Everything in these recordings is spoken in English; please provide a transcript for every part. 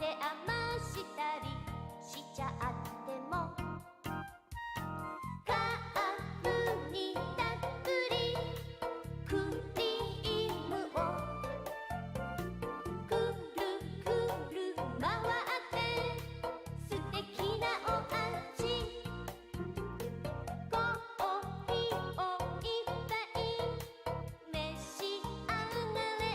余したりしちゃっても、カップにたっぷりクリームをくるくる回って素敵なお味、コーヒーをいっぱい召し上がれ。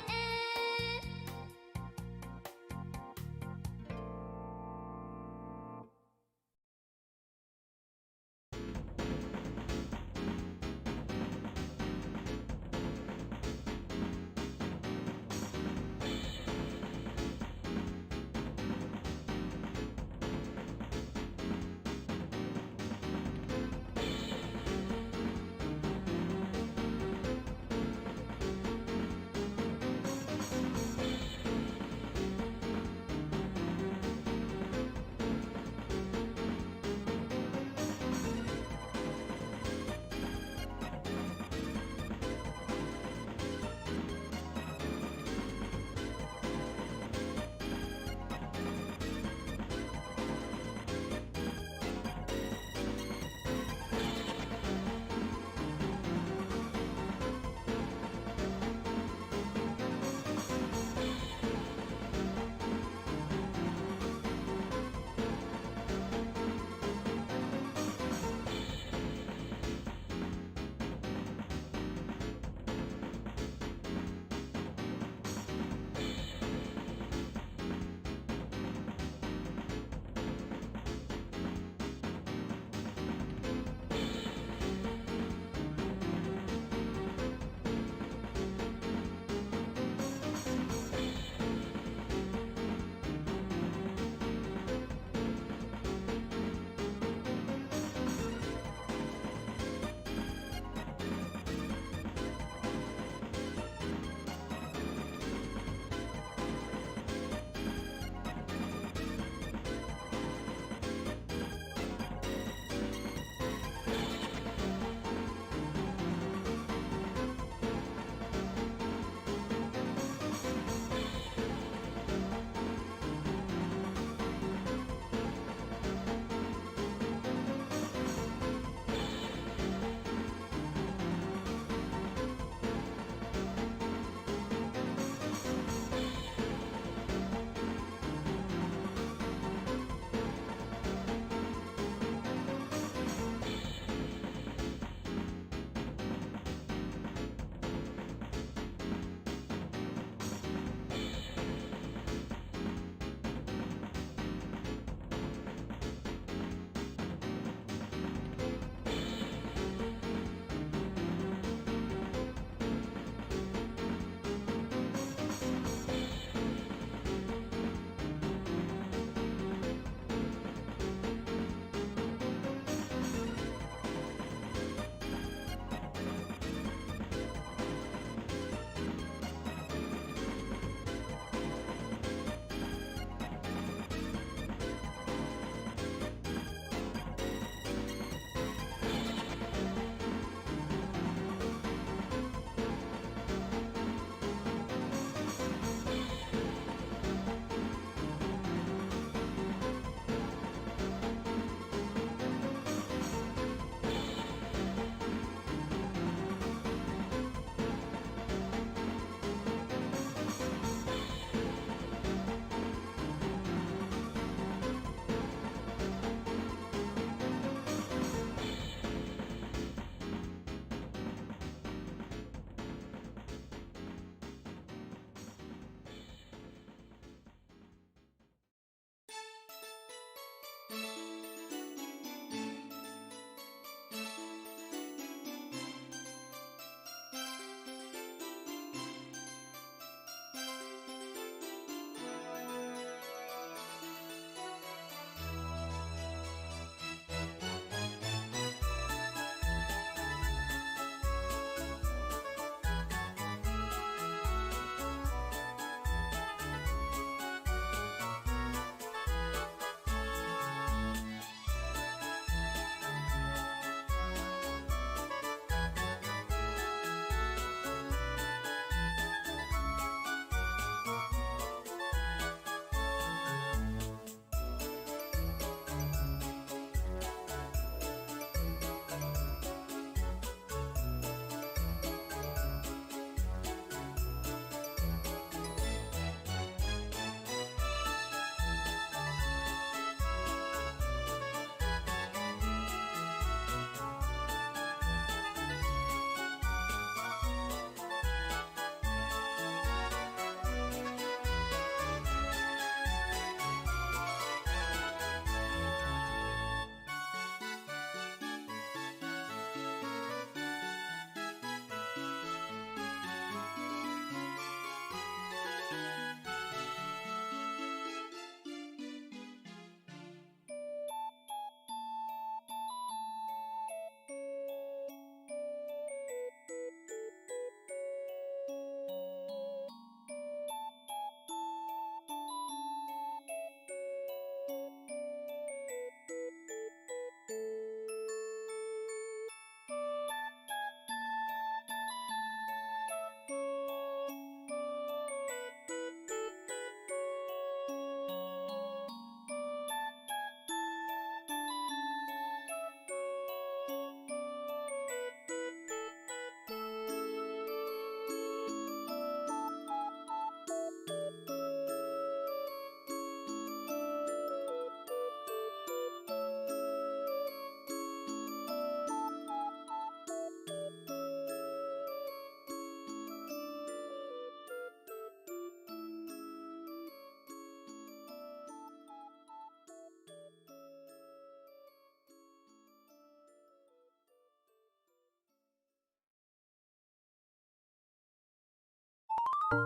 Hey,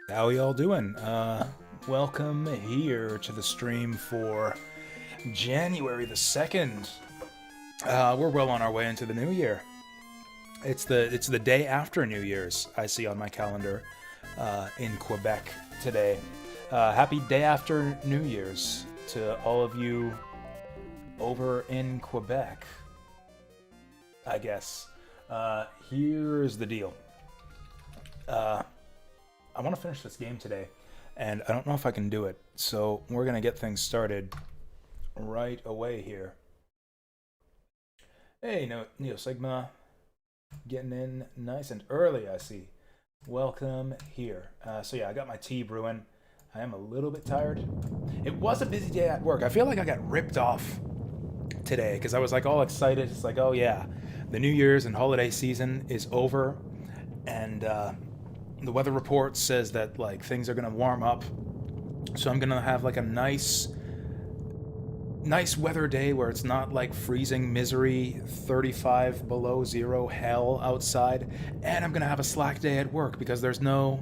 how y'all doing? Welcome here to the stream for January the 2nd. We're well on our way into the new year. It's the day after New Year's, I see on my calendar in Quebec today. Happy day after New Year's to all of you over in Quebec, I guess. Here's the deal. I want to finish this game today, and I don't know if I can do it, so we're going to get things started right away here. Hey, Neo Sigma, getting in nice and early, I see. Welcome here. So yeah, I got my tea brewing. I am a little bit tired. It was a busy day at work. I feel like I got ripped off today, because I was like all excited. It's like, oh yeah, the New Year's and holiday season is over, and the weather report says that like things are gonna warm up, so I'm gonna have like a nice weather day where it's not like freezing misery, 35 below zero hell outside, and I'm gonna have a slack day at work because there's no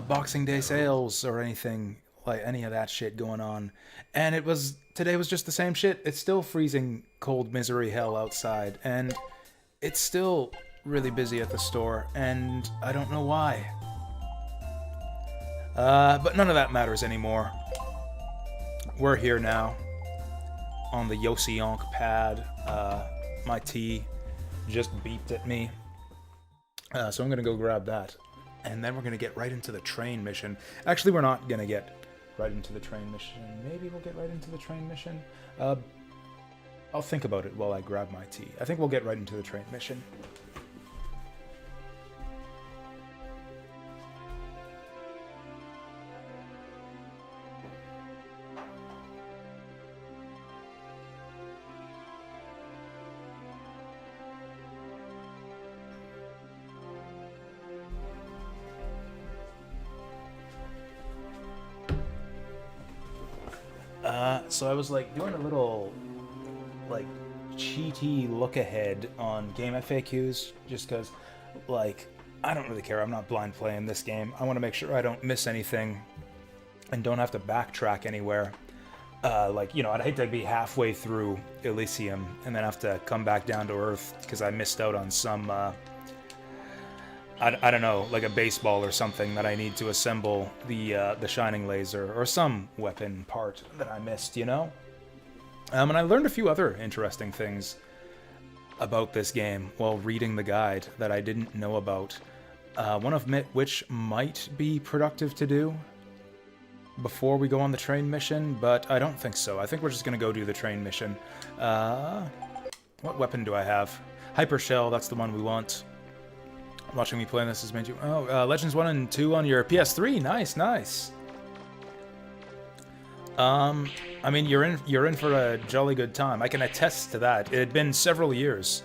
Boxing Day sales or anything like any of that shit going on. And today was just the same shit. It's still freezing cold misery hell outside, and it's still really busy at the store, and I don't know why. But none of that matters anymore. We're here now on the Yosionk pad. My tea just beeped at me. So I'm gonna go grab that. And then we're gonna get right into the train mission. Actually, we're not gonna get right into the train mission. Maybe we'll get right into the train mission. I'll think about it while I grab my tea. I think we'll get right into the train mission. So I was like doing a little like cheaty look ahead on game FAQs just because like I don't really care. I'm not blind playing this game. I want to make sure I don't miss anything and don't have to backtrack anywhere. Like, you know, I'd hate to be halfway through Elysium and then have to come back down to Earth because I missed out on some I don't know, like a baseball or something that I need to assemble the shining laser or some weapon part that I missed, you know? And I learned a few other interesting things about this game while reading the guide that I didn't know about. One of which might be productive to do before we go on the train mission, but I don't think so. I think we're just going to go do the train mission. What weapon do I have? Hyper Shell, that's the one we want. Watching me playing this has made you... Oh, Legends 1 and 2 on your PS3. Nice, nice. I mean, you're in for a jolly good time. I can attest to that. It had been several years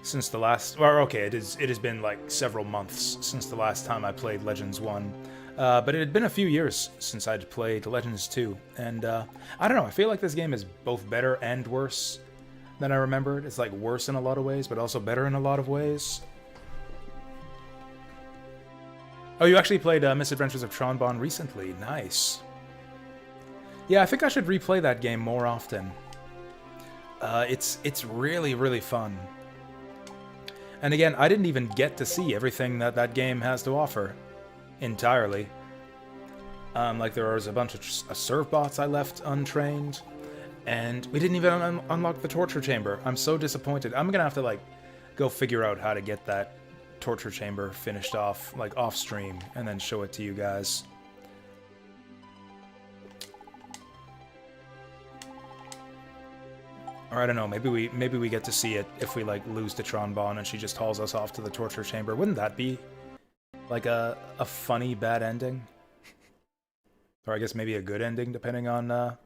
since the last... Or, okay, it has been, like, several months since the last time I played Legends 1. But it had been a few years since I'd played Legends 2. And, I don't know, I feel like this game is both better and worse than I remembered. It's, like, worse in a lot of ways, but also better in a lot of ways. Oh, you actually played Misadventures of Tron Bonne recently. Nice. Yeah, I think I should replay that game more often. It's really, really fun. And again, I didn't even get to see everything that game has to offer entirely. Like, there was a bunch of serve bots I left untrained, and we didn't even unlock the torture chamber. I'm so disappointed. I'm gonna have to, like, go figure out how to get that torture chamber finished off, like, off stream, and then show it to you guys. Or I don't know, maybe we get to see it if we, like, lose to Tron Bonne and she just hauls us off to the torture chamber. Wouldn't that be like a funny bad ending? Or I guess maybe a good ending, depending on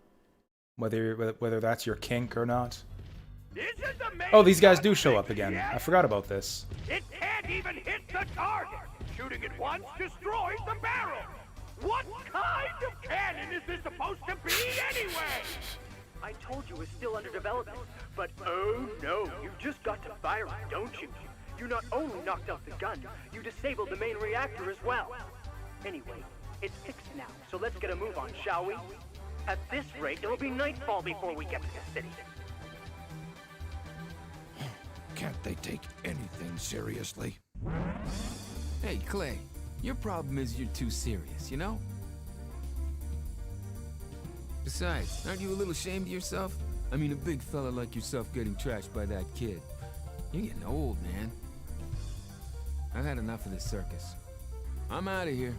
whether that's your kink or not. Oh, these guys do show up again. I forgot about this. It can't even hit the target. Shooting it once destroys the barrel. What kind of cannon is this supposed to be anyway? I told you it's still under development, but oh no, you just got to fire it, don't you? You not only knocked out the gun, you disabled the main reactor as well. Anyway, it's fixed now, so let's get a move on, shall we? At this rate, it'll be nightfall before we get to the city. Can't they take anything seriously? Hey, Clay, your problem is you're too serious, you know? Besides, aren't you a little ashamed of yourself? I mean, a big fella like yourself getting trashed by that kid. You're getting old, man. I've had enough of this circus. I'm out of here.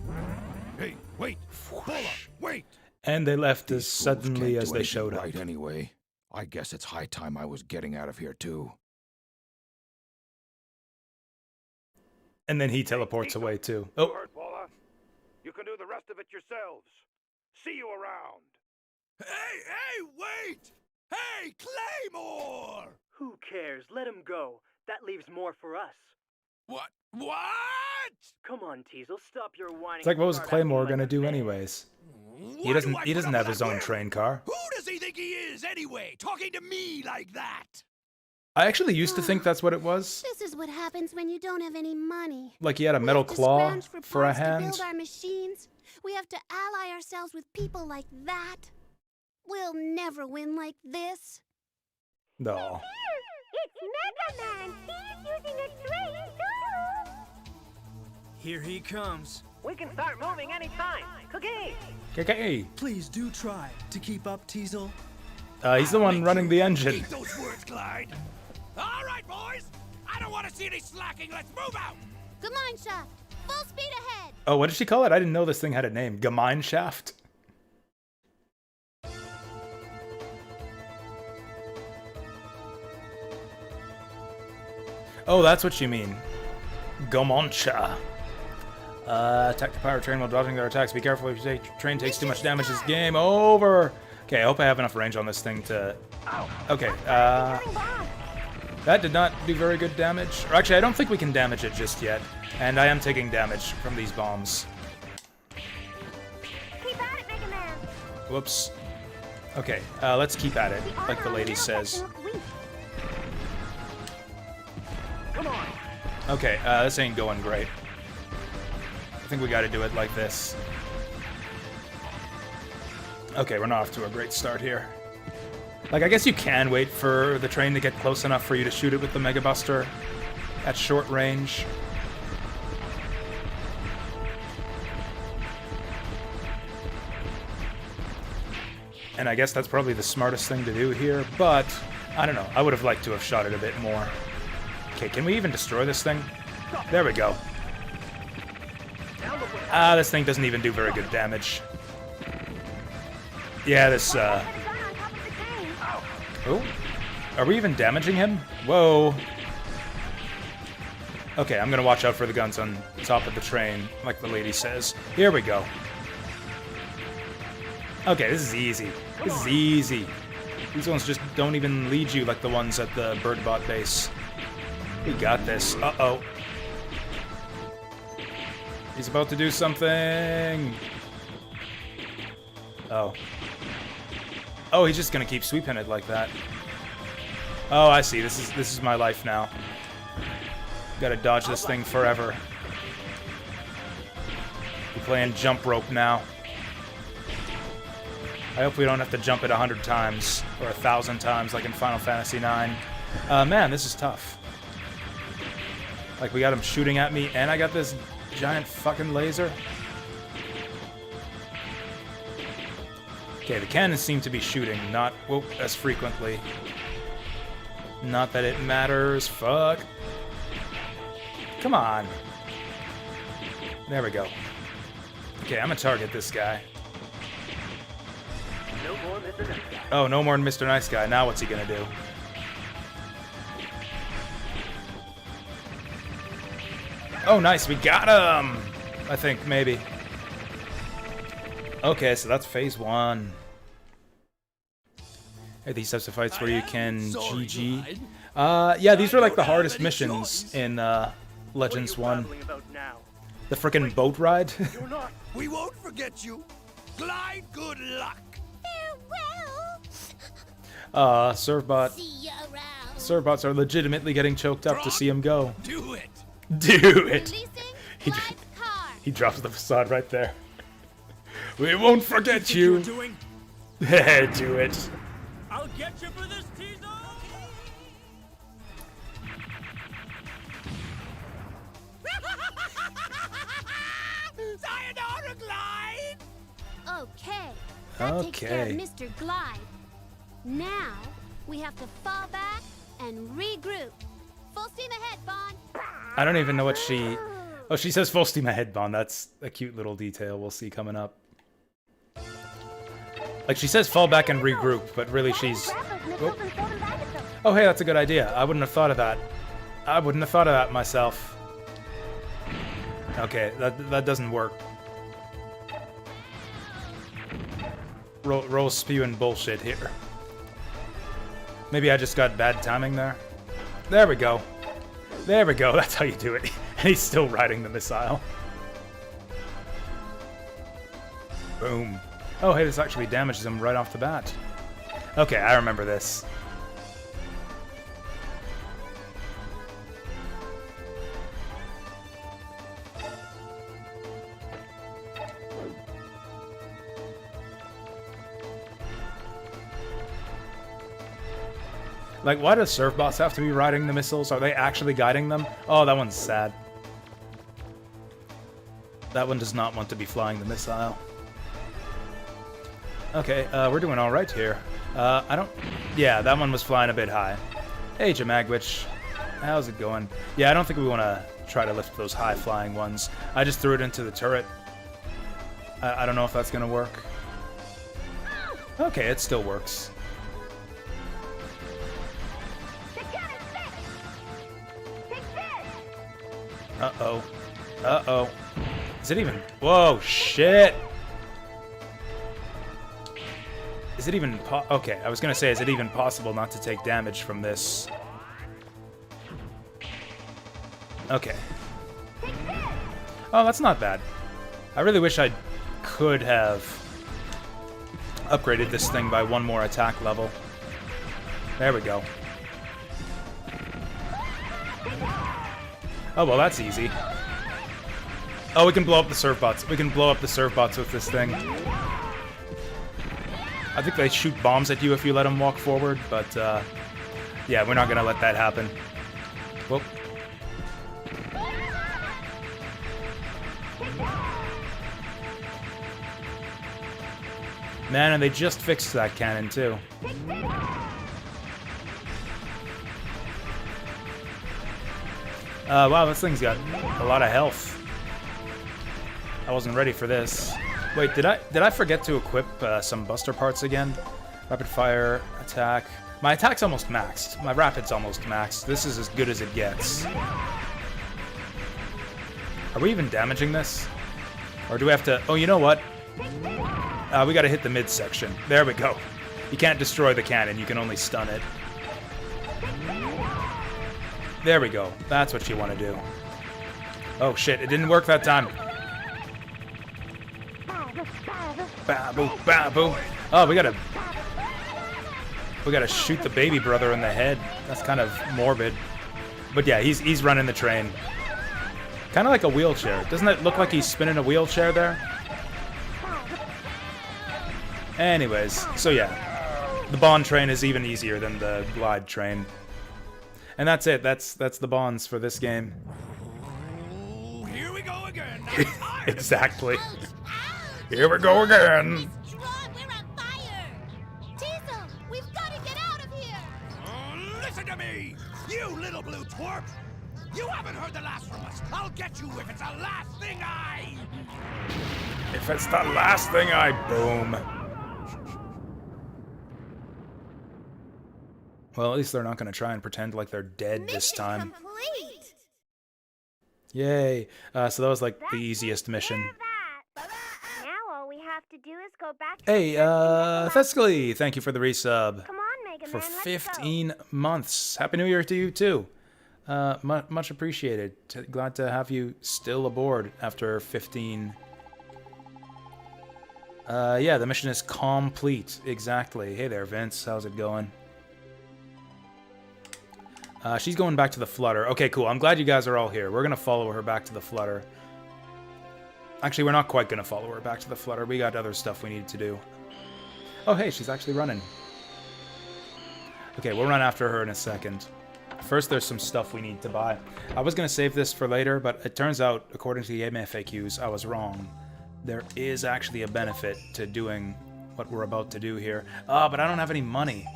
Hey, wait! Pull up! Wait! And they left as These fools suddenly can't as do they anything showed up. right anyway. I guess it's high time I was getting out of here too. And then he teleports away too. Oh, Word, Paula. You can do the rest of it yourselves. See you around. Hey, wait! Hey, Claymore! Who cares? Let him go. That leaves more for us. What? Come on, Teasel, stop your whining. it's like, what was and start Claymore acting gonna like a do man. anyways? Why He doesn't. do I He put doesn't up have with his that own weird- train car. Who does he think he is anyway, talking to me like that? I actually used to think that's what it was. This is what happens when you don't have any money. Like he had a We metal have to claw scrounge for a parts to hand. build our machines. We have to ally ourselves with people like that. We'll never win like this. No. It's Mega Man. He's using a train too. Here he comes. We can start moving anytime. Cookie! Okay. Please do try to keep up, Teasel. He's the one running the engine. Eat those words, Clyde. All right, boys. I don't want to see any slacking. Let's move out. Gemeinschaft. Full speed ahead. Oh, what did she call it? I didn't know this thing had a name. Gemeinschaft. Oh, that's what you mean. Gomoncha. Attack the pirate train while dodging their attacks. Be careful if your train takes too much damage. This game over. Okay, I hope I have enough range on this thing to... Okay, that did not do very good damage. Or actually, I don't think we can damage it just yet. And I am taking damage from these bombs. Keep at it, Mega Man. Whoops. Okay, let's keep at it, like the lady says. Come on! Okay, this ain't going great. I think we gotta do it like this. Okay, we're not off to a great start here. Like, I guess you can wait for the train to get close enough for you to shoot it with the Mega Buster at short range. And I guess that's probably the smartest thing to do here, but I don't know. I would have liked to have shot it a bit more. Okay, can we even destroy this thing? There we go. Ah, this thing doesn't even do very good damage. Yeah, this, Oh, are we even damaging him? Whoa. Okay, I'm gonna watch out for the guns on top of the train, like the lady says. Here we go. Okay, this is easy. This is easy. These ones just don't even lead you like the ones at the Birdbot base. We got this. Uh-oh. He's about to do something. Oh. Oh, he's just gonna keep sweeping it like that. Oh, I see. This is my life now. Gotta dodge this thing forever. We're playing jump rope now. I hope we don't have to jump it 100 times or 1,000 times like in Final Fantasy IX. Man, this is tough. Like, we got him shooting at me, and I got this giant fucking laser. Okay, the cannons seem to be shooting, not as frequently. Not that it matters. Fuck. Come on. There we go. Okay, I'm gonna target this guy. No more Mr. Nice Guy. Oh, no more Mr. Nice Guy. Now what's he gonna do? Oh, nice. We got him! I think, maybe. Okay, so that's phase 1. Hey, these types of fights where you can GG. Yeah, these were like the hardest missions in Legends what are 1. you babbling about now? The frickin' boat ride? You're not. We won't forget you. Glide good luck. Farewell. Servbot. See you around. Servbots are legitimately getting choked up to see him go. Do it. Do it! Releasing He, live car. he drops the facade right there. We won't forget you! Doing? Do it. I'll get you for this, Tizo! Sayonara, Glide. Okay. That takes care of Okay. Mr. Glide. Now we have to fall back and regroup. Full steam ahead, Bond. I don't even know what she... Oh, she says full steam ahead, Bond. That's a cute little detail we'll see coming up. Like, she says fall back and regroup, but really she's... Oh. Oh, hey, that's a good idea. I wouldn't have thought of that. I wouldn't have thought of that myself. Okay, that doesn't work. Roll spewing bullshit here. Maybe I just got bad timing there. There we go. There we go. That's how you do it. And he's still riding the missile. Boom. Oh, hey, this actually damages him right off the bat. Okay, I remember this. Like, why does Surfbots have to be riding the missiles? Are they actually guiding them? Oh, that one's sad. That one does not want to be flying the missile. Okay, we're doing alright here. I don't... Yeah, that one was flying a bit high. Hey, Jamagwitch. How's it going? Yeah, I don't think we want to try to lift those high-flying ones. I just threw it into the turret. I don't know if that's going to work. Okay, it still works. Uh-oh. Uh-oh. Is it even... Whoa, shit! Is it even okay, I was gonna say, is it even possible not to take damage from this? Okay. Oh, that's not bad. I really wish I could have upgraded this thing by one more attack level. There we go. Oh, well, that's easy. Oh, we can blow up the Surfbots. We can blow up the Surfbots with this thing. I think they shoot bombs at you if you let them walk forward, but, yeah, we're not gonna let that happen. Whoop. Man, and they just fixed that cannon, too. Wow, this thing's got a lot of health. I wasn't ready for this. Wait, did I forget to equip some buster parts again? Rapid fire, attack. My attack's almost maxed. My rapid's almost maxed. This is as good as it gets. Are we even damaging this? Or do we have to... Oh, you know what? We gotta hit the midsection. There we go. You can't destroy the cannon, you can only stun it. There we go. That's what you want to do. Oh shit, it didn't work that time. Ba-boo, ba-boo. Oh, we gotta shoot the baby brother in the head. That's kind of morbid. But yeah, he's running the train. Kind of like a wheelchair. Doesn't it look like he's spinning a wheelchair there? Anyways, so yeah. The Bond train is even easier than the Glide train. And that's it. That's the bonds for this game. Oh, here we go again. Exactly. Here we go again. Miss Tron, we're on fire. Diesel, we've got to get out of here. Oh, listen to me, you little blue twerp. You haven't heard the last from us. I'll get you if it's the last thing I... If it's the last thing I boom. Well, at least they're not going to try and pretend like they're dead this time. Complete. Yay. So that was like the easiest mission. Now all we have to do is go back. Hey, Thescally, thank you for the resub. Come on, Mega For Man, let's 15 months. Happy New Year to you, too. Much appreciated. Glad to have you still aboard after 15. Yeah, the mission is complete. Exactly. Hey there, Vince. How's it going? She's going back to the Flutter. Okay, cool. I'm glad you guys are all here. We're going to follow her back to the Flutter. Actually, we're not quite going to follow her back to the Flutter. We got other stuff we need to do. Oh, hey, she's actually running. Okay, we'll run after her in a second. First, there's some stuff we need to buy. I was going to save this for later, but it turns out, according to the FAQs, I was wrong. There is actually a benefit to doing what we're about to do here. Ah, but I don't have any money.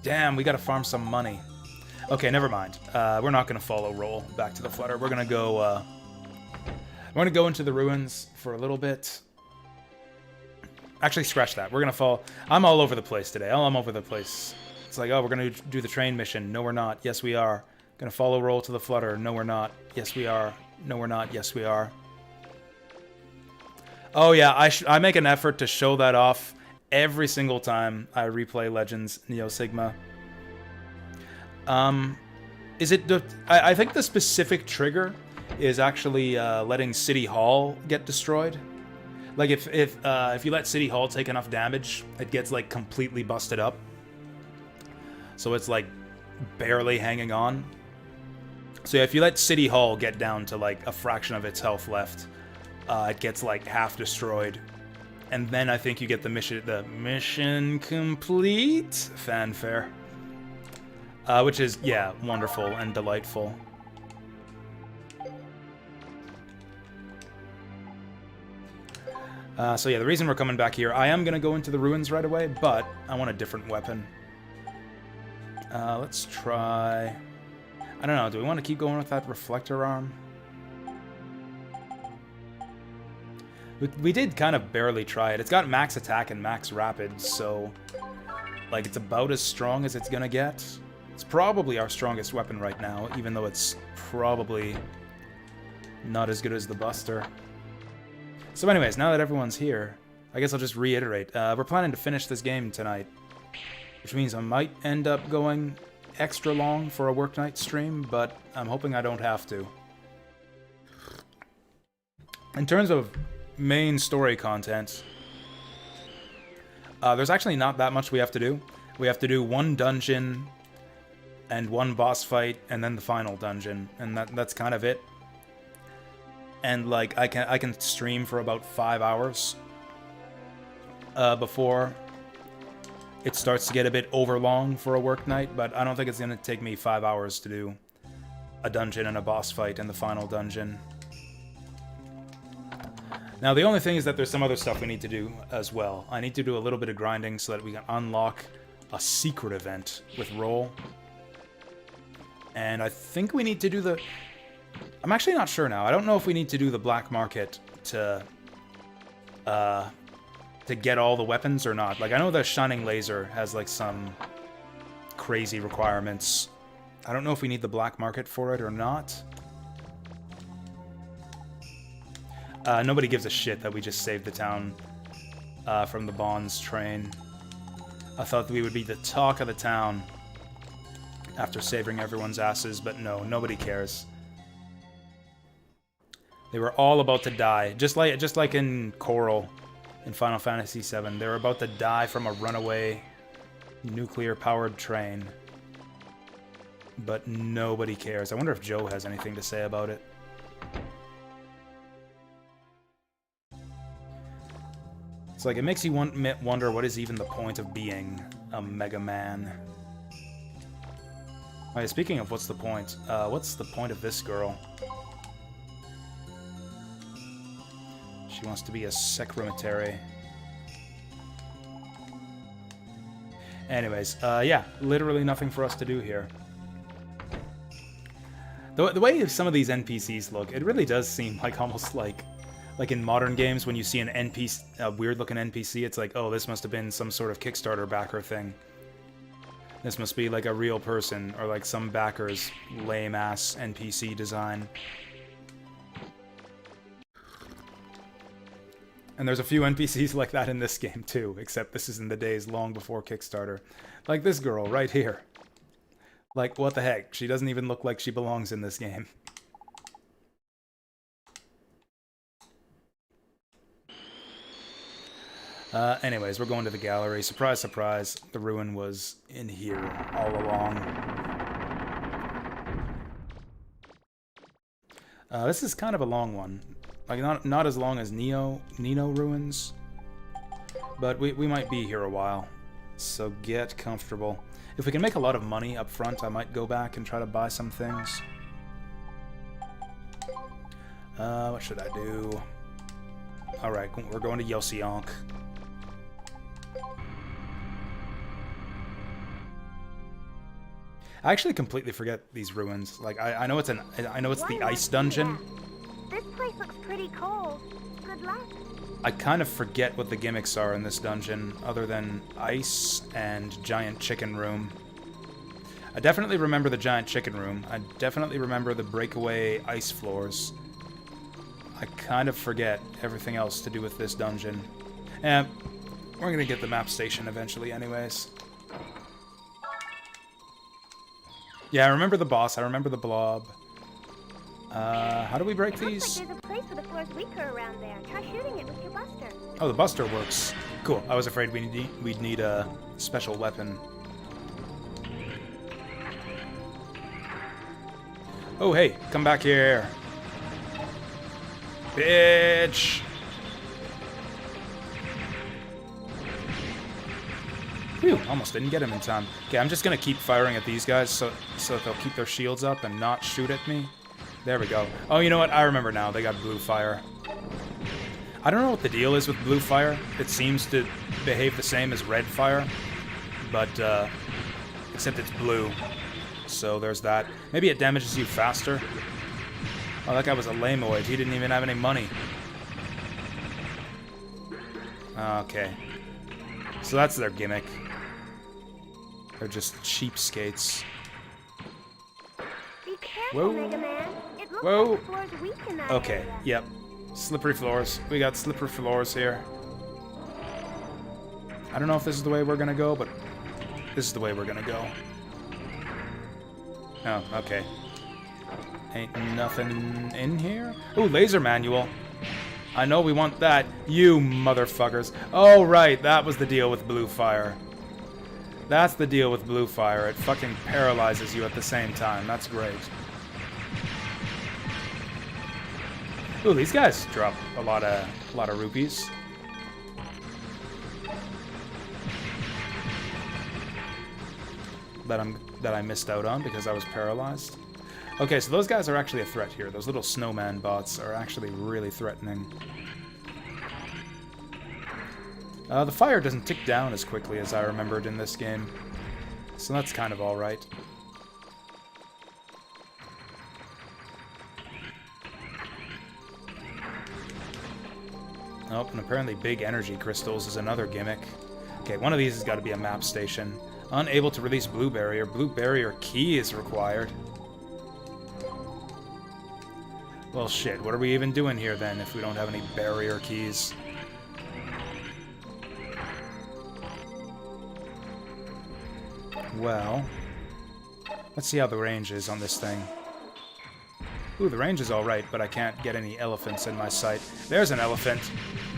Damn, we gotta farm some money. Okay, never mind. We're not gonna follow Roll back to the Flutter. We're gonna go, into the ruins for a little bit. Actually, scratch that. We're gonna fall... I'm all over the place today. I'm over the place. It's like, oh, we're gonna do the train mission. No, we're not. Yes, we are. Gonna follow Roll to the Flutter. No, we're not. Yes, we are. No, we're not. Yes, we are. Oh, yeah, I make an effort to show that off every single time I replay Legends Neo Sigma. Is it the... I think the specific trigger is actually letting City Hall get destroyed. Like, if you let City Hall take enough damage, it gets, like, completely busted up. So it's, like, barely hanging on. So yeah, if you let City Hall get down to, like, a fraction of its health left, it gets, like, half destroyed. And then I think you get the mission complete fanfare. Which is, yeah, wonderful and delightful. So yeah, the reason we're coming back here, I am going to go into the ruins right away, but I want a different weapon. Let's try... I don't know, do we want to keep going with that reflector arm? We did kind of barely try it. It's got max attack and max rapid, so... like, it's about as strong as it's gonna get. It's probably our strongest weapon right now, even though it's probably not as good as the Buster. So anyways, now that everyone's here, I guess I'll just reiterate. We're planning to finish this game tonight, which means I might end up going extra long for a work night stream, but I'm hoping I don't have to. In terms of main story content, there's actually not that much we have to do. We have to do one dungeon and one boss fight, and then the final dungeon, and that's kind of it. And like I can stream for about 5 hours before it starts to get a bit overlong for a work night, but I don't think it's gonna take me 5 hours to do a dungeon and a boss fight and the final dungeon. Now, the only thing is that there's some other stuff we need to do as well. I need to do a little bit of grinding so that we can unlock a secret event with Roll. And I think we need to do the... I'm actually not sure now. I don't know if we need to do the black market to get all the weapons or not. Like, I know the Shining Laser has, like, some crazy requirements. I don't know if we need the black market for it or not. Nobody gives a shit that we just saved the town from the Bonds train. I thought that we would be the talk of the town after saving everyone's asses, but no, nobody cares. They were all about to die, just like in Coral in Final Fantasy VII. They were about to die from a runaway nuclear-powered train, but nobody cares. I wonder if Joe has anything to say about it. It's like, it makes you wonder what is even the point of being a Mega Man. Oh, yeah, speaking of what's the point of this girl? She wants to be a secretary. Anyways, yeah, literally nothing for us to do here. The way some of these NPCs look, it really does seem like almost like in modern games, when you see an NPC, a weird-looking NPC, it's like, oh, this must have been some sort of Kickstarter backer thing. This must be like a real person, or like some backer's lame-ass NPC design. And there's a few NPCs like that in this game, too, except this is in the days long before Kickstarter. Like this girl right here. Like, what the heck? She doesn't even look like she belongs in this game. Anyways, we're going to the gallery. Surprise, surprise, the ruin was in here all along. This is kind of a long one. Like, not as long as Nino ruins, but we might be here a while. So get comfortable. If we can make a lot of money up front, I might go back and try to buy some things. What should I do? Alright, we're going to Yosionk. I actually completely forget these ruins. Like, I know it's the ice dungeon. This place looks pretty cold. Good luck. I kind of forget what the gimmicks are in this dungeon, other than ice and giant chicken room. I definitely remember the giant chicken room. I definitely remember the breakaway ice floors. I kind of forget everything else to do with this dungeon. And we're gonna get the map station eventually anyways. Yeah, I remember the boss. I remember the blob. How do we break these? Looks like there's a place where the floor's weaker around there. Try shooting it with your buster. Oh, the buster works. Cool. I was afraid we'd need a special weapon. Oh, hey, come back here. Bitch! Phew, almost didn't get him in time. Okay, I'm just gonna keep firing at these guys so that they'll keep their shields up and not shoot at me. There we go. Oh, you know what? I remember now. They got blue fire. I don't know what the deal is with blue fire. It seems to behave the same as red fire, but except it's blue. So there's that. Maybe it damages you faster. Oh, that guy was a lameoid. He didn't even have any money. Okay. So that's their gimmick. They're just cheapskates. Be careful, Mega Man. It looks Whoa. like the floor's weak in that Okay, area. yep. Slippery floors. We got slippery floors here. I don't know if this is the way we're gonna go, but this is the way we're gonna go. Oh, okay. Ain't nothing in here? Ooh, laser manual. I know we want that. You motherfuckers. Oh, right. That was the deal with blue fire. That's the deal with blue fire. It fucking paralyzes you at the same time. That's great. Ooh, these guys drop a lot of rupees. That I missed out on because I was paralyzed. Okay, so those guys are actually a threat here. Those little snowman bots are actually really threatening. The fire doesn't tick down as quickly as I remembered in this game. So that's kind of alright. Oh, and apparently big energy crystals is another gimmick. Okay, one of these has got to be a map station. Unable to release blue barrier. Blue barrier key is required. Well, shit, what are we even doing here then if we don't have any barrier keys? Well, let's see how the range is on this thing. Ooh, the range is alright, but I can't get any elephants in my sight. There's an elephant.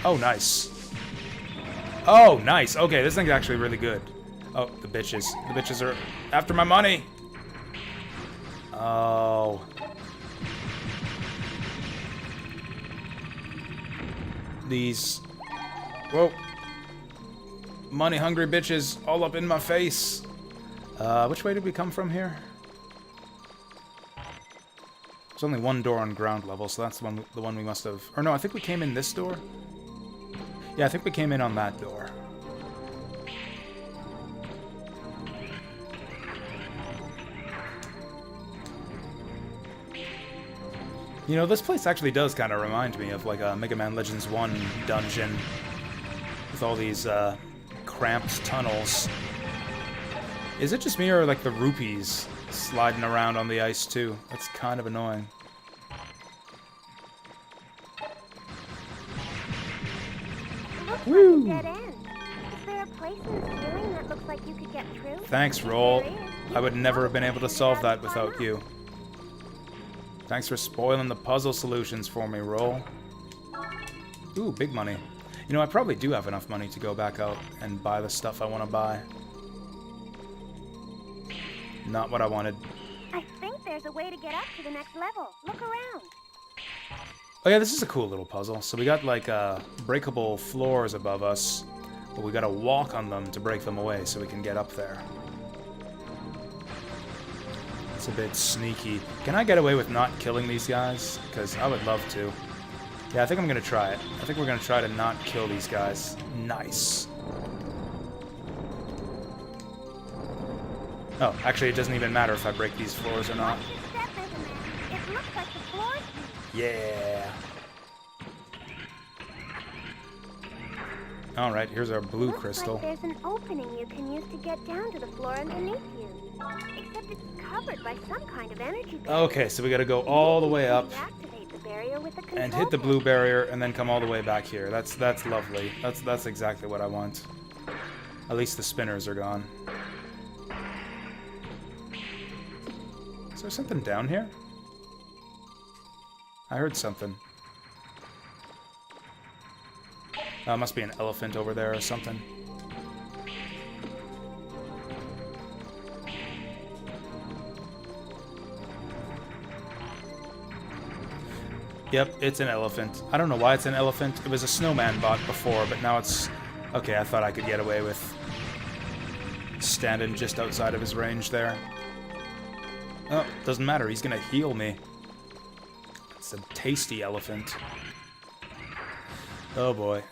Oh, nice. Oh, nice. Okay, this thing's actually really good. Oh, the bitches. The bitches are after my money. Oh. These... Whoa. Money-hungry bitches all up in my face. Which way did we come from here? There's only one door on ground level, so that's the one we must have... Or no, I think we came in this door. Yeah, I think we came in on that door. You know, this place actually does kind of remind me of like a Mega Man Legends 1 dungeon. With all these cramped tunnels. Is it just me or like the rupees sliding around on the ice too? That's kind of annoying. It looks like a dead end. Is there a place in the ceiling that looks like you could get through. Thanks, Roll. I would never have been able to solve that without you. Thanks for spoiling the puzzle solutions for me, Roll. Ooh, big money. You know, I probably do have enough money to go back out and buy the stuff I want to buy. Not what I wanted. I think there's a way to get up to the next level. Look around. Oh yeah, this is a cool little puzzle. So we got like breakable floors above us, but we gotta walk on them to break them away so we can get up there. It's a bit sneaky. Can I get away with not killing these guys? Because I would love to. Yeah, I think I'm gonna try it. I think we're gonna try to not kill these guys. Nice. Oh, actually it doesn't even matter if I break these floors or not. Watch your step, Megaman. It looks like the floor's Yeah. Alright, here's our blue crystal. Like there's an opening you can use to get down to the floor underneath you. Except it's covered by some kind of energy barrier. Okay, so we gotta go all the way up Deactivate the barrier with the and control hit the pad. blue barrier and then come all the way back here. That's lovely. That's exactly what I want. At least the spinners are gone. Is there something down here? I heard something. Must be an elephant over there or something. Yep, it's an elephant. I don't know why it's an elephant. It was a snowman bot before, but now it's... Okay, I thought I could get away with standing just outside of his range there. Oh, doesn't matter. He's gonna heal me. It's a tasty elephant. Oh boy.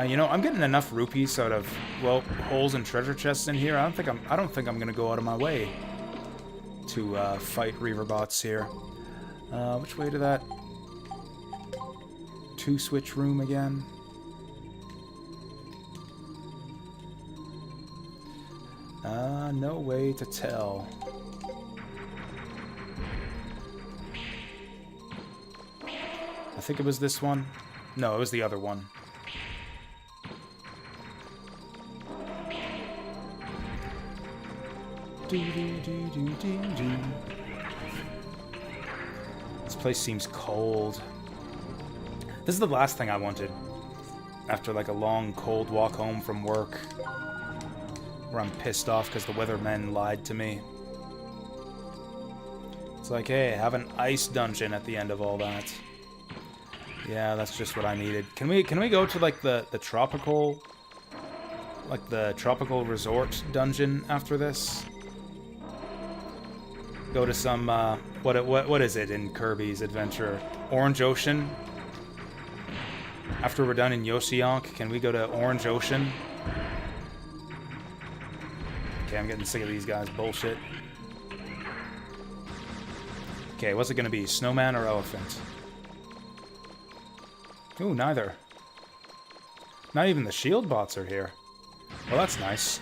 You know, I'm getting enough rupees out of, well, holes and treasure chests in here. I don't think I'm gonna go out of my way to fight Reaver bots here. Which way to that 2-switch room again? No way to tell. I think it was this one. No, it was the other one. This place seems cold. This is the last thing I wanted after like a long cold walk home from work where I'm pissed off because the weathermen lied to me. It's like, hey, have an ice dungeon at the end of all that. Yeah, that's just what I needed. Can we go to like the tropical, like the tropical resort dungeon after this? Go to some what is it in Kirby's Adventure? Orange Ocean. After we're done in Yoshionk, can we go to Orange Ocean? Okay, I'm getting sick of these guys' bullshit. Okay, what's it gonna be? Snowman or elephant? Ooh, neither. Not even the shield bots are here. Well, that's nice.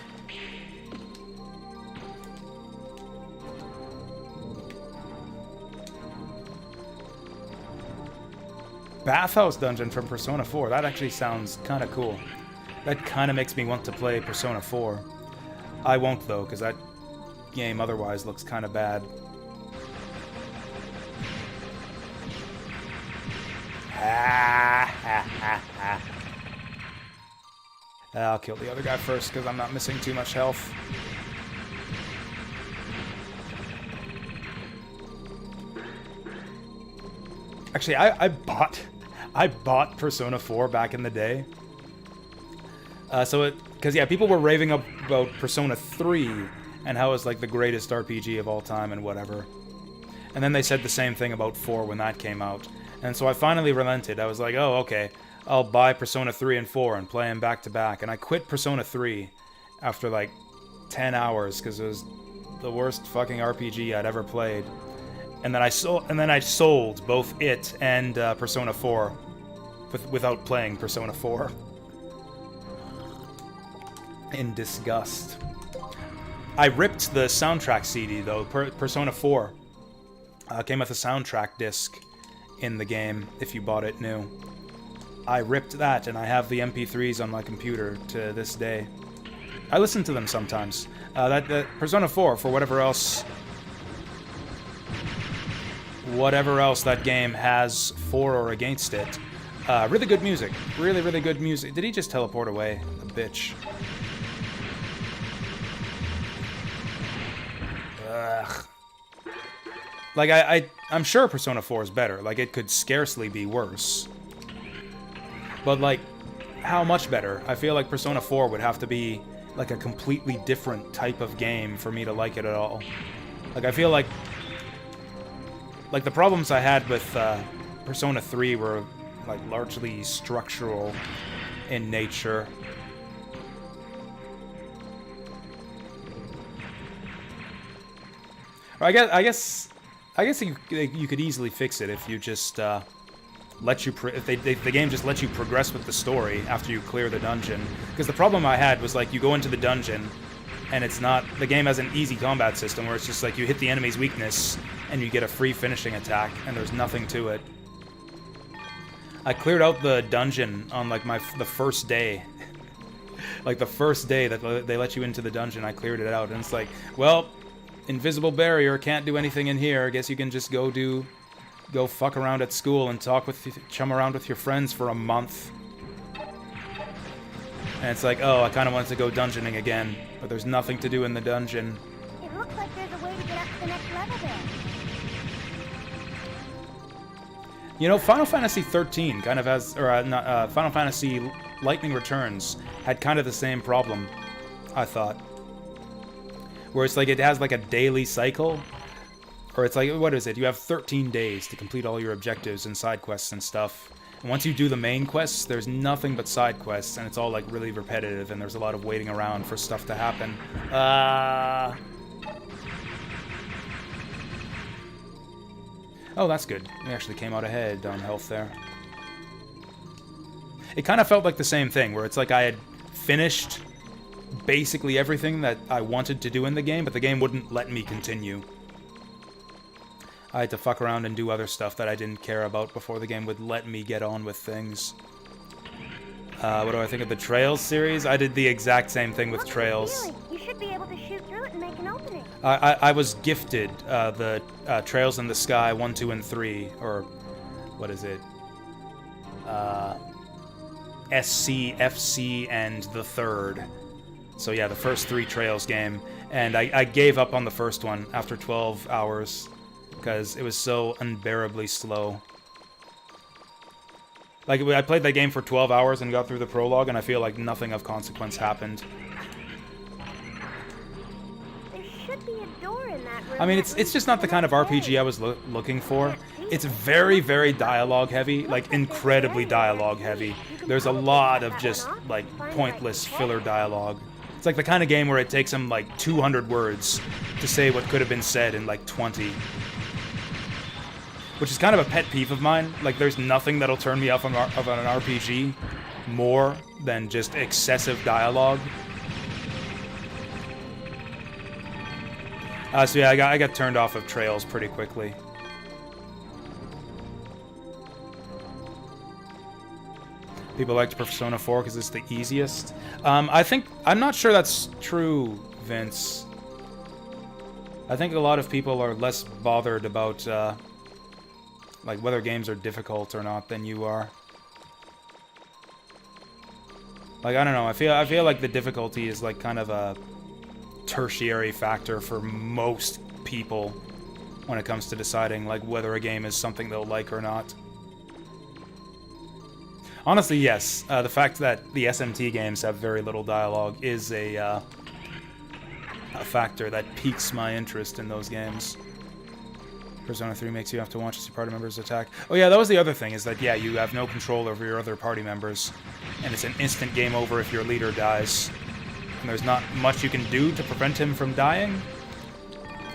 Bathhouse dungeon from Persona 4. That actually sounds kind of cool. That kind of makes me want to play Persona 4. I won't, though, because that game otherwise looks kind of bad. I'll kill the other guy first because I'm not missing too much health. Actually, I bought Persona 4 back in the day. Because yeah, people were raving about Persona 3 and how it's like the greatest RPG of all time and whatever. And then they said the same thing about 4 when that came out. And so I finally relented. I was like, oh, okay, I'll buy Persona 3 and 4 and play them back to back. And I quit Persona 3 after like 10 hours because it was the worst fucking RPG I'd ever played. And then I sold both it and Persona 4 without playing Persona 4 in disgust. I ripped the soundtrack CD though. Persona 4 came with a soundtrack disc in the game if you bought it new. I ripped that and I have the MP3s on my computer to this day. I listen to them sometimes. That Persona 4, for whatever else that game has for or against it. Really good music. Really, really good music. Did he just teleport away? A bitch. Ugh. Like, I'm sure Persona 4 is better. Like, it could scarcely be worse. But, like, how much better? I feel like Persona 4 would have to be, like, a completely different type of game for me to like it at all. Like, I feel like the problems I had with Persona 3 were, like, largely structural in nature. I guess you could easily fix it if you just if the game just lets you progress with the story after you clear the dungeon. Because the problem I had was, like, you go into the dungeon and the game has an easy combat system where it's just like you hit the enemy's weakness and you get a free finishing attack and there's nothing to it. I cleared out the dungeon on, like, the first day. Like, the first day that they let you into the dungeon, I cleared it out, and it's like, well, invisible barrier, can't do anything in here. I guess you can just go fuck around at school and chum around with your friends for a month. And it's like, oh, I kind of want to go dungeoning again, but there's nothing to do in the dungeon. It looks like there's a way to get up to the next level there. You know, Final Fantasy 13 kind of has, or Final Fantasy Lightning Returns had kind of the same problem, I thought. Where it's like it has like a daily cycle, or it's like, what is it? You have 13 days to complete all your objectives and side quests and stuff. And once you do the main quests, there's nothing but side quests, and it's all like really repetitive, and there's a lot of waiting around for stuff to happen. Oh, that's good. We actually came out ahead on health there. It kind of felt like the same thing, where it's like I had finished basically everything that I wanted to do in the game, but the game wouldn't let me continue. I had to fuck around and do other stuff that I didn't care about before the game would let me get on with things. What do I think of the Trails series? I did the exact same thing with Trails. You should be able to shoot through it and make an opening. I was gifted the Trails in the Sky 1, 2, and 3, or what is it? SC, FC, and the third. So yeah, the first 3 Trails game, and I gave up on the first one after 12 hours because it was so unbearably slow. Like, I played that game for 12 hours and got through the prologue, and I feel like nothing of consequence happened. There should be a door in that room. I mean, it's just not the kind of RPG I was looking for. It's very, very dialogue heavy, like incredibly dialogue heavy. There's a lot of just, like, pointless filler dialogue. It's like the kind of game where it takes them, like, 200 words to say what could have been said in, like, 20. Which is kind of a pet peeve of mine. Like, there's nothing that'll turn me off of an RPG more than just excessive dialogue. So yeah, I got turned off of Trails pretty quickly. People liked Persona 4 because it's the easiest. I'm not sure that's true, Vince. I think a lot of people are less bothered about, like, whether games are difficult or not than you are. Like, I don't know, I feel like the difficulty is, like, kind of a tertiary factor for most people when it comes to deciding, like, whether a game is something they'll like or not. Honestly, yes. The fact that the SMT games have very little dialogue is a factor that piques my interest in those games. Persona 3 makes you have to watch as your party members attack. Oh yeah, that was the other thing, is that, yeah, you have no control over your other party members, and it's an instant game over if your leader dies. And there's not much you can do to prevent him from dying.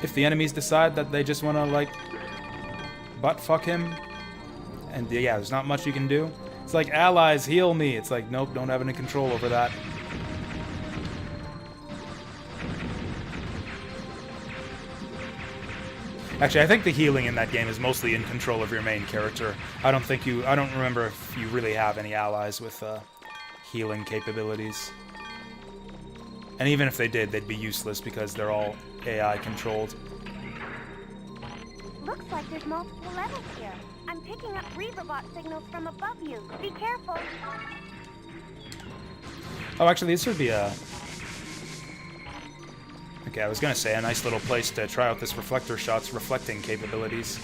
If the enemies decide that they just want to, like, butt-fuck him, and yeah, there's not much you can do. It's like, allies, heal me. It's like, nope, don't have any control over that. Actually, I think the healing in that game is mostly in control of your main character. I don't remember if you really have any allies with healing capabilities. And even if they did, they'd be useless because they're all AI controlled. Looks like there's multiple levels here. I'm picking up Reaverbot signals from above you. Be careful. Oh, actually, this would be a... Okay, I was gonna say a nice little place to try out this reflector shot's reflecting capabilities.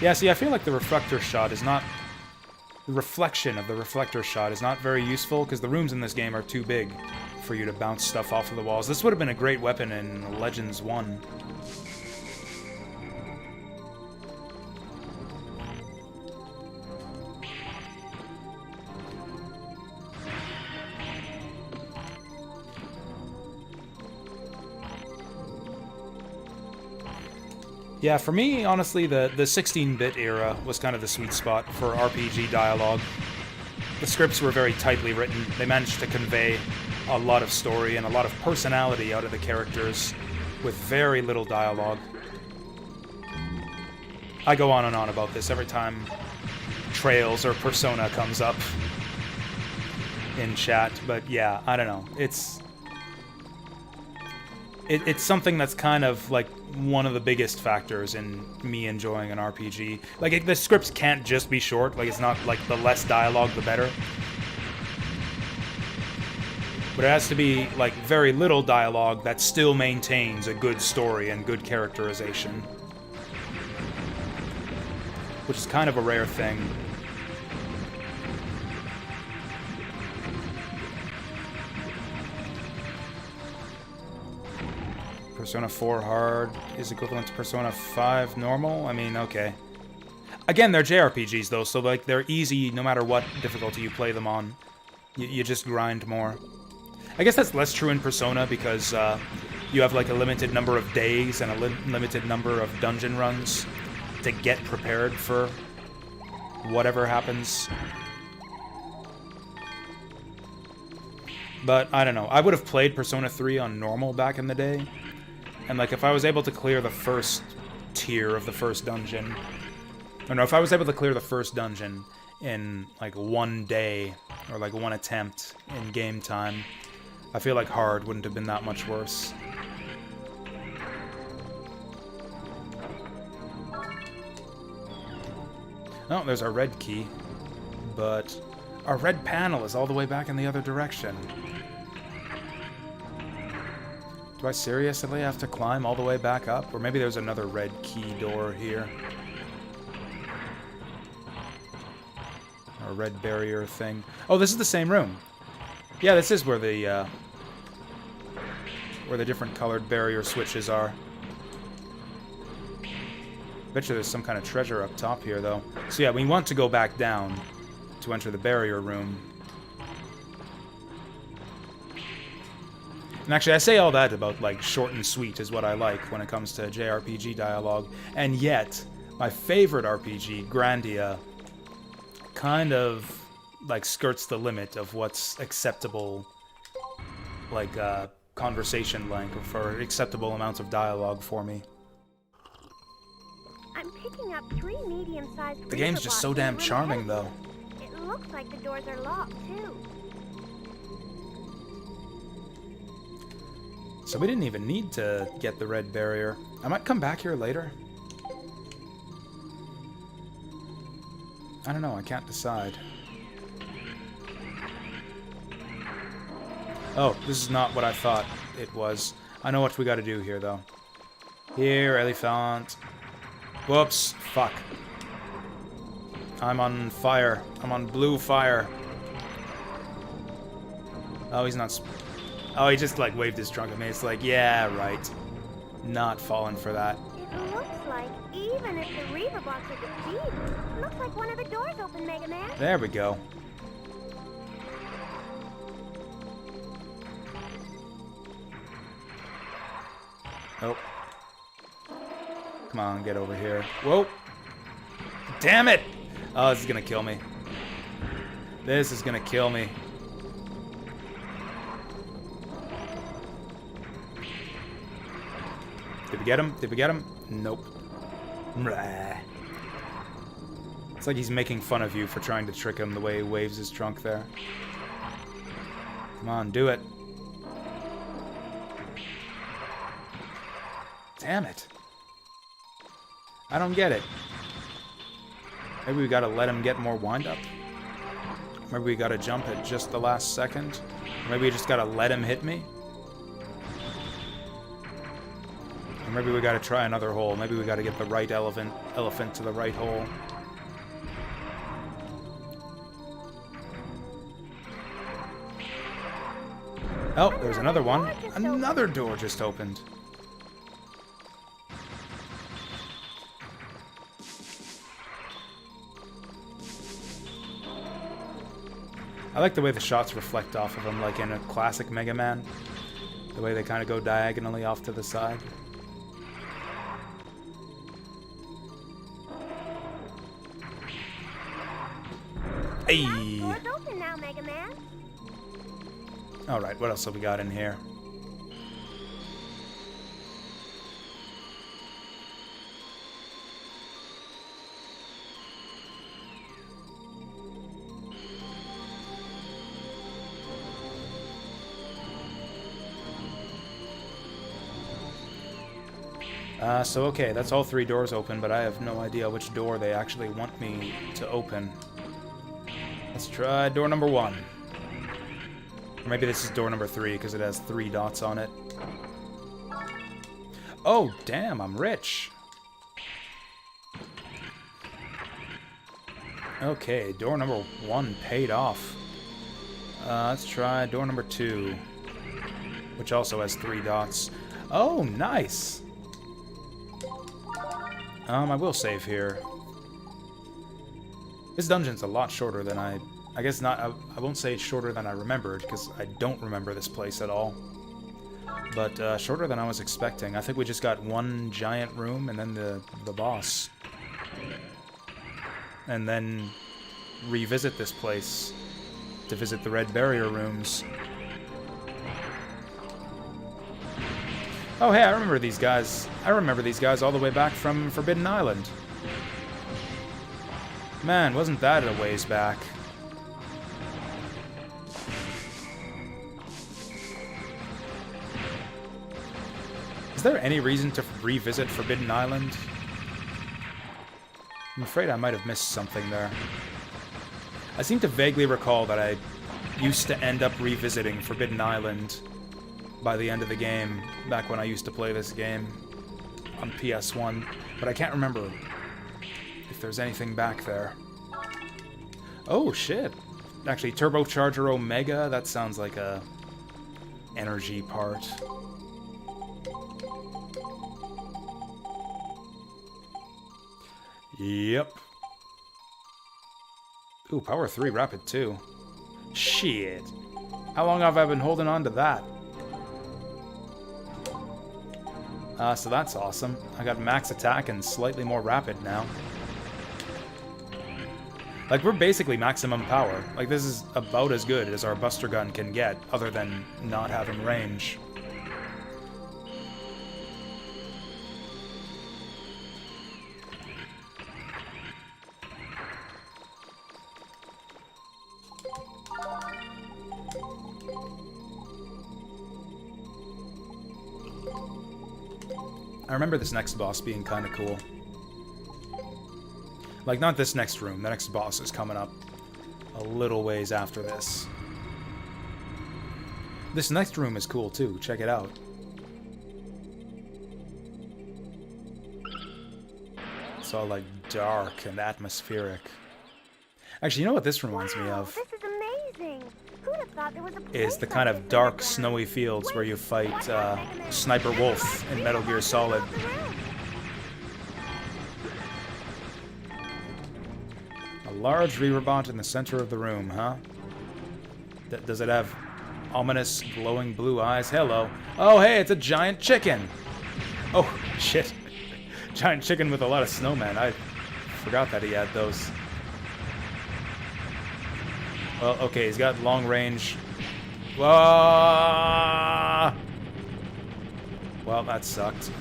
Yeah, see, I feel like the reflector shot is not... The reflection of the reflector shot is not very useful, because the rooms in this game are too big for you to bounce stuff off of the walls. This would have been a great weapon in Legends 1. Yeah, for me, honestly, the 16-bit era was kind of the sweet spot for RPG dialogue. The scripts were very tightly written. They managed to convey a lot of story and a lot of personality out of the characters with very little dialogue. I go on and on about this every time Trails or Persona comes up in chat, but yeah, I don't know. It's something that's kind of like one of the biggest factors in me enjoying an RPG. Like, the scripts can't just be short. Like, it's not like the less dialogue, the better. But it has to be, like, very little dialogue that still maintains a good story and good characterization. Which is kind of a rare thing. Persona 4 hard is equivalent to Persona 5 normal? I mean, okay. Again, they're JRPGs though, so like they're easy no matter what difficulty you play them on. You just grind more. I guess that's less true in Persona because you have like a limited number of days and a limited number of dungeon runs to get prepared for whatever happens. But I don't know. I would have played Persona 3 on normal back in the day. And, like, if I was able to clear the first tier of the first dungeon... Or no, if I was able to clear the first dungeon in, like, one day, or, like, one attempt in game time, I feel like hard wouldn't have been that much worse. Oh, there's our red key. But our red panel is all the way back in the other direction. Do I seriously have to climb all the way back up? Or maybe there's another red key door here. Or a red barrier thing. Oh, this is the same room. Yeah, this is where the different colored barrier switches are. Betcha there's some kind of treasure up top here, though. So yeah, we want to go back down to enter the barrier room. And actually, I say all that about, like, short and sweet is what I like when it comes to JRPG dialogue. And yet, my favorite RPG, Grandia, kind of, like, skirts the limit of what's acceptable, like, conversation length, or for acceptable amounts of dialogue for me. I'm picking up 3 medium-sized. The game's just so damn charming, though. It looks like the doors are locked, too. So we didn't even need to get the red barrier. I might come back here later. I don't know, I can't decide. Oh, this is not what I thought it was. I know what we gotta do here, though. Here, elephant. Whoops, fuck. I'm on fire. I'm on blue fire. Oh, he's not... Oh, he just, like, waved his trunk at me. It's like, yeah, right. Not falling for that. It looks like even if the Reaverbots are defeated, it looks like one of the doors open, Mega Man. There we go. Oh. Come on, get over here. Whoa! Damn it! Oh, this is gonna kill me. This is gonna kill me. Did we get him? Did we get him? Nope. Blah. It's like he's making fun of you for trying to trick him the way he waves his trunk there. Come on, do it. Damn it. I don't get it. Maybe we gotta let him get more wind-up? Maybe we gotta jump at just the last second? Or maybe we just gotta let him hit me? Or maybe we gotta try another hole. Maybe we gotta get the right elephant to the right hole. Oh, there's another one. Another door just opened. I like the way the shots reflect off of him, like in a classic Mega Man. The way they kind of go diagonally off to the side. Hey! Door's open now, Mega Man. Alright, what else have we got in here? So okay, that's all 3 doors open, but I have no idea which door they actually want me to open. Let's try door number 1. Or maybe this is door number 3, because it has 3 dots on it. Oh, damn, I'm rich. Okay, door number 1 paid off. Let's try door number 2, which also has 3 dots. Oh, nice! I will save here. This dungeon's a lot shorter than I guess not, I won't say shorter than I remembered, because I don't remember this place at all. But, shorter than I was expecting. I think we just got 1 giant room, and then the boss. And then revisit this place to visit the Red Barrier rooms. Oh, hey, I remember these guys. I remember these guys all the way back from Forbidden Island. Man, wasn't that a ways back. Is there any reason to revisit Forbidden Island? I'm afraid I might have missed something there. I seem to vaguely recall that I used to end up revisiting Forbidden Island by the end of the game, back when I used to play this game on PS1, but I can't remember if there's anything back there. Oh, shit. Actually, Turbocharger Omega, that sounds like a energy part. Yep. Ooh, Power 3 Rapid 2. Shit. How long have I been holding on to that? So that's awesome. I got max attack and slightly more rapid now. Like, we're basically maximum power. Like, this is about as good as our Buster Gun can get, other than not having range. I remember this next boss being kind of cool. Like, not this next room. The next boss is coming up a little ways after this. This next room is cool, too. Check it out. It's all, like, dark and atmospheric. Actually, you know what this reminds me of? This is amazing. Who'd have thought there was a Is the place kind like of this dark, underground? snowy fields where you fight What's up, Mega Man? Sniper Wolf in Metal Gear Solid. A large re-robot in the center of the room, huh? Does it have ominous, glowing blue eyes? Hello. Oh, hey, it's a giant chicken! Oh, shit. Giant chicken with a lot of snowmen. I forgot that he had those. Well, okay, he's got long range. Whoa! Well, that sucked.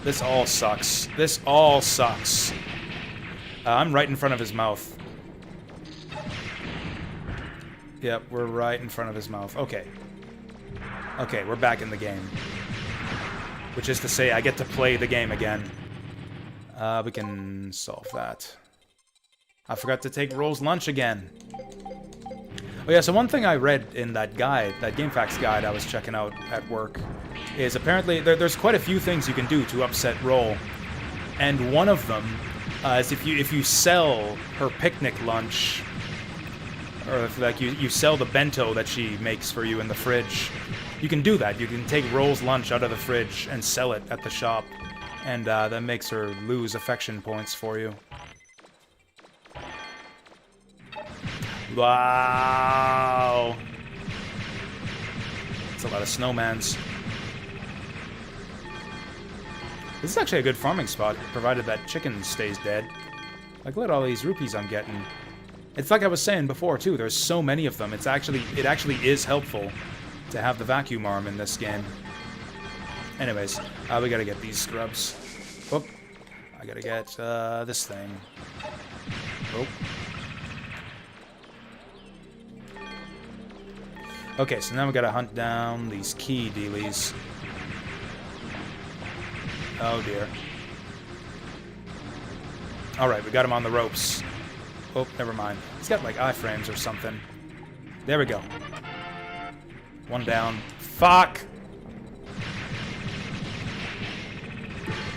This all sucks. This all sucks. I'm right in front of his mouth. Yep, we're right in front of his mouth. Okay. Okay, we're back in the game. Which is to say, I get to play the game again. We can solve that. I forgot to take Roll's lunch again. Oh yeah, so one thing I read in that guide, that GameFAQs guide I was checking out at work, is apparently there's quite a few things you can do to upset Roll. And one of them is if you sell her picnic lunch, or if like you sell the bento that she makes for you in the fridge, you can do that. You can take Roll's lunch out of the fridge and sell it at the shop, and that makes her lose affection points for you. Wow! That's a lot of snowmans. This is actually a good farming spot, provided that chicken stays dead. Like, look at all these rupees I'm getting. It's like I was saying before, too. There's so many of them. It actually is helpful to have the vacuum arm in this game. Anyways, we gotta get these scrubs. Oh, I gotta get this thing. Oh. Okay, so now we gotta hunt down these key dealies. Oh dear. Alright, we got him on the ropes. Oh, never mind. He's got like iframes or something. There we go. One down. Fuck!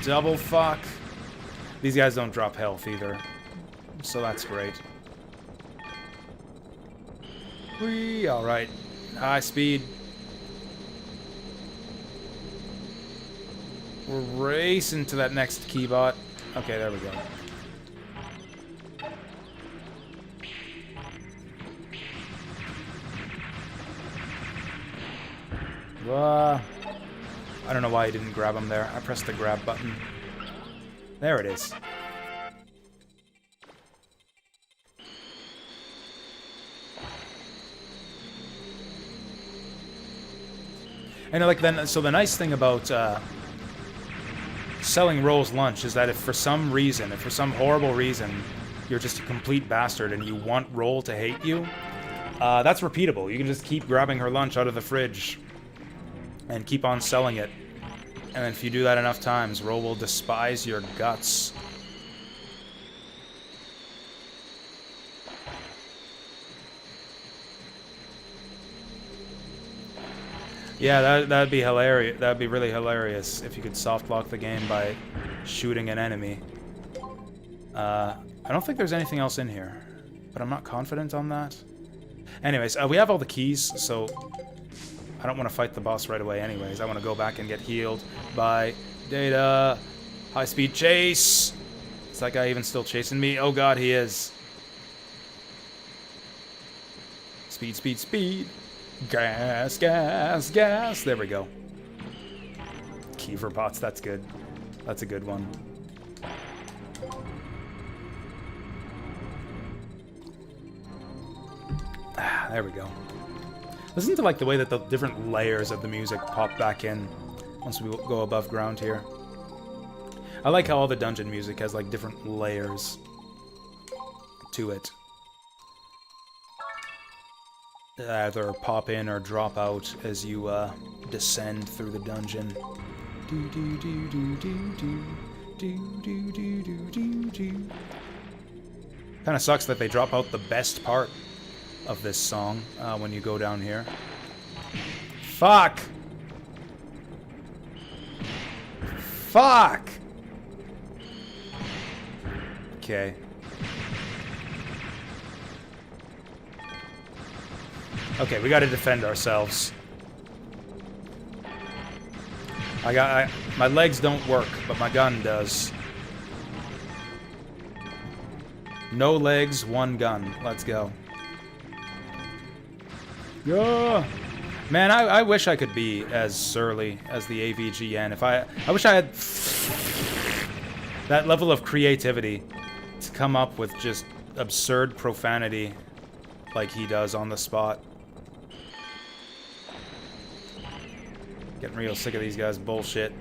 Double fuck. These guys don't drop health either. So that's great. Whee! Alright. High speed. We're racing to that next keybot. Okay, there we go. I don't know why he didn't grab him there. I pressed the grab button. There it is. And like then, so the nice thing about selling Roll's lunch is that if for some reason, if for some horrible reason, you're just a complete bastard and you want Roll to hate you, that's repeatable. You can just keep grabbing her lunch out of the fridge and keep on selling it. And if you do that enough times, Roll will despise your guts. Yeah, that'd be hilarious. That'd be really hilarious if you could soft lock the game by shooting an enemy. I don't think there's anything else in here, but I'm not confident on that. Anyways, we have all the keys, so I don't want to fight the boss right away anyways. I want to go back and get healed by Data. High-speed chase! Is that guy even still chasing me? Oh god, he is. Speed, speed, speed. Gas, gas, gas. There we go. Key for bots, that's good. That's a good one. Ah, there we go. Listen to like the way that the different layers of the music pop back in once we go above ground here. I like how all the dungeon music has like different layers to it. Either pop in or drop out as you descend through the dungeon. Kind of sucks that they drop out the best part of this song when you go down here. Fuck! Fuck! Okay. Okay, we gotta defend ourselves. My legs don't work, but my gun does. No legs, one gun. Let's go. Yeah. Man, I wish I could be as surly as the AVGN. I wish I had that level of creativity to come up with just absurd profanity like he does on the spot. Getting real sick of these guys' bullshit.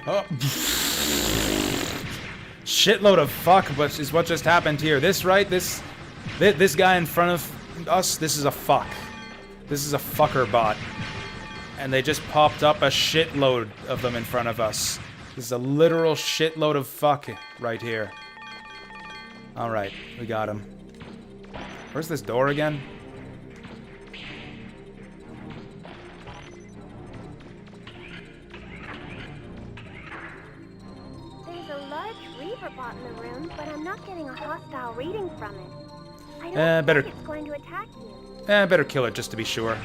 Oh. Shitload of fuck is what just happened here. This, right? This guy in front of us, this is a fuck. This is a fucker bot. And they just popped up a shitload of them in front of us. This is a literal shitload of fuck right here. Alright, we got him. Where's this door again? There's a large reaver bot in the room, but I'm not getting a hostile reading from it. I don't think it's going to attack you. Better kill it just to be sure.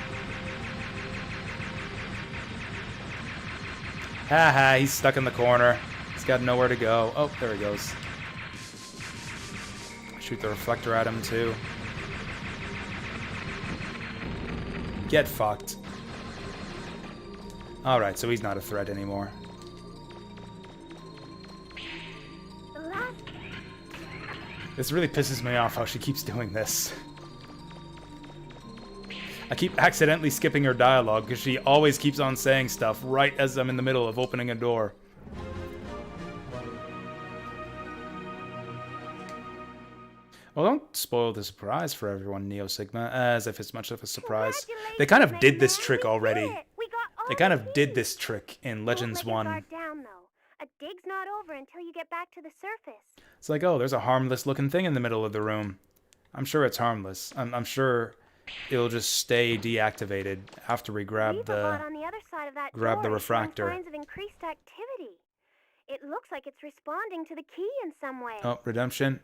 Haha, he's stuck in the corner. He's got nowhere to go. Oh, there he goes. Shoot the reflector at him, too. Get fucked. Alright, so he's not a threat anymore. This really pisses me off how she keeps doing this. I keep accidentally skipping her dialogue because she always keeps on saying stuff right as I'm in the middle of opening a door. Well, don't spoil the surprise for everyone, Neo Sigma, as if it's much of a surprise. They kind of did this trick already. They kind of did this trick in Legends 1. A dig's not over until you get back to the surface. It's like, oh, there's a harmless looking thing in the middle of the room. I'm sure it's harmless. I'm sure it'll just stay deactivated after we grab the refractor. Signs of increased activity. It looks like it's responding to the key in some way. Oh, redemption.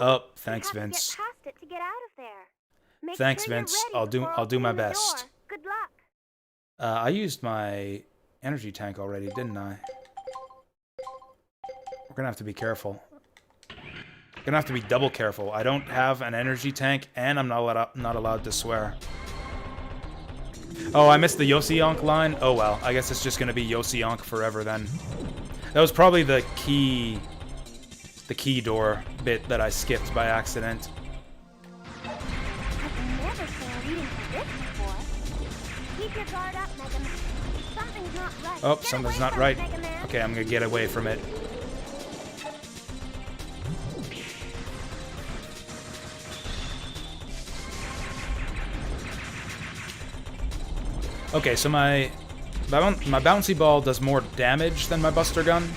Oh, thanks, Vince. Get past it to get out of there. Thanks, Vince. I'll do my best. Good luck. I used my energy tank already, didn't I? We're gonna have to be careful. We're gonna have to be double careful. I don't have an energy tank, and I'm not allowed to swear. Oh, I missed the Yosi-Yonk line? Oh well, I guess it's just gonna be Yosi-Yonk forever then. That was probably the key door bit that I skipped by accident. I've never seen a reading for this before. Keep your guard up, Mega Man. Something's not right. Oh, something's not right. Okay, I'm gonna get away from it. Okay, so my bouncy ball does more damage than my buster gun,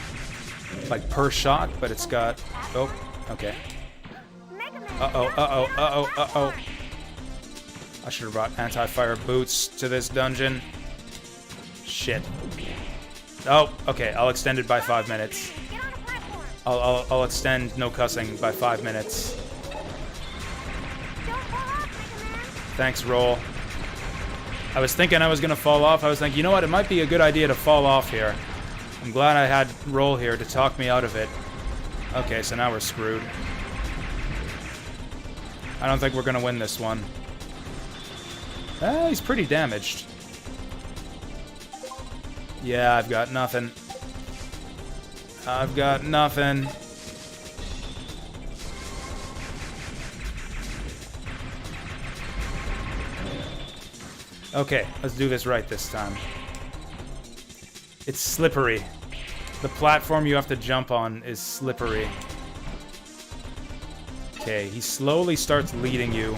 like per shot, but it's got... Oh, okay. Uh-oh. I should have brought anti-fire boots to this dungeon. Shit. Oh, okay, I'll extend it by 5 minutes. I'll extend no cussing by 5 minutes. Thanks, Roll. I was thinking I was going to fall off. I was thinking, you know what? It might be a good idea to fall off here. I'm glad I had Roll here to talk me out of it. Okay, so now we're screwed. I don't think we're going to win this one. He's pretty damaged. Yeah, I've got nothing. I've got nothing. Okay, let's do this right this time. It's slippery. The platform you have to jump on is slippery. Okay, he slowly starts leading you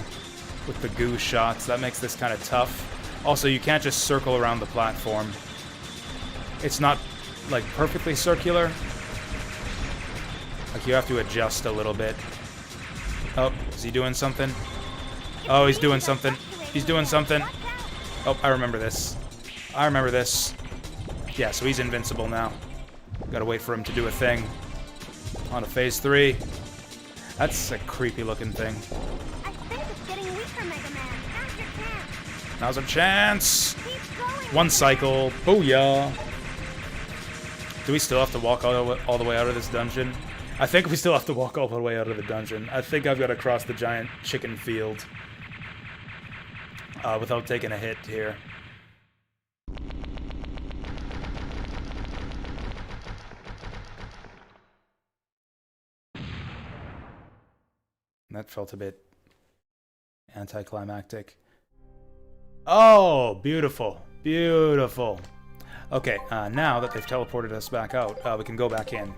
with the goo shots. That makes this kind of tough. Also, you can't just circle around the platform. It's not, like, perfectly circular. Like, you have to adjust a little bit. Oh, is he doing something? Oh, he's doing something. He's doing something. Oh, I remember this. I remember this. Yeah, so he's invincible now. Gotta wait for him to do a thing. On to phase 3. That's a creepy looking thing. I think it's getting weaker, Mega Man. Now's your chance. Now's our chance. Keep going. One cycle. Booyah. Do we still have to walk all the way out of this dungeon? I think we still have to walk all the way out of the dungeon. I think I've got to cross the giant chicken field. Without taking a hit here. That felt a bit anticlimactic. Oh, beautiful. Beautiful. Okay, now that they've teleported us back out, we can go back in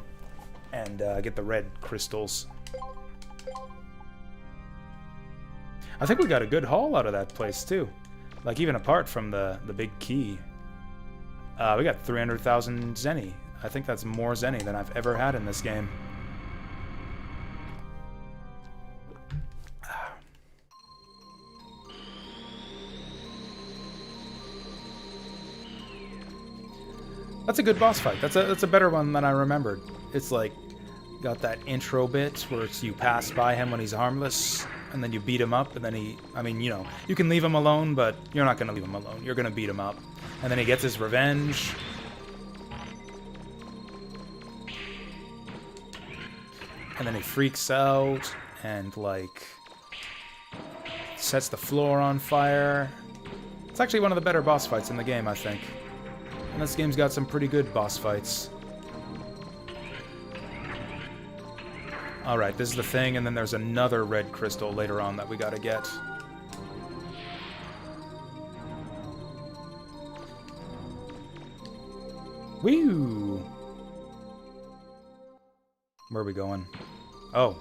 and get the red crystals. I think we got a good haul out of that place, too. Like, even apart from the big key. We got 300,000 zenny. I think that's more zenny than I've ever had in this game. That's a good boss fight. That's a better one than I remembered. It's like, got that intro bit where it's you pass by him when he's harmless, and then you beat him up, and then I mean, you know, you can leave him alone, but you're not going to leave him alone. You're going to beat him up. And then he gets his revenge. And then he freaks out, and, like, sets the floor on fire. It's actually one of the better boss fights in the game, I think. And this game's got some pretty good boss fights. Alright, this is the thing, and then there's another red crystal later on that we gotta get. Woo! Where are we going? Oh.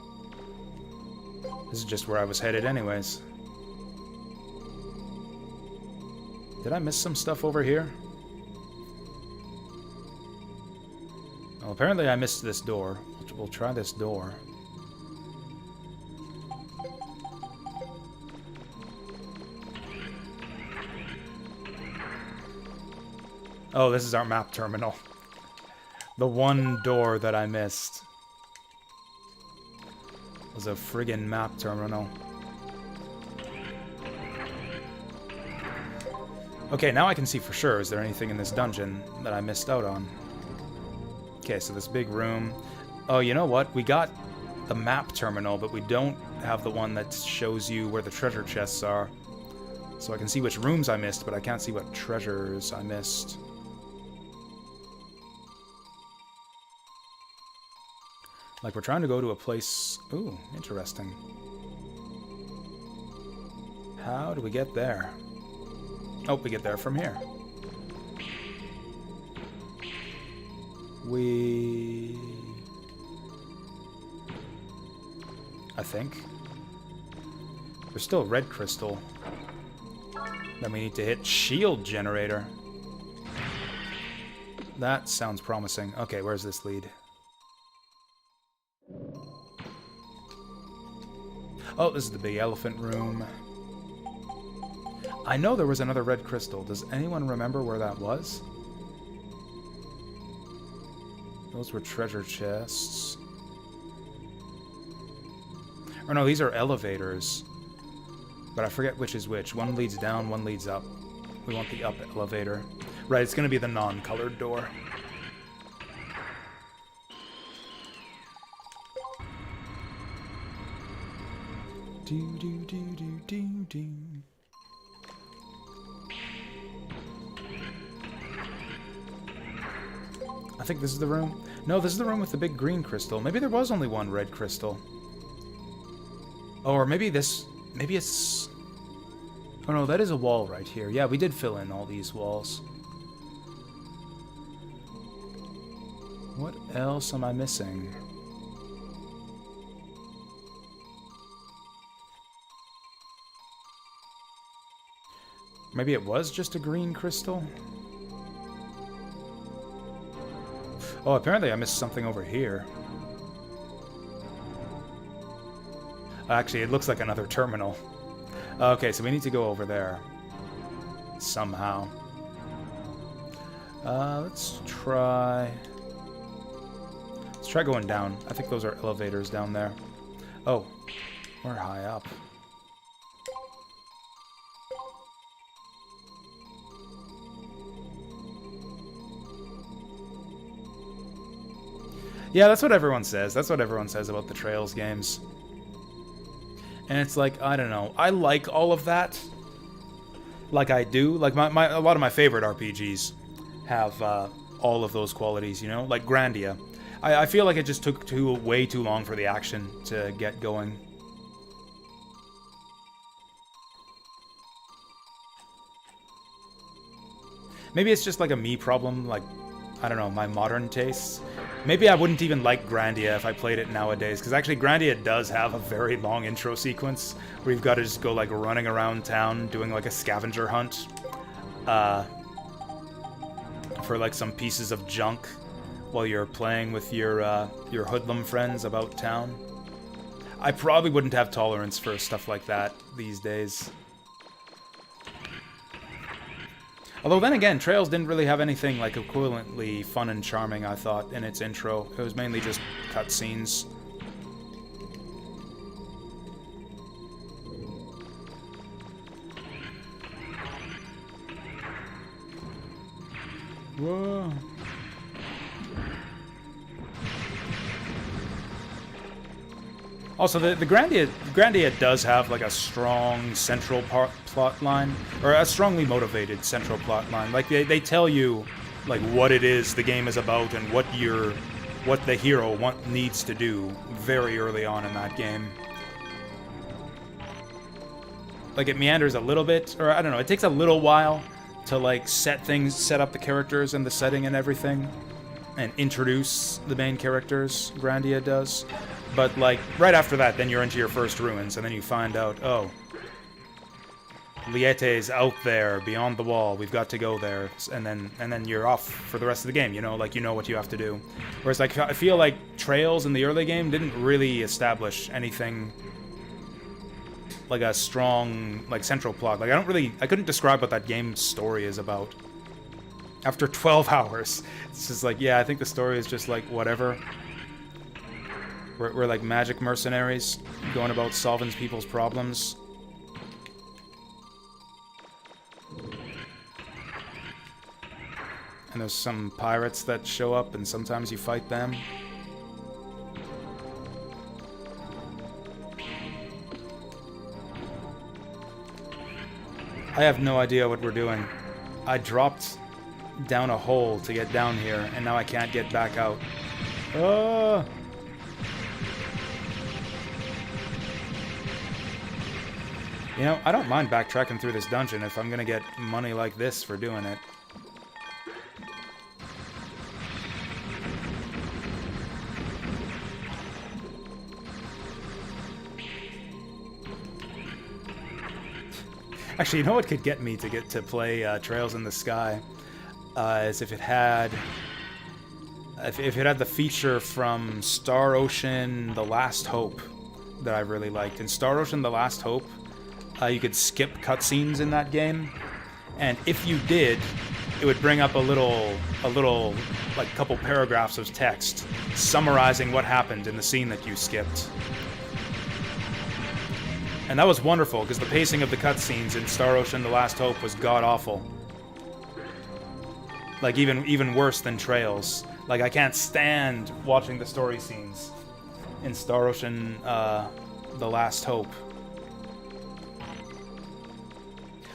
This is just where I was headed anyways. Did I miss some stuff over here? Well, apparently I missed this door. We'll try this door. Oh, this is our map terminal. The one door that I missed was a friggin' map terminal. Okay, now I can see for sure. Is there anything in this dungeon that I missed out on? Okay, so this big room. Oh, you know what? We got the map terminal, but we don't have the one that shows you where the treasure chests are. So I can see which rooms I missed, but I can't see what treasures I missed. Like, we're trying to go to a place... Ooh, interesting. How do we get there? Oh, we get there from here. I think. There's still red crystal. Then we need to hit shield generator. That sounds promising. Okay, where's this lead? Oh, this is the big elephant room. I know there was another red crystal. Does anyone remember where that was? Those were treasure chests. Or no, these are elevators. But I forget which is which. One leads down, one leads up. We want the up elevator. Right, it's going to be the non-colored door. Do do do do do do. I think this is the room. No, this is the room with the big green crystal. Maybe there was only one red crystal. Oh, or maybe this... Maybe it's... Oh no, that is a wall right here. Yeah, we did fill in all these walls. What else am I missing? Maybe it was just a green crystal? Oh, apparently I missed something over here. Actually, it looks like another terminal. Okay, so we need to go over there. Somehow. Let's try... Let's try going down. I think those are elevators down there. Oh, we're high up. Yeah, that's what everyone says. That's what everyone says about the Trails games. And it's like, I don't know. I like all of that. Like I do. Like a lot of my favorite RPGs have all of those qualities, you know? Like Grandia. I feel like it just took way too long for the action to get going. Maybe it's just like a me problem, like, I don't know, my modern tastes. Maybe I wouldn't even like Grandia if I played it nowadays, because actually Grandia does have a very long intro sequence where you've got to just go like running around town doing like a scavenger hunt for like some pieces of junk while you're playing with your hoodlum friends about town. I probably wouldn't have tolerance for stuff like that these days. Although then again, Trails didn't really have anything like equivalently fun and charming, I thought, in its intro. It was mainly just cutscenes. Whoa. Also, the Grandia does have like a strong central plot line, or a strongly motivated central plot line. Like they tell you like what it is the game is about and what the hero needs to do very early on in that game. Like it meanders a little bit, or I don't know, it takes a little while to like set up the characters and the setting and everything, and introduce the main characters. Grandia does. But, like, right after that, then you're into your first ruins, and then you find out, oh, Liete's out there, beyond the wall, we've got to go there, and then you're off for the rest of the game, you know, like, you know what you have to do. Whereas, like, I feel like Trails in the early game didn't really establish anything like a strong, like, central plot. Like, I couldn't describe what that game's story is about. After 12 hours, it's just like, yeah, I think the story is just, like, whatever. We're like magic mercenaries going about solving people's problems. And there's some pirates that show up and sometimes you fight them. I have no idea what we're doing. I dropped down a hole to get down here and now I can't get back out. Oh! You know, I don't mind backtracking through this dungeon if I'm gonna get money like this for doing it. Actually, you know what could get me to play Trails in the Sky? Is if it had the feature from Star Ocean: The Last Hope that I really liked. In Star Ocean: The Last Hope, you could skip cutscenes in that game, and if you did, it would bring up a little, like, couple paragraphs of text summarizing what happened in the scene that you skipped. And that was wonderful, because the pacing of the cutscenes in Star Ocean: The Last Hope was god-awful. Like, even worse than Trails. Like, I can't stand watching the story scenes in Star Ocean, The Last Hope.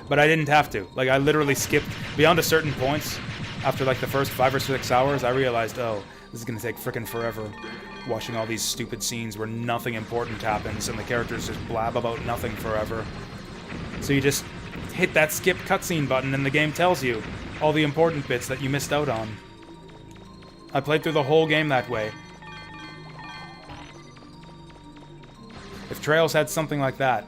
But I didn't have to. Like, I literally skipped beyond a certain point. After, like, the first 5 or 6 hours, I realized, oh, this is gonna take frickin' forever. Watching all these stupid scenes where nothing important happens and the characters just blab about nothing forever. So you just hit that skip cutscene button and the game tells you all the important bits that you missed out on. I played through the whole game that way. If Trails had something like that,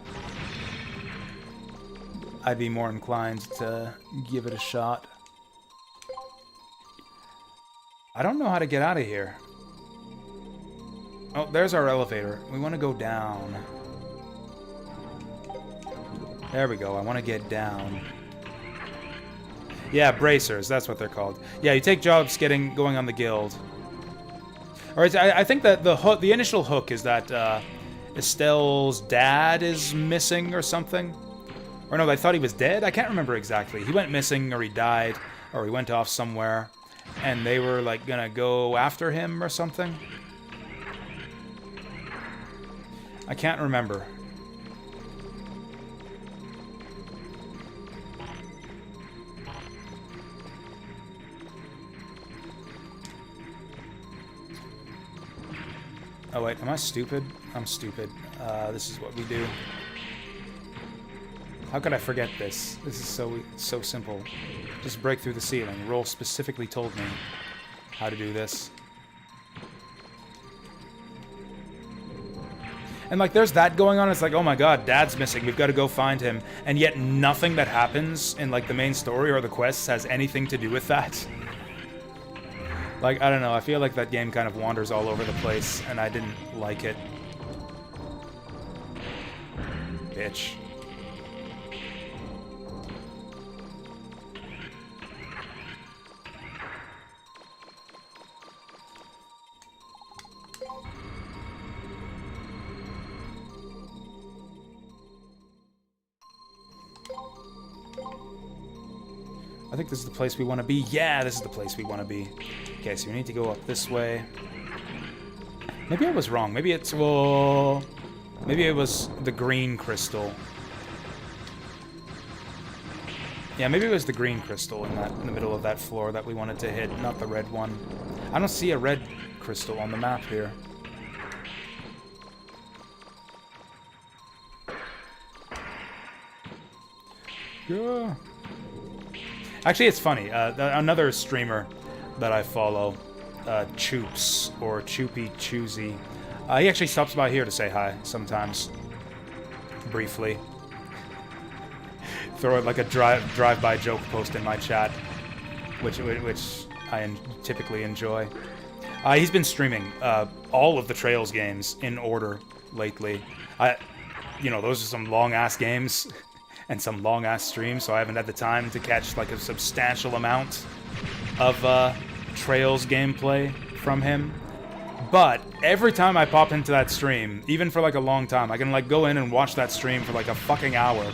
I'd be more inclined to give it a shot. I don't know how to get out of here. Oh, there's our elevator. We want to go down. There we go. I want to get down. Yeah, bracers. That's what they're called. Yeah, you take jobs going on the guild. Alright, I think that the initial hook is that Estelle's dad is missing or something. Or no, I thought he was dead? I can't remember exactly. He went missing, or he died, or he went off somewhere, and they were, like, gonna go after him or something. I can't remember. Oh wait, am I stupid? I'm stupid. This is what we do. How could I forget this? This is so simple. Just break through the ceiling. Roll specifically told me how to do this. And, like, there's that going on. It's like, oh my god, Dad's missing. We've got to go find him. And yet nothing that happens in, like, the main story or the quests has anything to do with that. Like, I don't know. I feel like that game kind of wanders all over the place, and I didn't like it. Bitch. I think this is the place we want to be. Yeah, this is the place we want to be. Okay, so we need to go up this way. Maybe I was wrong. Maybe it's... well... maybe it was the green crystal. Yeah, maybe it was the green crystal in the middle of that floor that we wanted to hit, not the red one. I don't see a red crystal on the map here. Yeah. Actually, it's funny. Another streamer that I follow, Choops, or Choopy Choosy, he actually stops by here to say hi sometimes. Briefly. Throw it like a drive-by joke post in my chat, which I typically enjoy. He's been streaming all of the Trails games in order lately. You know, those are some long-ass games. And some long-ass streams, so I haven't had the time to catch, like, a substantial amount of Trails gameplay from him. But every time I pop into that stream, even for, like, a long time, I can, like, go in and watch that stream for, like, a fucking hour.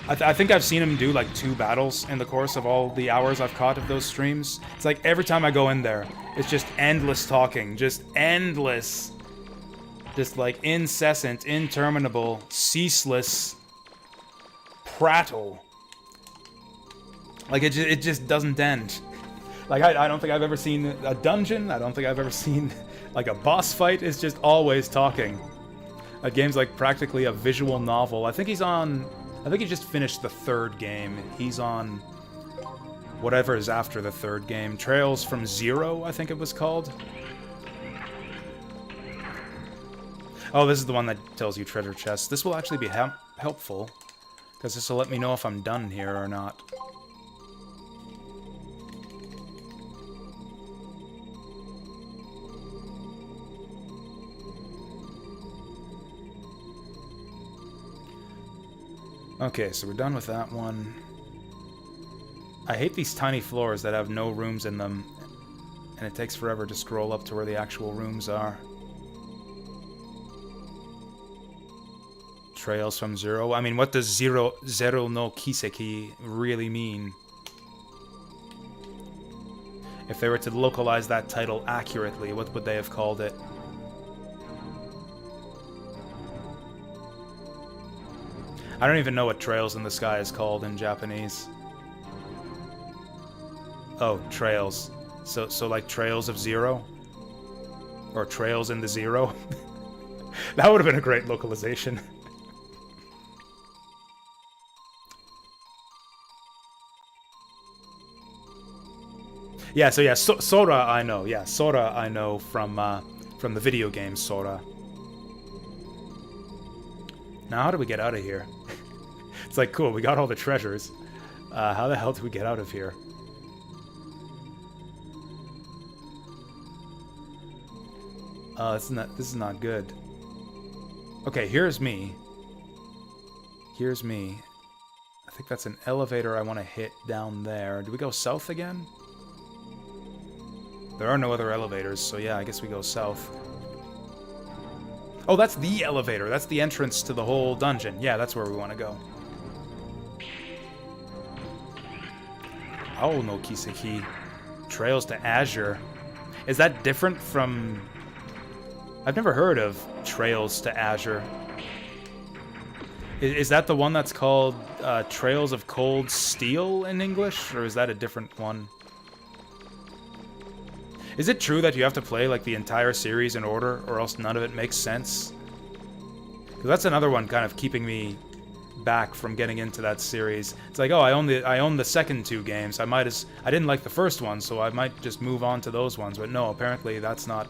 I think I've seen him do, like, 2 battles in the course of all the hours I've caught of those streams. It's like, every time I go in there, it's just endless talking. Just endless. Just, like, incessant, interminable, ceaseless... prattle. Like, it just doesn't end. Like, I don't think I've ever seen a dungeon. I don't think I've ever seen, like, a boss fight. It's just always talking. That game's, like, practically a visual novel. I think he's on... I think he just finished the 3rd game. He's on... whatever is after the 3rd game. Trails from Zero, I think it was called. Oh, this is the one that tells you treasure chests. This will actually be helpful. Because this will let me know if I'm done here or not. Okay, so we're done with that one. I hate these tiny floors that have no rooms in them. And it takes forever to scroll up to where the actual rooms are. Trails from Zero. I mean, what does Zero no Kiseki really mean? If they were to localize that title accurately, what would they have called it? I don't even know what Trails in the Sky is called in Japanese. Oh, Trails. So like Trails of Zero? Or Trails in the Zero? That would have been a great localization. Yeah, so yeah, Sora I know. Yeah, Sora I know from the video game Sora. Now, how do we get out of here? It's like, cool, we got all the treasures. How the hell do we get out of here? This is not good. Okay, here's me. Here's me. I think that's an elevator I want to hit down there. Do we go south again? There are no other elevators, so yeah, I guess we go south. Oh, that's the elevator. That's the entrance to the whole dungeon. Yeah, that's where we want to go. Oh, no Kiseki. Trails to Azure. Is that different from... I've never heard of Trails to Azure. Is that the one that's called Trails of Cold Steel in English? Or is that a different one? Is it true that you have to play, like, the entire series in order, or else none of it makes sense? Because that's another one kind of keeping me back from getting into that series. It's like, oh, I own the second 2 games. I didn't like the first one, so I might just move on to those ones. But no, apparently that's not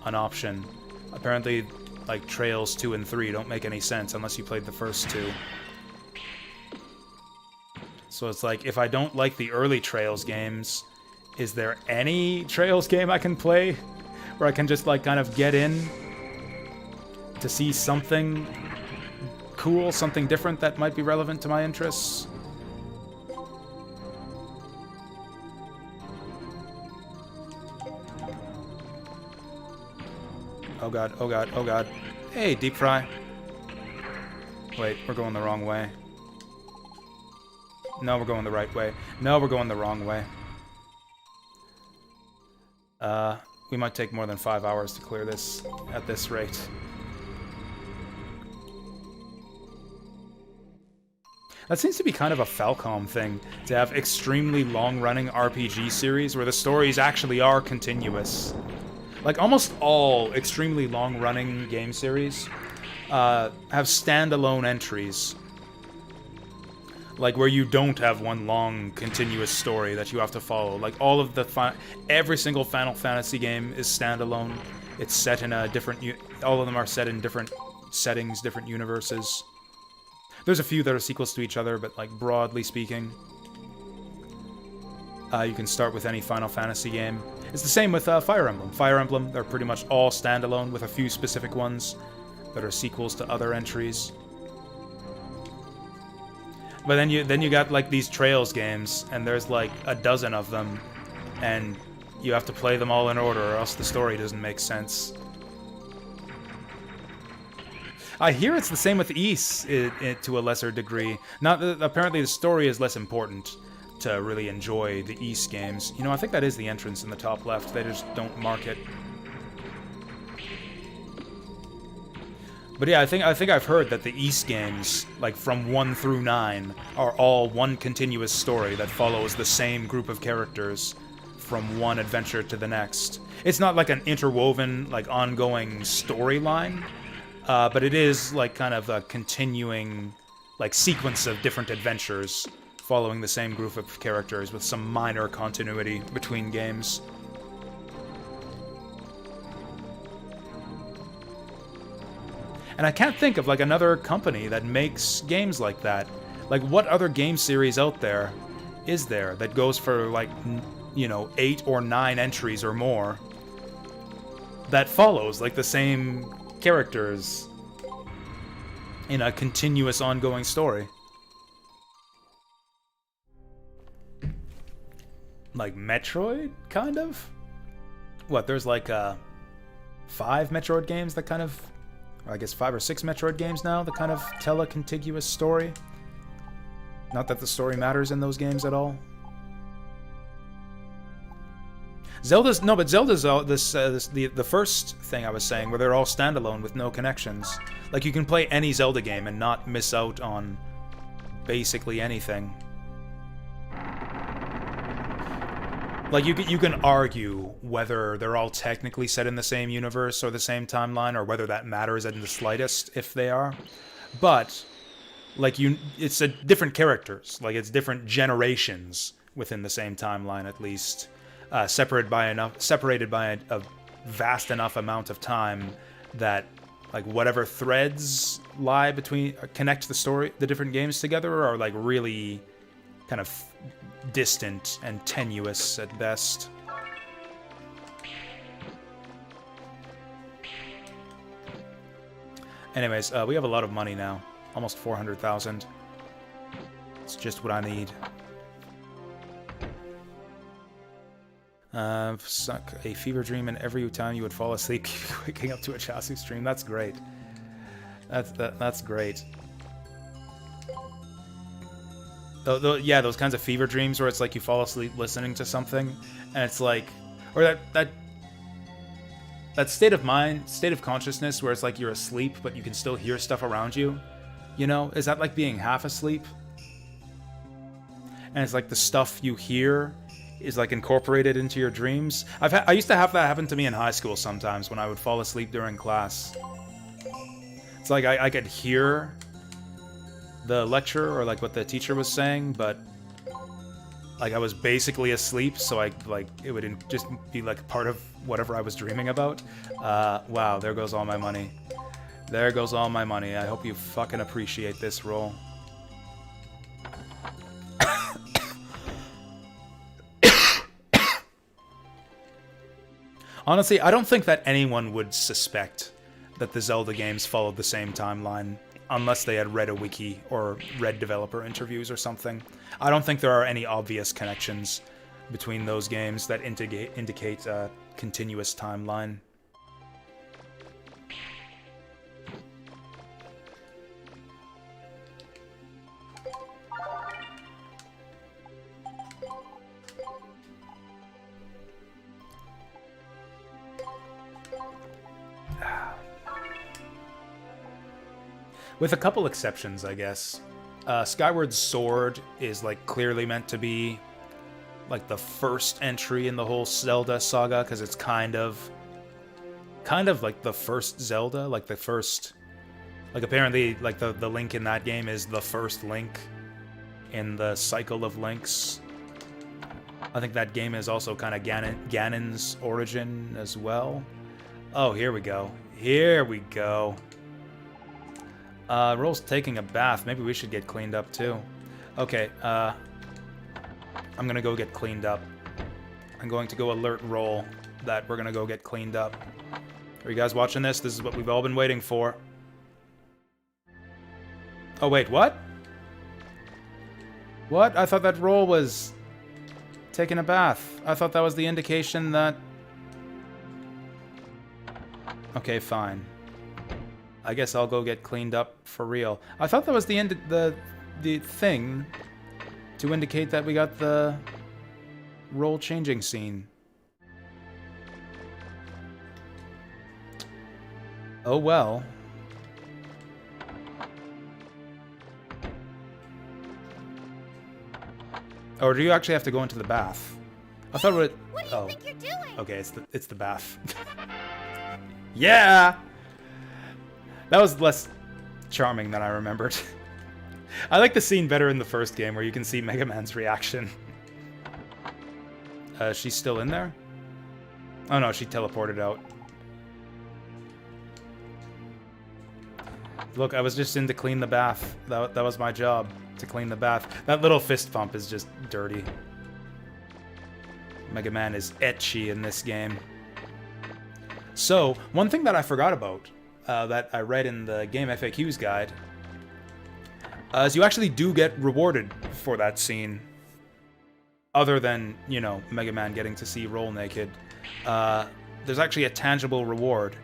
an option. Apparently, like, Trails 2 and 3 don't make any sense unless you played the first 2. So it's like, if I don't like the early Trails games, is there any Trails game I can play where I can just, like, kind of get in to see something cool, something different that might be relevant to my interests? Oh god, oh god, oh god. Hey, deep fry. Wait, we're going the wrong way. No, we're going the right way. No, we're going the wrong way. We might take more than 5 hours to clear this at this rate. That seems to be kind of a Falcom thing, to have extremely long-running RPG series where the stories actually are continuous. Like, almost all extremely long-running game series have standalone entries. Like, where you don't have one long, continuous story that you have to follow. Like, every single Final Fantasy game is standalone. It's set in a different... all of them are set in different settings, different universes. There's a few that are sequels to each other, but, like, broadly speaking, you can start with any Final Fantasy game. It's the same with Fire Emblem. Fire Emblem, they're pretty much all standalone, with a few specific ones that are sequels to other entries. But then you got, like, these Trails games, and there's, like, a dozen of them, and you have to play them all in order, or else the story doesn't make sense. I hear it's the same with Ys to a lesser degree. Not that, apparently the story is less important to really enjoy the Ys games. You know, I think that is the entrance in the top left. They just don't mark it. But yeah, I think I've heard that the Ys games, like from 1 through 9, are all one continuous story that follows the same group of characters from one adventure to the next. It's not like an interwoven, like, ongoing storyline, but it is like kind of a continuing, like, sequence of different adventures following the same group of characters with some minor continuity between games. And I can't think of, like, another company that makes games like that. Like, what other game series out there is there that goes for, like, you know, 8 or 9 entries or more that follows, like, the same characters in a continuous ongoing story? Like Metroid, kind of? What, there's like 5 Metroid games that kind of... I guess 5 or 6 Metroid games now that kind of tell a contiguous story. Not that the story matters in those games at all. Zelda's the first thing I was saying, where they're all standalone with no connections. Like, you can play any Zelda game and not miss out on basically anything. Like, you can argue whether they're all technically set in the same universe or the same timeline, or whether that matters in the slightest if they are. But, like, it's a different characters. Like, it's different generations within the same timeline, at least. Separated by a vast enough amount of time that, like, whatever threads lie between, connect the different games together, are, like, really kind of distant and tenuous at best. Anyways, we have a lot of money now. Almost 400,000. It's just what I need. Suck a fever dream, and every time you would fall asleep, waking up to a Jasu stream. That's great. That's great. Yeah, those kinds of fever dreams where it's like you fall asleep listening to something, and it's like, or that state of mind, state of consciousness where it's like you're asleep but you can still hear stuff around you. You know, is that like being half asleep? And it's like the stuff you hear is like incorporated into your dreams. I used to have that happen to me in high school sometimes when I would fall asleep during class. It's like I could hear the lecture or like what the teacher was saying, but like I was basically asleep, so it would just be like part of whatever I was dreaming about. Wow, there goes all my money. There goes all my money. I hope you fucking appreciate this roll. Honestly, I don't think that anyone would suspect that the Zelda games followed the same timeline unless they had read a wiki or read developer interviews or something. I don't think there are any obvious connections between those games that indicate a continuous timeline. With a couple exceptions, I guess. Skyward Sword is like clearly meant to be like the first entry in the whole Zelda saga, because it's kind of like the first Zelda, like the first, like apparently like the Link in that game is the first Link in the cycle of Links. I think that game is also kind of Ganon's origin as well. Oh, here we go. Here we go. Roll's taking a bath. Maybe we should get cleaned up too. Okay, I'm gonna go get cleaned up. I'm going to go alert Roll that we're gonna go get cleaned up. Are you guys watching this? This is what we've all been waiting for. Oh wait, what? What? I thought that Roll was taking a bath. I thought that was the indication that... Okay, fine. I guess I'll go get cleaned up for real. I thought that was the end, the thing to indicate that we got the role changing scene. Oh well. Or do you actually have to go into the bath? I thought it. What do you think you're doing? Okay, it's the bath. Yeah. That was less charming than I remembered. I like the scene better in the first game where you can see Mega Man's reaction. She's still in there? Oh no, she teleported out. Look, I was just in to clean the bath. That was my job, to clean the bath. That little fist pump is just dirty. Mega Man is etchy in this game. So, one thing that I forgot about, that I read in the Game FAQs guide, is you actually do get rewarded for that scene. Other than, you know, Mega Man getting to see Roll naked. There's actually a tangible reward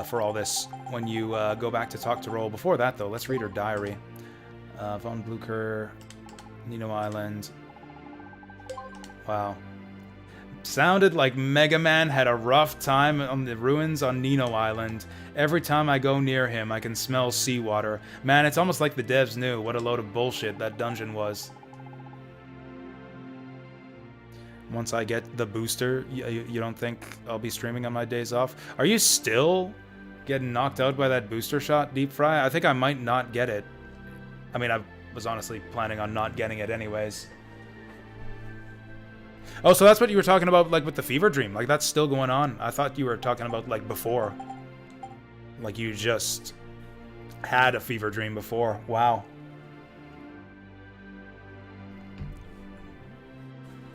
for all this when you go back to talk to Roll. Before that, though, let's read her diary. Von Blucher, Nino Island. Wow. Sounded like Mega Man had a rough time on the ruins on Nino Island. Every time I go near him, I can smell seawater. Man, it's almost like the devs knew what a load of bullshit that dungeon was. Once I get the booster, you don't think I'll be streaming on my days off? Are you still getting knocked out by that booster shot, Deep Fry? I think I might not get it. I mean, I was honestly planning on not getting it anyways. Oh, so that's what you were talking about, like, with the fever dream. Like, that's still going on. I thought you were talking about, like, before. Like, you just had a fever dream before. Wow.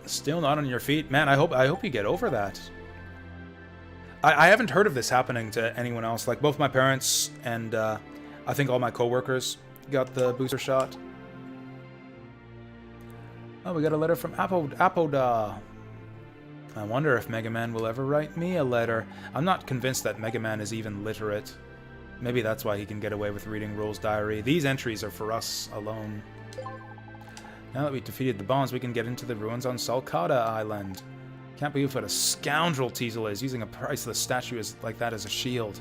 Still not on your feet. Man, I hope you get over that. I haven't heard of this happening to anyone else. Like, both my parents and, I think all my coworkers got the booster shot. Oh, we got a letter from Apoda. I wonder if Mega Man will ever write me a letter. I'm not convinced that Mega Man is even literate. Maybe that's why he can get away with reading Roll's diary. These entries are for us alone. Now that we've defeated the Bonds, we can get into the ruins on Salcada Island. Can't believe what a scoundrel Teasel is, using a priceless statue like that as a shield.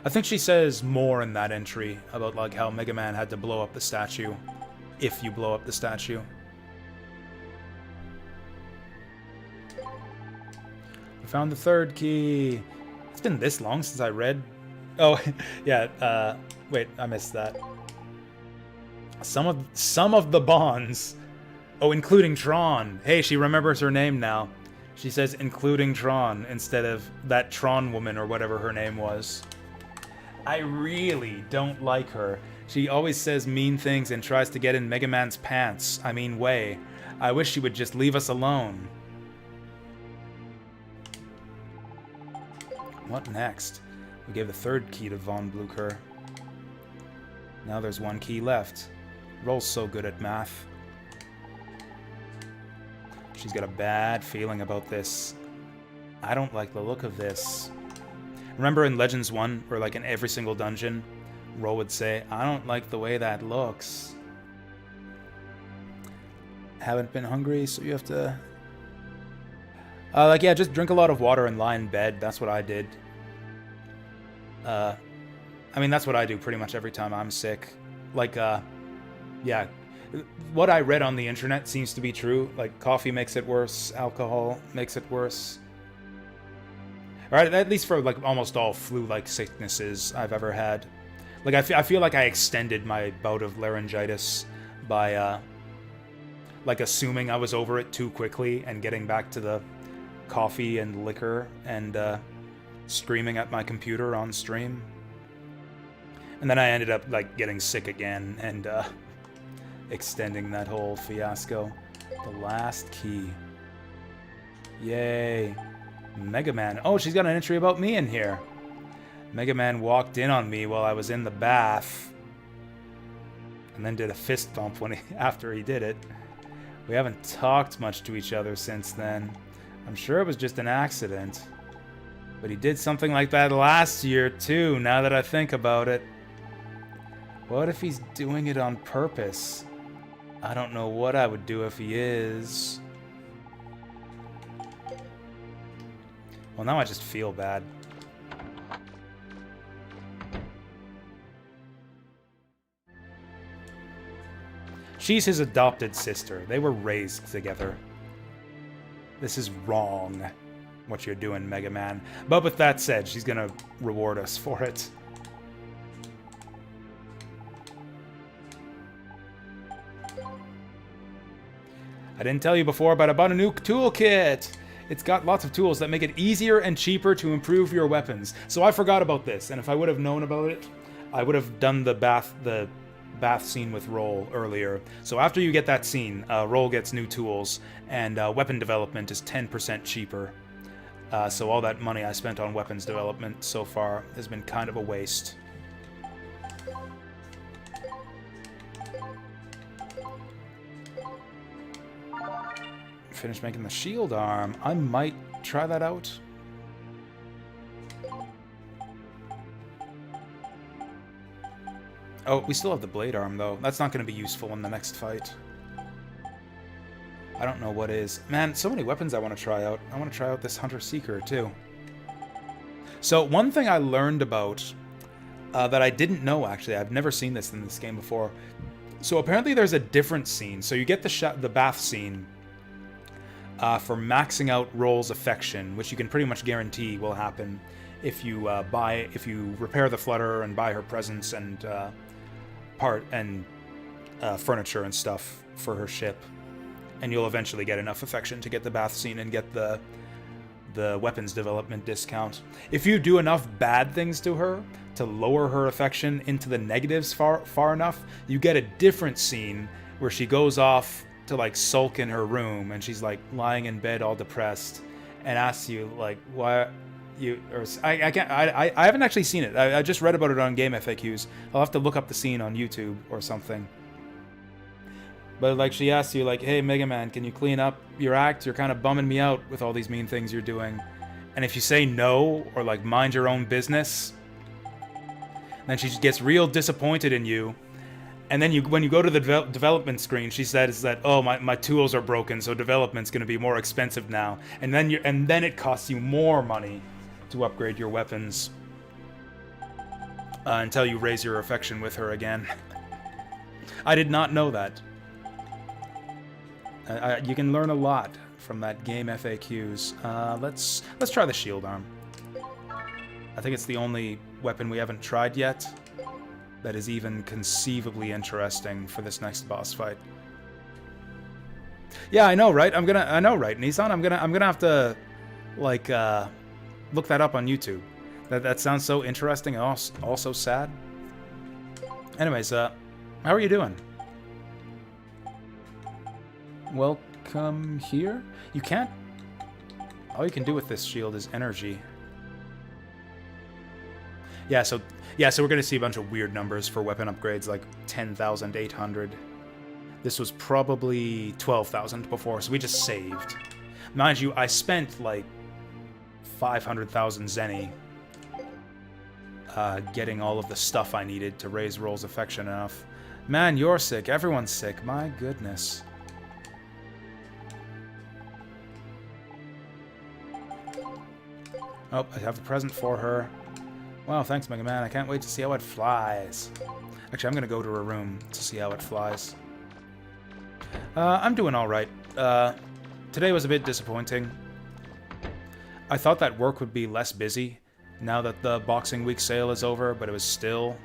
I think she says more in that entry about like how Mega Man had to blow up the statue. If you blow up the statue. We found the third key. It's been this long since I read Oh, yeah, wait, I missed that. Some of the bonds. Oh, including Tron. Hey, she remembers her name now. She says including Tron instead of that Tron woman or whatever her name was. I really don't like her. She always says mean things and tries to get in Mega Man's pants. I mean, way. I wish she would just leave us alone. What next? We gave the third key to Von Blucher. Now there's one key left. Roll's so good at math. She's got a bad feeling about this. I don't like the look of this. Remember in Legends 1, where like in every single dungeon, Roll would say, I don't like the way that looks. Haven't been hungry, so you have to... yeah, just drink a lot of water and lie in bed. That's what I did. I mean, that's what I do pretty much every time I'm sick. Like, yeah. What I read on the internet seems to be true. Like, coffee makes it worse. Alcohol makes it worse. Or at least for, like, almost all flu-like sicknesses I've ever had. Like, I feel like I extended my bout of laryngitis by, like, assuming I was over it too quickly and getting back to the coffee and liquor and, screaming at my computer on stream. And then I ended up, like, getting sick again and, extending that whole fiasco. The last key. Yay. Mega Man. Oh, she's got an entry about me in here. Mega Man walked in on me while I was in the bath. And then did a fist bump when after he did it. We haven't talked much to each other since then. I'm sure it was just an accident. But he did something like that last year, too, now that I think about it. What if he's doing it on purpose? I don't know what I would do if he is. Well, now I just feel bad. She's his adopted sister. They were raised together. This is wrong, what you're doing, Mega Man. But with that said, she's gonna reward us for it. I didn't tell you before, but I bought a new toolkit. It's got lots of tools that make it easier and cheaper to improve your weapons. So I forgot about this, and if I would have known about it, I would have done the bath scene with Roll earlier. So after you get that scene, Roll gets new tools, and weapon development is 10% cheaper. So all that money I spent on weapons development so far has been kind of a waste. Finished making the shield arm. I might try that out. Oh, we still have the blade arm, though. That's not going to be useful in the next fight. I don't know what is. Man, so many weapons I want to try out. I want to try out this Hunter-Seeker, too. So, one thing I learned about that I didn't know, actually, I've never seen this in this game before. So, apparently there's a different scene. So, you get the bath scene for maxing out Roll's affection, which you can pretty much guarantee will happen if you repair the flutter and buy her presents and furniture and stuff for her ship, and you'll eventually get enough affection to get the bath scene and get the weapons development discount. If you do enough bad things to her to lower her affection into the negatives far enough, you get a different scene where she goes off to like sulk in her room and she's like lying in bed all depressed and asks you like why you or I haven't actually seen it. I just read about it on Game FAQs. I'll have to look up the scene on YouTube or something. But like she asks you like, hey Mega Man, can you clean up your act? You're kind of bumming me out with all these mean things you're doing. And if you say no or like mind your own business, then she gets real disappointed in you. And then when you go to the development screen, she says that, oh, my tools are broken, so development's going to be more expensive now. And then it costs you more money to upgrade your weapons until you raise your affection with her again. I did not know that. You can learn a lot from that Game FAQs. Let's try the shield arm. I think it's the only weapon we haven't tried yet that is even conceivably interesting for this next boss fight. Yeah, I know, right? I know, right, Nissan? I'm gonna have to, like, look that up on YouTube. That sounds so interesting and also sad. Anyways, how are you doing? Welcome here? You can't... All you can do with this shield is energy. Yeah, so we're gonna see a bunch of weird numbers for weapon upgrades, like 10,800. This was probably 12,000 before, so we just saved. Mind you, I spent like 500,000 zenny getting all of the stuff I needed to raise Roll's affection enough. Man, you're sick. Everyone's sick. My goodness. Oh, I have a present for her. Wow, thanks, Mega Man. I can't wait to see how it flies. Actually, I'm going to go to her room to see how it flies. I'm doing all right. Today was a bit disappointing. I thought that work would be less busy now that the Boxing Week sale is over, but it was still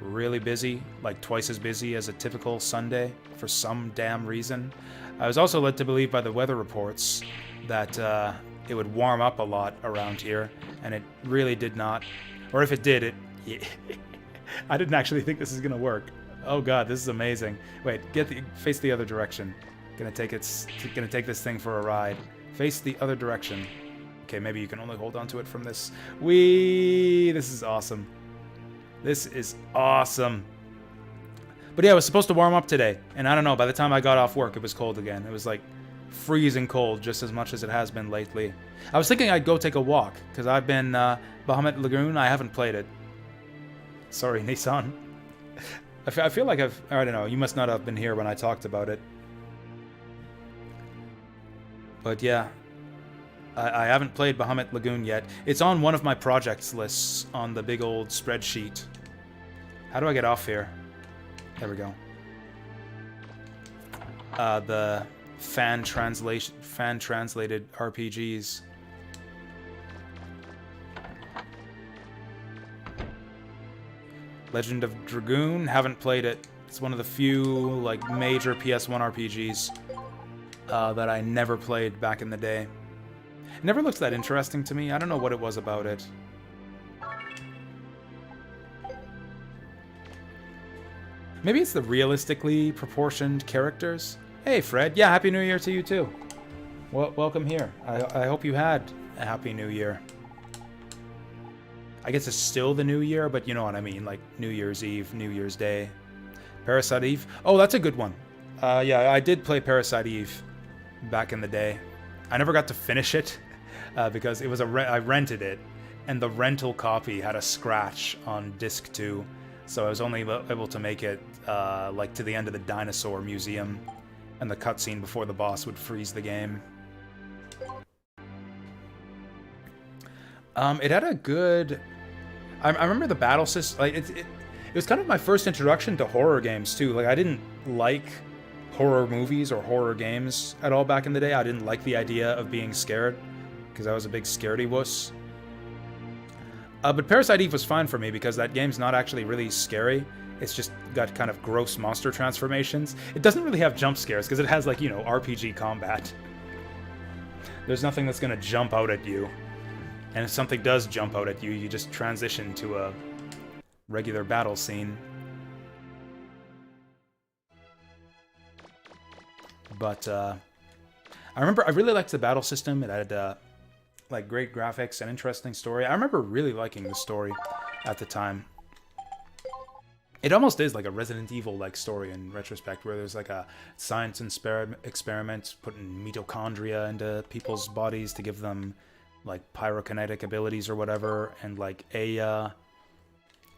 really busy, like twice as busy as a typical Sunday for some damn reason. I was also led to believe by the weather reports that it would warm up a lot around here, and it really did not. Or if it did, I didn't actually think this is gonna work. Oh god, this is amazing. Wait, face the other direction. Gonna take this thing for a ride. Face the other direction. Okay, maybe you can only hold on to it from this. This is awesome. This is awesome. But yeah, it was supposed to warm up today, and I don't know, by the time I got off work, it was cold again. It was like freezing cold, just as much as it has been lately. I was thinking I'd go take a walk, because I've been, Bahamut Lagoon, I haven't played it. Sorry, Nissan. I feel like I don't know, you must not have been here when I talked about it. But yeah, I haven't played Bahamut Lagoon yet. It's on one of my projects lists on the big old spreadsheet. How do I get off here? There we go. The fan-translated RPGs. Legend of Dragoon, haven't played it. It's one of the few like major PS1 RPGs that I never played back in the day. It never looked that interesting to me. I don't know what it was about it. Maybe it's the realistically proportioned characters. Hey Fred, yeah, Happy New Year to you too. Well, welcome here. I hope you had a Happy New Year. I guess it's still the New Year, but you know what I mean, like New Year's Eve, New Year's Day. Parasite Eve. Oh, that's a good one. Yeah, I did play Parasite Eve back in the day. I never got to finish it because it was I rented it, and the rental copy had a scratch on disc 2, so I was only able to make it like to the end of the dinosaur museum, and the cutscene before the boss would freeze the game. It had a good... I remember the battle system. Like it was kind of my first introduction to horror games too. Like I didn't like horror movies or horror games at all back in the day. I didn't like the idea of being scared because I was a big scaredy wuss. But Parasite Eve was fine for me because that game's not actually really scary. It's just got kind of gross monster transformations. It doesn't really have jump scares because it has, like, you know, RPG combat. There's nothing that's gonna jump out at you. And if something does jump out at you, you just transition to a regular battle scene. But I remember I really liked the battle system. It had like great graphics and interesting story. I remember really liking the story at the time. It almost is like a Resident Evil-like story in retrospect, where there's like a science experiment putting mitochondria into people's bodies to give them like pyrokinetic abilities or whatever, and like Aya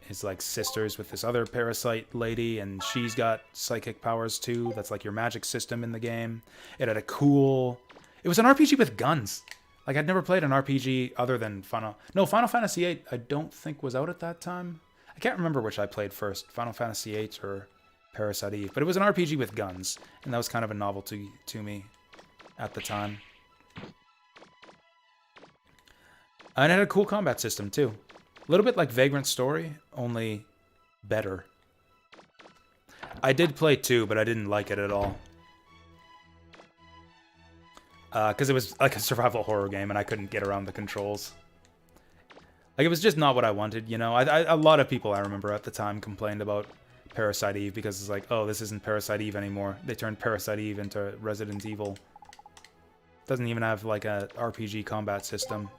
is like sisters with this other parasite lady, and she's got psychic powers too. That's like your magic system in the game. It had a cool... It was an RPG with guns. Like, I'd never played an RPG other than Final Fantasy VIII, I don't think was out at that time. I can't remember which I played first, Final Fantasy VIII or Parasite Eve, but it was an RPG with guns, and that was kind of a novelty to me at the time. And it had a cool combat system, too. A little bit like Vagrant Story, only better. I did play 2, but I didn't like it at all. Because it was like a survival horror game, and I couldn't get around the controls. Like, it was just not what I wanted, you know? A lot of people, I remember, at the time complained about Parasite Eve, because it's like, oh, this isn't Parasite Eve anymore. They turned Parasite Eve into Resident Evil. Doesn't even have, like, a RPG combat system.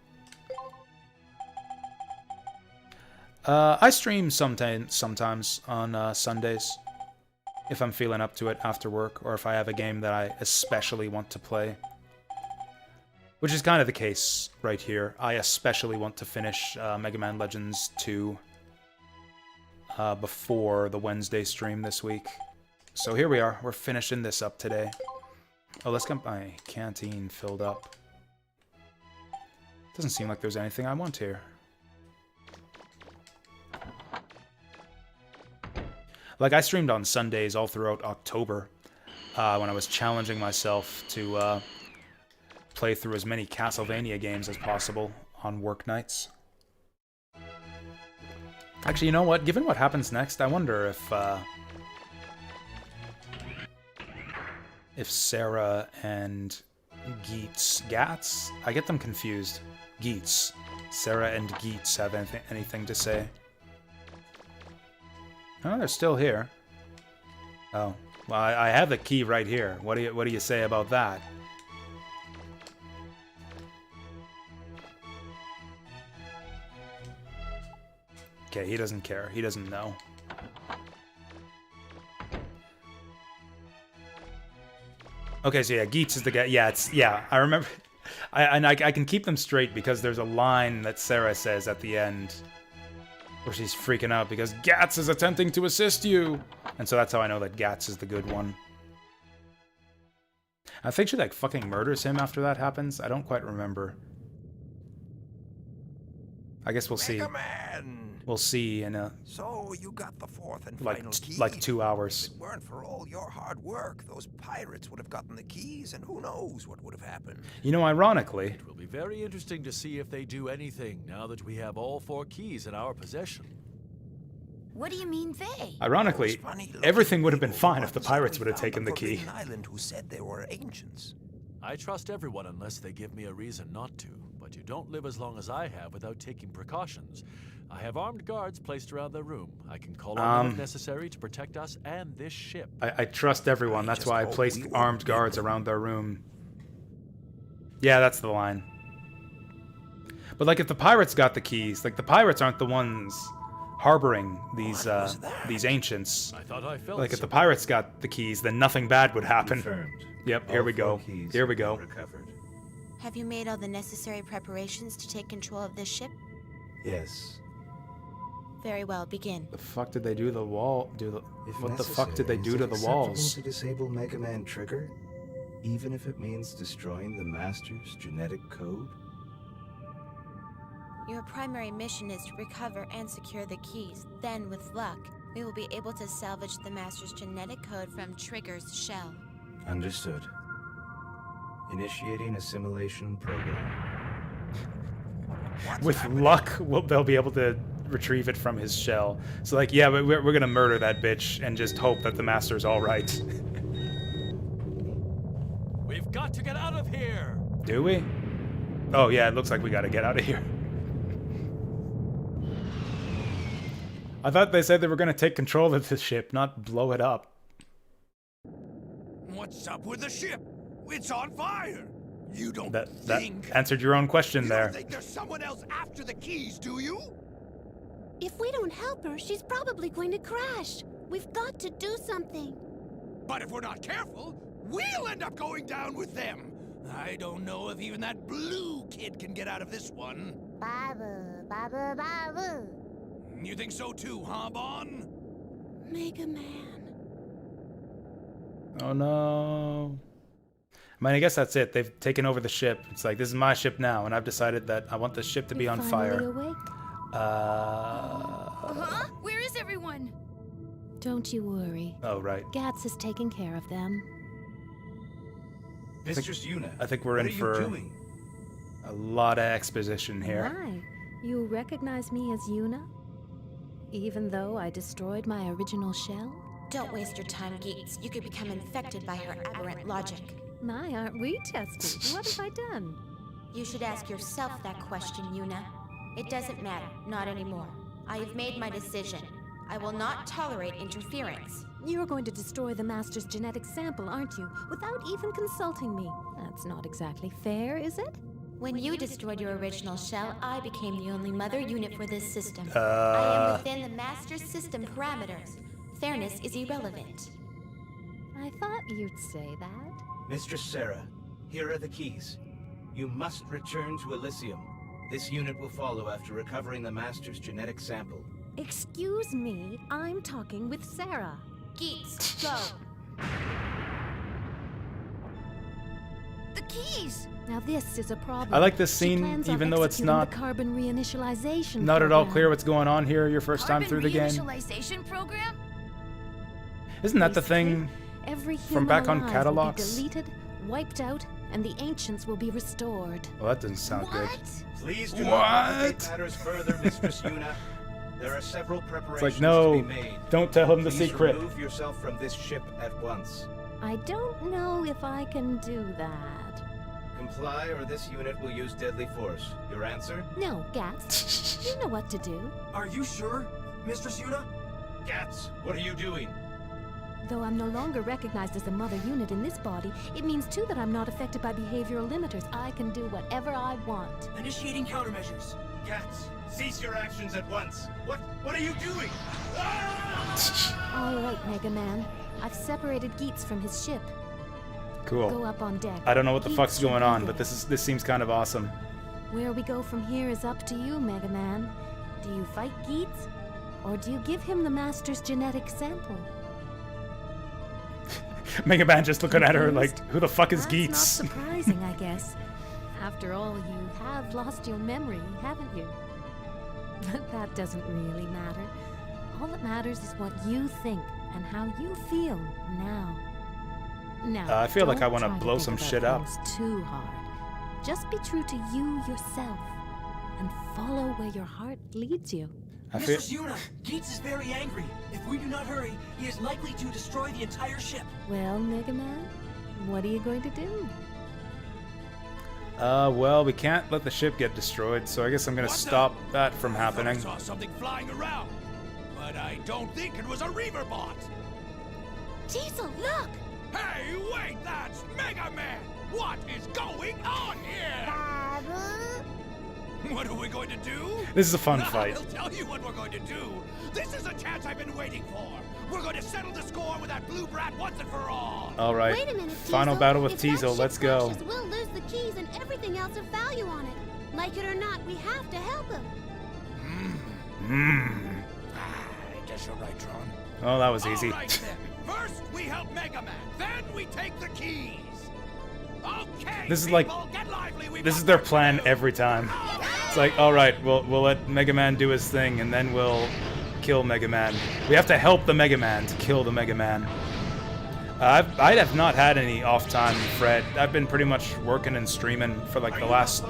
I stream sometimes on Sundays, if I'm feeling up to it after work, or if I have a game that I especially want to play. Which is kind of the case right here. I especially want to finish Mega Man Legends 2 before the Wednesday stream this week. So here we are. We're finishing this up today. Oh, let's get my canteen filled up. Doesn't seem like there's anything I want here. Like, I streamed on Sundays all throughout October when I was challenging myself to play through as many Castlevania games as possible on work nights. Actually, you know what? Given what happens next, I wonder if Sarah and Gats, I get them confused. Geets. Sarah and Geets have anything to say. Oh, they're still here. Oh, well, I have the key right here. What do you say about that? Okay, he doesn't care. He doesn't know. Okay, so yeah, Geets is the guy. Yeah, I remember. I can keep them straight because there's a line that Sarah says at the end where she's freaking out because Gats is attempting to assist you. And so that's how I know that Gats is the good one. I think she, like, fucking murders him after that happens. I don't quite remember. I guess we'll see. We'll see in a... So you got the fourth and final key. Like 2 hours. If it weren't for all your hard work, those pirates would have gotten the keys, and who knows what would have happened. You know, ironically... It will be very interesting to see if they do anything now that we have all 4 keys in our possession. What do you mean they? Ironically, everything would have been fine if the pirates would have taken the key. Island who said they were ancients. I trust everyone unless they give me a reason not to, but you don't live as long as I have without taking precautions. I have armed guards placed around the room. I can call on them if necessary to protect us and this ship. I trust everyone. That's why I placed armed guards around their room. Yeah, that's the line. But, like, if the pirates got the keys, like, the pirates aren't the ones harboring these ancients. I thought I felt like, if the pirates got the keys, then nothing bad would happen. Confirmed. Yep, here we go. Here we go. Recovered. Have you made all the necessary preparations to take control of this ship? Yes. Very well, begin. The fuck did they do to the wall? If What the fuck did they necessary, do is to it the acceptable walls? to disable Mega Man Trigger, even if it means destroying the Master's genetic code? Your primary mission is to recover and secure the keys. Then, with luck, we will be able to salvage the Master's genetic code from Trigger's shell. Understood. Initiating assimilation program. With luck, they'll be able to retrieve it from his shell. So, like, yeah, we're gonna murder that bitch and just hope that the Master's all right. We've got to get out of here! Do we? Oh, yeah, it looks like we gotta get out of here. I thought they said they were gonna take control of the ship, not blow it up. What's up with the ship? It's on fire! You don't That think... answered your own question You there. don't think there's someone else after the keys, do you? If we don't help her, she's probably going to crash. We've got to do something. But if we're not careful, we'll end up going down with them. I don't know if even that blue kid can get out of this one. Babu, babu, babu. You think so too, huh, Bon? Mega Man. Oh no. I mean, I guess that's it. They've taken over the ship. It's like, this is my ship now, and I've decided that I want the ship to be on fire. Awake? Huh? Where is everyone? Don't you worry. Oh, right. Gats is taking care of them. Mistress Yuna, I think we're what in are you for... doing? A lot of exposition here. Why? You recognize me as Yuna? Even though I destroyed my original shell? Don't waste your time, geeks. You could become infected by her aberrant logic. My, aren't we tested? What have I done? You should ask yourself that question, Yuna. It doesn't matter, not anymore. I have made my decision. I will not tolerate interference. You're going to destroy the Master's genetic sample, aren't you? Without even consulting me. That's not exactly fair, is it? When you destroyed your original shell, I became the only mother unit for this system. I am within the Master's system parameters. Fairness is irrelevant. I thought you'd say that. Mistress Sarah, here are the keys. You must return to Elysium. This unit will follow after recovering the Master's genetic sample. Excuse me, I'm talking with Sarah. Geeks, go! The keys! Now this is a problem. I like this She scene, plans on even though it's executing not the carbon reinitialization not at all program. clear what's going on here your first time through the game. Reinitialization program? Isn't that the Basically, thing every from human back on alive catalogs? will be deleted, wiped out, and the ancients will be restored. Well, that doesn't sound good. Please do What? not complicate matters further, Mistress Yuna. There are several preparations It's like, no, to be made. don't tell him the Please secret. remove yourself from this ship at once. I don't know if I can do that. Comply or this unit will use deadly force. Your answer? No, Gats. You know what to do. Are you sure, Mistress Yuna? Gats, what are you doing? Though I'm no longer recognized as a mother unit in this body, it means too that I'm not affected by behavioral limiters. I can do whatever I want. Initiating countermeasures. Gats, cease your actions at once. What are you doing? All right, Mega Man. I've separated Geets from his ship. Go Cool. up on deck. I don't know what the Geets fuck's should going be on, there. but this seems kind of awesome. Where we go from here is up to you, Mega Man. Do you fight Geets? Or do you give him the Master's genetic sample? Mega Man just looking at her like, who the fuck is That's Geets? not surprising, I guess. After all, you have lost your memory, haven't you? But that doesn't really matter. All that matters is what you think and how you feel now. Now, I feel like I don't wanna try to blow think some about shit up. things too hard. Just be true to you yourself and follow where your heart leads you. I feel Mistress Yuna, Geets is very angry. If we do not hurry, he is likely to destroy the entire ship. Well, Mega Man, what are you going to do? well, we can't let the ship get destroyed, so I guess I'm gonna stop that from happening. I saw something flying around, but I don't think it was a Reaver bot. Jasu, look! Hey, wait, that's Mega Man! What is going on here? What are we going to do? This is a fun fight. I'll tell you what we're going to do. This is a chance I've been waiting for. We're going to settle the score with that blue brat once and for all. All right. Wait a minute, Final Teasel. battle with If that Teasel. ship Let's go. crashes, we'll lose the keys and everything else of value on it. Like it or not, we have to help him. I guess you're right, Tron. Oh, that was easy. All right, then. First, we help Mega Man. Then we take the keys. Okay, This is like, people, get lively. We've this got is their work to plan do. every time. It's like, all right, we'll let Mega Man do his thing, and then we'll kill Mega Man. We have to help the Mega Man to kill the Mega Man. I have not had any off time, Fred. I've been pretty much working and streaming for like the last,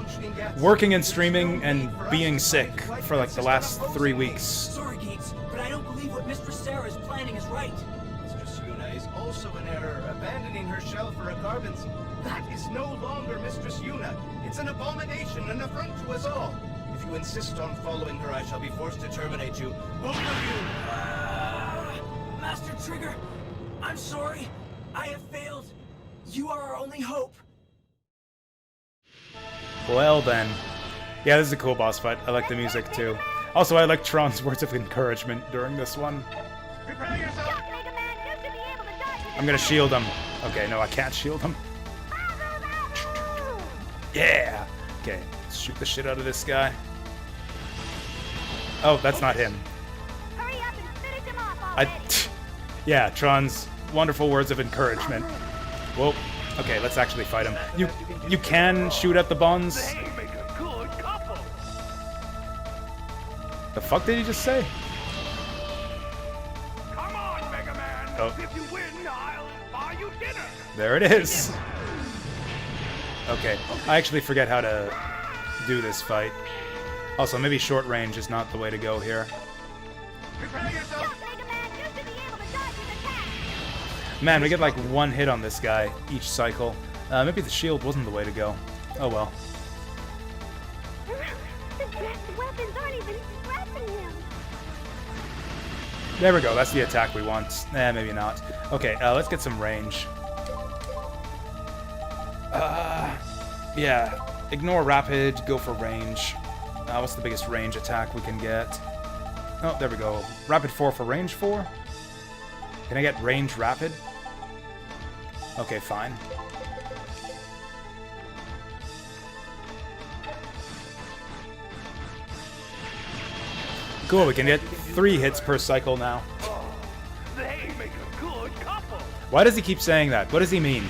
working and streaming and being sick for like the last 3 weeks. Sorry, Geets, but I don't believe what Mistress Sarah is planning is right. Mistress Yuna is also in error, abandoning her shell for a carbons. That is no longer Mistress Yuna. It's an abomination, an affront to us all. If you insist on following her, I shall be forced to terminate you. Both of you! Master Trigger, I'm sorry. I have failed. You are our only hope. Well then. Yeah, this is a cool boss fight. I like the music too. Also, I like Tron's words of encouragement during this one. Prepare yourself. I'm gonna shield him. Okay, no, I can't shield him. Yeah! Okay, let's shoot the shit out of this guy. Oh, that's not him. Hurry up and finish him off already. Yeah, Tron's wonderful words of encouragement. Whoa. Okay, let's actually fight him. You can shoot at the bonds. They make a good couple. The fuck did he just say? Come on, Mega Man. Oh. If you win, I'll buy you dinner. There it is. Okay, I actually forget how to do this fight. Also, maybe short range is not the way to go here. Prepare yourself. Man, we get like one hit on this guy each cycle. Maybe the shield wasn't the way to go. Oh well. The best weapons aren't even pressing him. There we go, that's the attack we want. Maybe not. Okay, let's get some range. Yeah. Ignore rapid, go for range. What's the biggest range attack we can get? Oh, there we go. Rapid 4 for range 4? Can I get range rapid? Okay, fine. Cool, we can get 3 hits per cycle now. They make a good couple. Why does he keep saying that? What does he mean?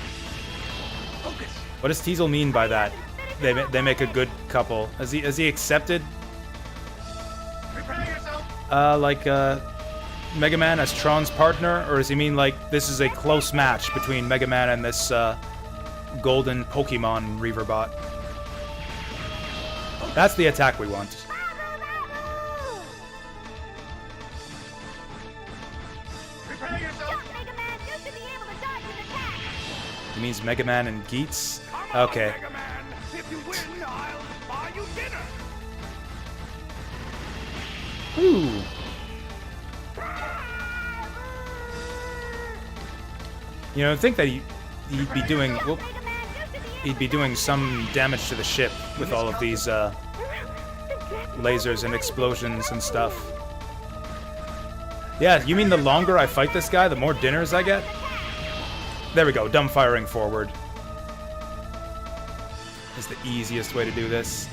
What does Teasel mean by that? They make a good couple. Has he accepted? Prepare yourself. Like Mega Man as Tron's partner, or does he mean like this is a close match between Mega Man and this golden Pokemon Reaverbot? That's the attack we want. Prepare yourself. He means Mega Man and Geats? Come on, Okay. Mega Man. If you win, I'll buy you dinner. Ooh. You know, I think that he'd be doing... Whoop, he'd be doing some damage to the ship with all of these lasers and explosions and stuff. Yeah, you mean the longer I fight this guy, the more dinners I get? There we go, dumb firing forward. Is the easiest way to do this.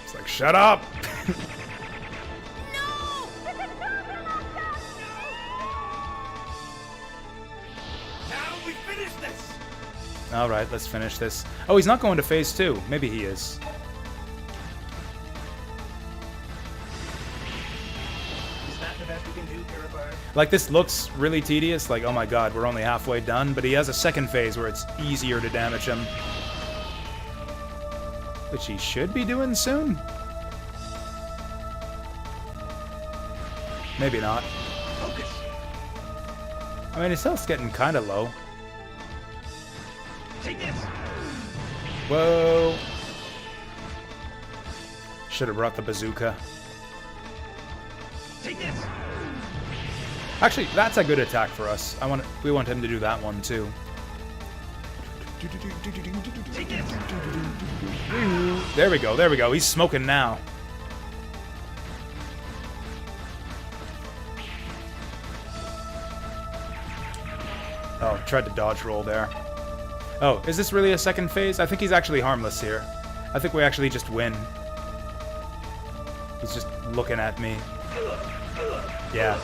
It's like, shut up! Now we finish this. Alright, let's finish this. Oh, he's not going to phase 2. Maybe he is. Is that the best we can do, Purifier? Like, this looks really tedious. Like, oh my god, we're only halfway done. But he has a second phase where it's easier to damage him. Which he should be doing soon? Maybe not. Focus. I mean, his health's getting kind of low. Take this. Whoa. Should have brought the bazooka. Take this. Actually, that's a good attack for us. We want him to do that one too. Take this. There we go, there we go. He's smoking now. Oh, tried to dodge roll there. Oh, is this really a second phase? I think he's actually harmless here. I think we actually just win. He's just looking at me. Yeah.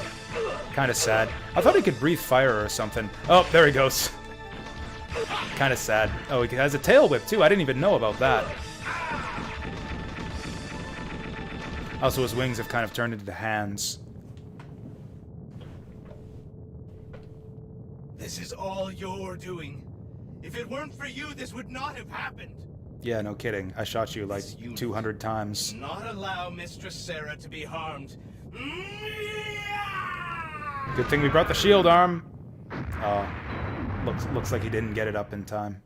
Kind of sad. I thought he could breathe fire or something. Oh, there he goes. Kind of sad. Oh, he has a tail whip too. I didn't even know about that. Also, his wings have kind of turned into hands. This is all your doing. If it weren't for you, this would not have happened. Yeah, no kidding. I shot you like 200 times. Not allow Mistress Sarah to be harmed. Good thing we brought the shield arm. Oh, looks like he didn't get it up in time.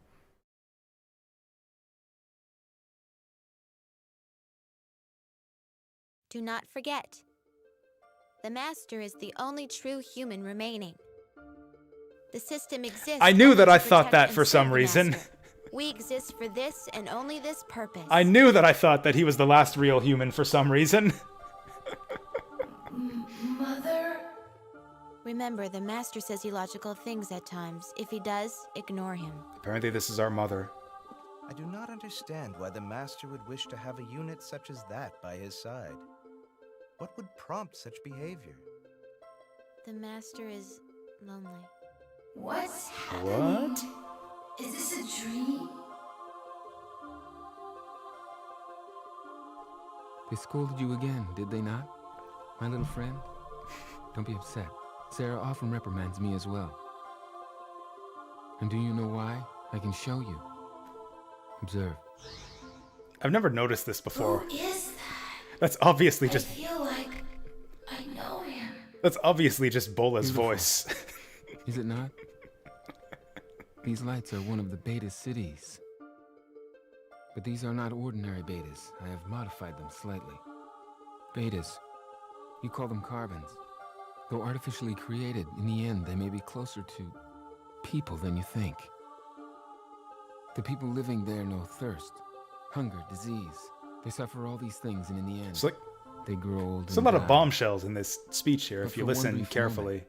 Do not forget, the Master is the only true human remaining. The system exists. I knew that only I to thought protect that and for serve some the reason. Master. We exist for this and only this purpose. I knew that I thought that he was the last real human for some reason. Mother? Remember, the Master says illogical things at times. If he does, ignore him. Apparently this is our mother. I do not understand why the Master would wish to have a unit such as that by his side. What would prompt such behavior? The Master is lonely. What's happening? What? Is this a dream? They scolded you again, did they not? My little friend? Don't be upset. Sarah often reprimands me as well. And do you know why? I can show you. Observe. I've never noticed this before. Who is that? That's obviously I just feel like I know him. that's obviously just Bola's Beautiful. voice. Is it not? These lights are one of the beta cities. But these are not ordinary betas. I have modified them slightly. Betas. You call them carbons. Though artificially created, in the end, they may be closer to people than you think. The people living there know thirst, hunger, disease. They suffer all these things, and in the end, It's like they grow old there's a and lot of die. bombshells in this speech here But if you for one listen brief carefully.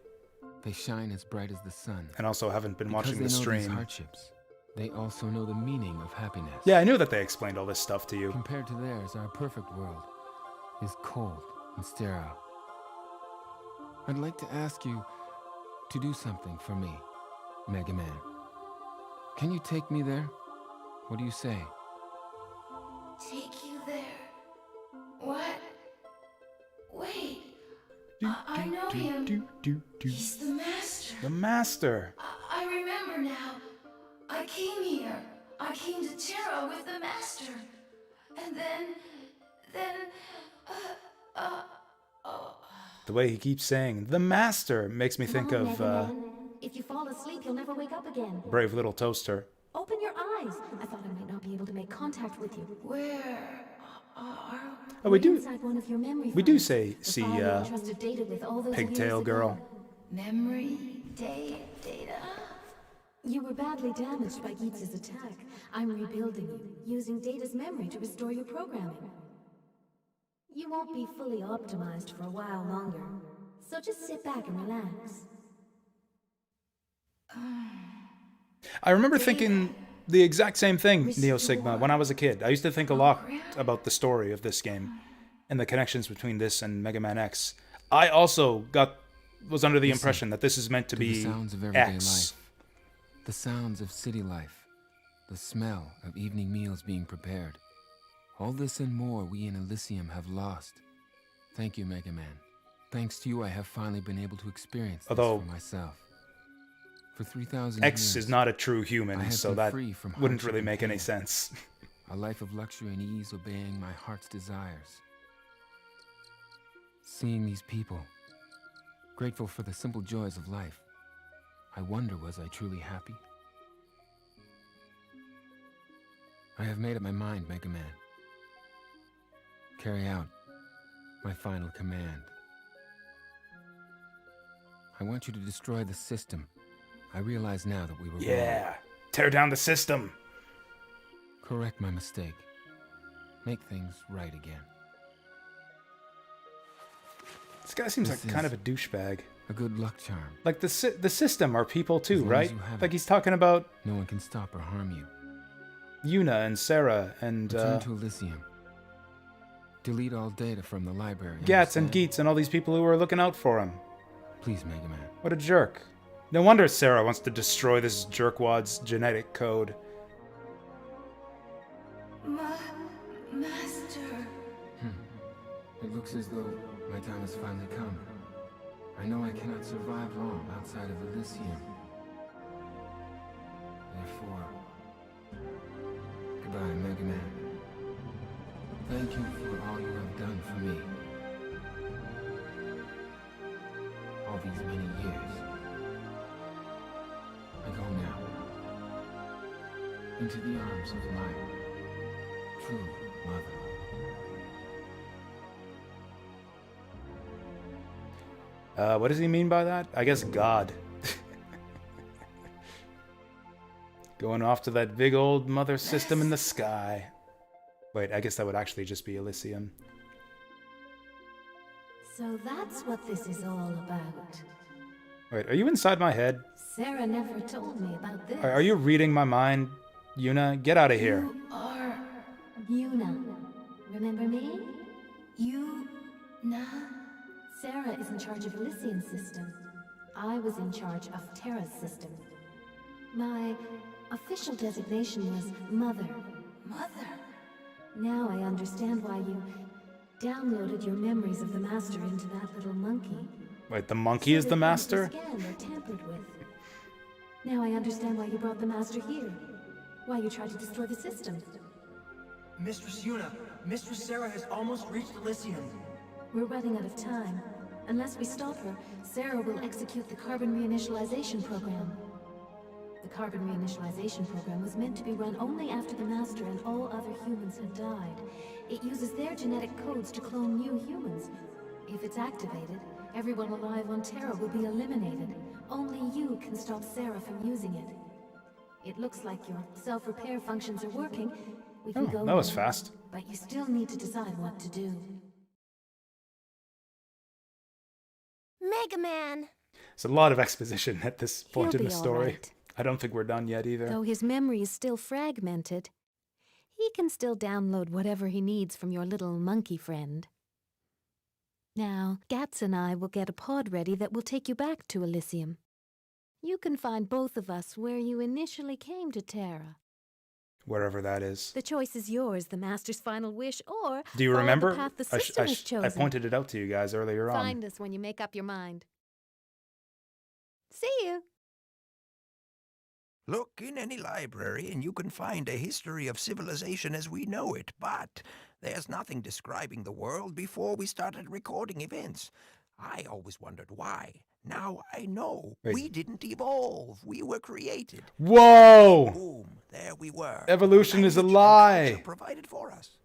They shine as bright as the sun. And also haven't been Because watching they the know these stream. hardships, they also know the meaning of happiness. Yeah, I knew that they explained all this stuff to you. Compared to theirs, our perfect world is cold and sterile. I'd like to ask you to do something for me, Mega Man. Can you take me there? What do you say? Take you there. What? Wait. I know him. He's the master. The master. I remember now. I came here. I came to Terra with the master. And then... The way he keeps saying the master makes me think Come on, of Mega Man. If you fall asleep, you'll never wake up again. Brave Little Toaster. Open your eyes. I thought I might not be able to make contact with you. Where Oh, we do. Inside one of your memory We do files. say The see file you entrusted Data with all those Pigtail years Girl. ago. memory data? You were badly damaged by Geetz's attack. I'm rebuilding you, using Data's memory to restore your programming. You won't be fully optimized for a while longer, so just sit back and relax. I remember thinking the exact same thing, Neo Sigma, when I was a kid. I used to think a lot about the story of this game and the connections between this and Mega Man X. I also was under the impression that this is meant to The be sounds of everyday X. life, the sounds of city life, the smell of evening meals being prepared. All this and more we in Elysium have lost. Thank you, Mega Man. Thanks to you, I have finally been able to experience this Although for myself. For 3,000 X years, is not a true I human, have so been that free from wouldn't hardship really and make any pain. sense. A life of luxury and ease, obeying my heart's desires. Seeing these people, grateful for the simple joys of life, I wonder, was I truly happy? I have made up my mind, Mega Man. Carry out my final command. I want you to destroy the system. I realize now that we were wrong. Yeah. Tear down the system. Correct my mistake. Make things right again. This guy seems This like kind is of a douchebag. a good luck charm. Like the system are people too, As long as right? you have Like it. he's talking about No one can stop or harm you. Yuna and Sarah and Return to Elysium. Delete all data from the library. Gats and understand? Geets and all these people who were looking out for him. Please, Mega Man. What a jerk. No wonder Sarah wants to destroy this jerkwad's genetic code. Master. It looks as though my time has finally come. I know I cannot survive long outside of Elysium. Therefore, goodbye, Mega Man. Thank you for all you have done for me. All these many years. I go now into the arms of my true mother. What does he mean by that? I guess God. Going off to that big old mother system in the sky. Wait, I guess that would actually just be Elysium. So that's what this is all about. Wait, are you inside my head? Sarah never told me about this. Are you reading my mind, Yuna? Get out of here. You are Yuna. Remember me? Yuna? Sarah is in charge of Elysium's system. I was in charge of Terra's system. My official designation was Mother. Mother? Now I understand why you downloaded your memories of the Master into that little monkey. Wait, the monkey is So the they can't be master? scanned or tampered with. Now I understand why you brought the Master here. Why you tried to destroy the system. Mistress Yuna, Mistress Sarah has almost reached Elysium. We're running out of time. Unless we stop her, Sarah will execute the carbon reinitialization program. The carbon reinitialization program was meant to be run only after the Master and all other humans had died. It uses their genetic codes to clone new humans. If it's activated, everyone alive on Terra will be eliminated. Only you can stop Sarah from using it. It looks like your self-repair functions are working. We can go that was now, fast. but you still need to decide what to do. Mega Man. There's a lot of exposition at this point He'll in the be all story. right. I don't think we're done yet either. Though his memory is still fragmented, he can still download whatever he needs from your little monkey friend. Now, Gats and I will get a pod ready that will take you back to Elysium. You can find both of us where you initially came to Terra. Wherever that is. The choice is yours, the Master's final wish, or Do you follow remember? the path the system has chosen. I pointed it out to you guys earlier on. Find us when you make up your mind. See you. Look in any library and you can find a history of civilization as we know it, but there's nothing describing the world before we started recording events. I always wondered why. Now I know. Wait. We didn't evolve. We were created. Whoa! Boom. There we were. Evolution is a lie. Provided for us.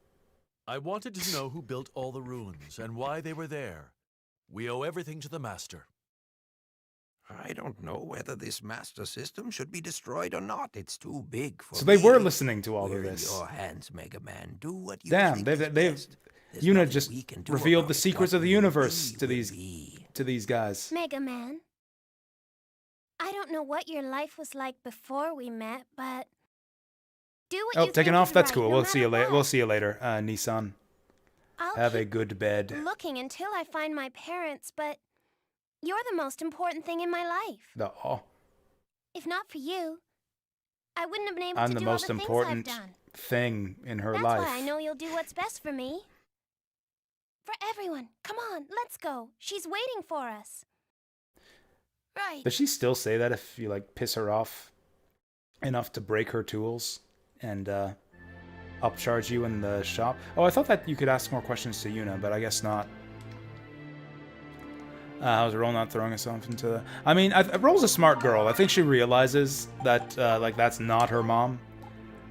I wanted to know who built all the ruins and why they were there. We owe everything to the Master. I don't know whether this master system should be destroyed or not. It's too big for So they me. were listening to all We're of this. in your hands, Mega Man. Do what you Damn, think they've is best. There's Yuna nothing just we can do revealed about the secrets what of the will universe be, to will be. these guys. Mega Man. I don't know what your life was like before we met, but do what you taking think off. is That's right, cool. no We'll see you matter later. what. We'll see you later, Nissan. I'll Have a keep good bed. looking until I find my parents, but you're the most important thing in my life. Oh, If not for you, I wouldn't have been able I'm to the do most all the important things I've done. thing in her That's life. why I know you'll do what's best for me. For everyone. Come on, let's go. She's waiting for us. Right. Does she still say that if you like piss her off enough to break her tools and upcharge you in the shop? Oh, I thought that you could ask more questions to Yuna, but I guess not. How's Roll not throwing herself into the... I mean, Roll's a smart girl. I think she realizes that, like, that's not her mom.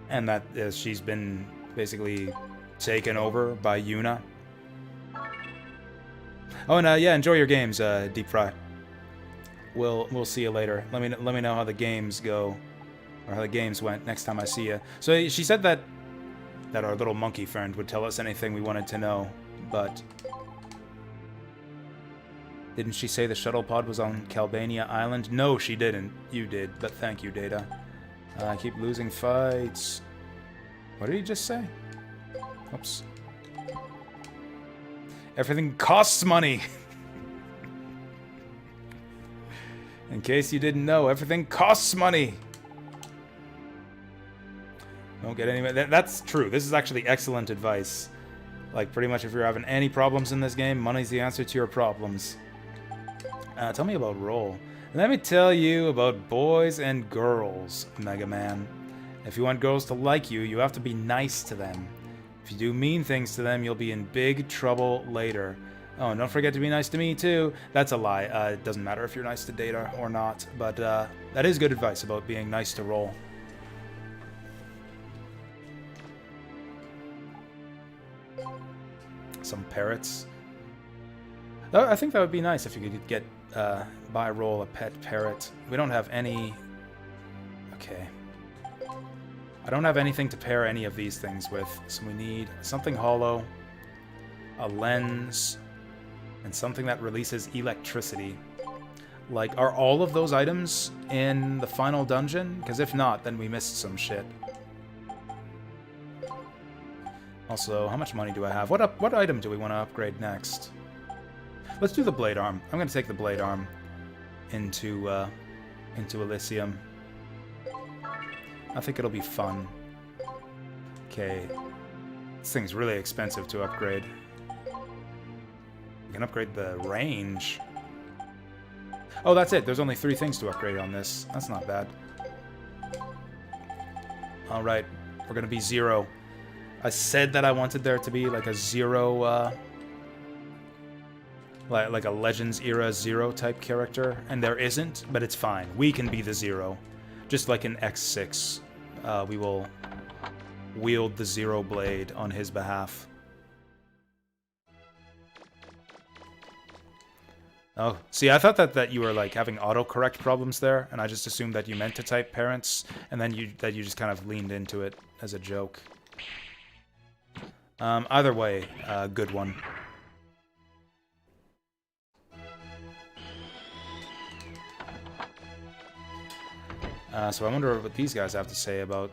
And that she's been basically taken over by Yuna. Oh, and yeah, enjoy your games, Deep Fry. We'll see you later. Let me know how the games go. Or how the games went next time I see you. So she said that our little monkey friend would tell us anything we wanted to know. But... didn't she say the shuttle pod was on Calbania Island? No, she didn't. You did, but thank you, Data. I keep losing fights. What did he just say? Oops. Everything costs money! In case you didn't know, everything costs money! Don't get any... That's true. This is actually excellent advice. Like, pretty much if you're having any problems in this game, money's the answer to your problems. Tell me about Roll. Let me tell you about boys and girls, Mega Man. If you want girls to like you, you have to be nice to them. If you do mean things to them, you'll be in big trouble later. Oh, and don't forget to be nice to me, too. That's a lie. It doesn't matter if you're nice to Data or not, but that is good advice about being nice to Roll. Some parrots. I think that would be nice if you could get, buy Roll a pet parrot. We don't have any... Okay. I don't have anything to pair any of these things with, so we need something hollow, a lens, and something that releases electricity. Like, are all of those items in the final dungeon? Because if not, then we missed some shit. Also, how much money do I have? What item do we want to upgrade next? Let's do the blade arm. I'm going to take the blade arm into Elysium. I think it'll be fun. Okay. This thing's really expensive to upgrade. We can upgrade the range. Oh, that's it. There's only 3 things to upgrade on this. That's not bad. Alright. We're going to be 0. I said that I wanted there to be like a zero, like a Legends era Zero type character, and there isn't, but it's fine. We can be the Zero. Just like in X6, we will wield the Zero Blade on his behalf. Oh, see, I thought that you were like having autocorrect problems there, and I just assumed that you meant to type parents, and then you just kind of leaned into it as a joke. Either way, good one. So I wonder what these guys have to say about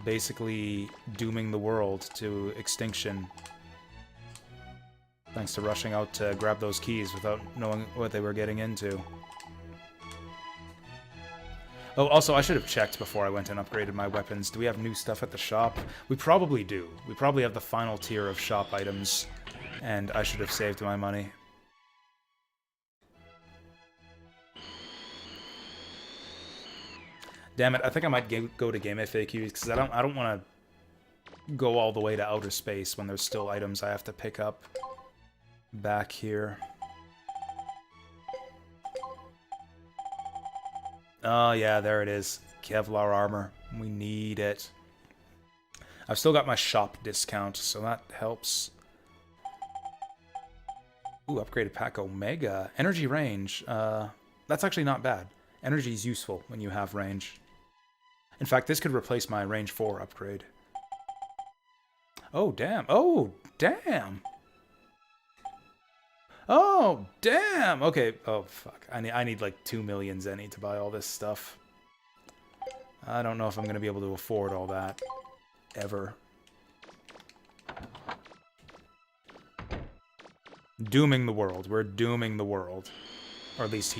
basically dooming the world to extinction. Thanks to rushing out to grab those keys without knowing what they were getting into. Oh, also, I should have checked before I went and upgraded my weapons. Do we have new stuff at the shop? We probably do. We probably have the final tier of shop items, and I should have saved my money. Damn it, I think I might go to Game FAQs, because I don't want to go all the way to outer space when there's still items I have to pick up back here. Oh yeah, there it is. Kevlar armor. We need it. I've still got my shop discount, so that helps. Ooh, upgraded pack Omega. Energy range. That's actually not bad. Energy is useful when you have range. In fact, this could replace my range 4 upgrade. Oh, damn. Oh, damn. Oh, damn! Okay, oh, fuck. I need like 2 million Zenny to buy all this stuff. I don't know if I'm going to be able to afford all that. Ever. Dooming the world. We're dooming the world. Or at least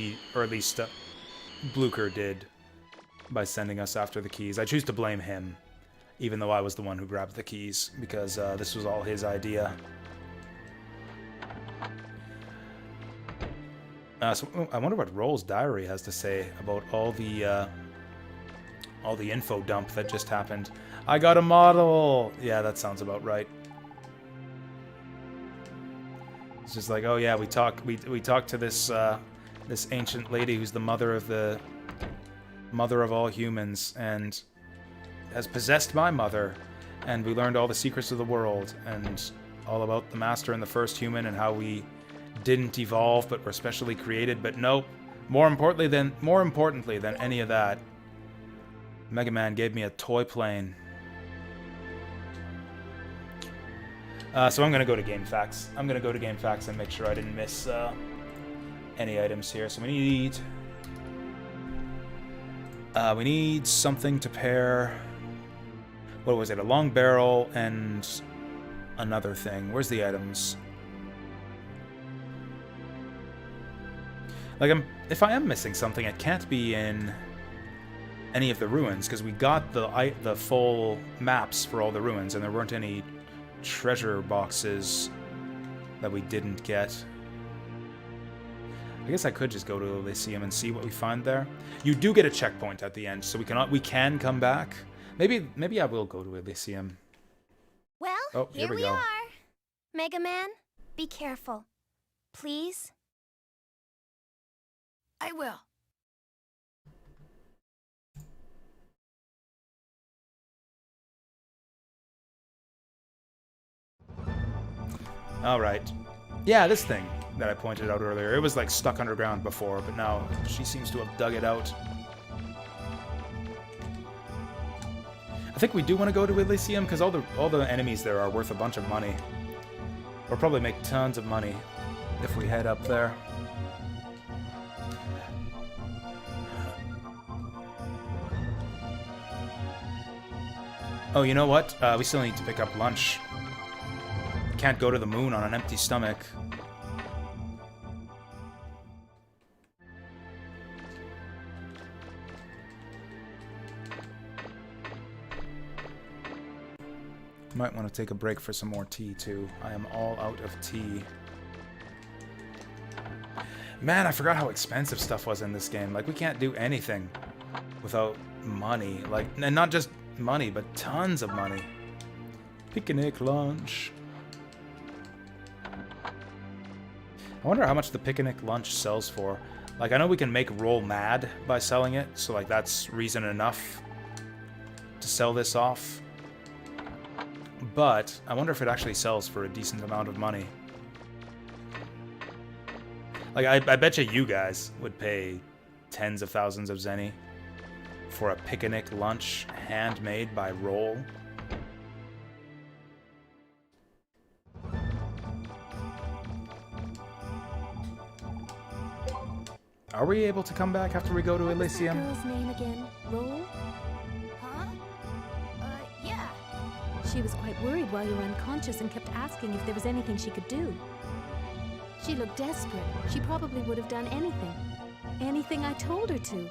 Blucher did by sending us after the keys. I choose to blame him, even though I was the one who grabbed the keys, because this was all his idea. So I wonder what Roll's diary has to say about all the info dump that just happened. I got a model! Yeah, that sounds about right. It's just like, oh yeah, we talked to this this ancient lady who's the mother of all humans, and has possessed my mother, and we learned all the secrets of the world, and all about the Master and the first human, and how we didn't evolve but were specially created. But nope, more importantly than any of that, Mega Man gave me a toy plane. So I'm gonna go to GameFAQs. I'm gonna go to GameFAQs and make sure I didn't miss any items here. So we need something to pair. What was it? A long barrel and another thing. Where's the items? Like, if I am missing something, it can't be in any of the ruins, because we got the full maps for all the ruins, and there weren't any treasure boxes that we didn't get. I guess I could just go to Elysium and see what we find there. You do get a checkpoint at the end, so we can come back. Maybe I will go to Elysium. Well, here we are. Mega Man, be careful. Please? I will. Alright. Yeah, this thing that I pointed out earlier. It was like stuck underground before, but now she seems to have dug it out. I think we do want to go to Elysium, because all the enemies there are worth a bunch of money. We'll probably make tons of money if we head up there. Oh, you know what? We still need to pick up lunch. Can't go to the moon on an empty stomach. Might want to take a break for some more tea, too. I am all out of tea. Man, I forgot how expensive stuff was in this game. Like, we can't do anything without money. Like, and not just money, but tons of money. Picnic lunch. I wonder how much the picnic lunch sells for. Like, I know we can make Roll mad by selling it, so like that's reason enough to sell this off. But I wonder if it actually sells for a decent amount of money. Like, I bet you guys would pay tens of thousands of zenny for a picnic lunch handmade by Roll. Are we able to come back after we go to Elysium? What was that girl's name again? Roll? Huh? Yeah. She was quite worried while you were unconscious and kept asking if there was anything she could do. She looked desperate. She probably would have done anything. Anything I told her to.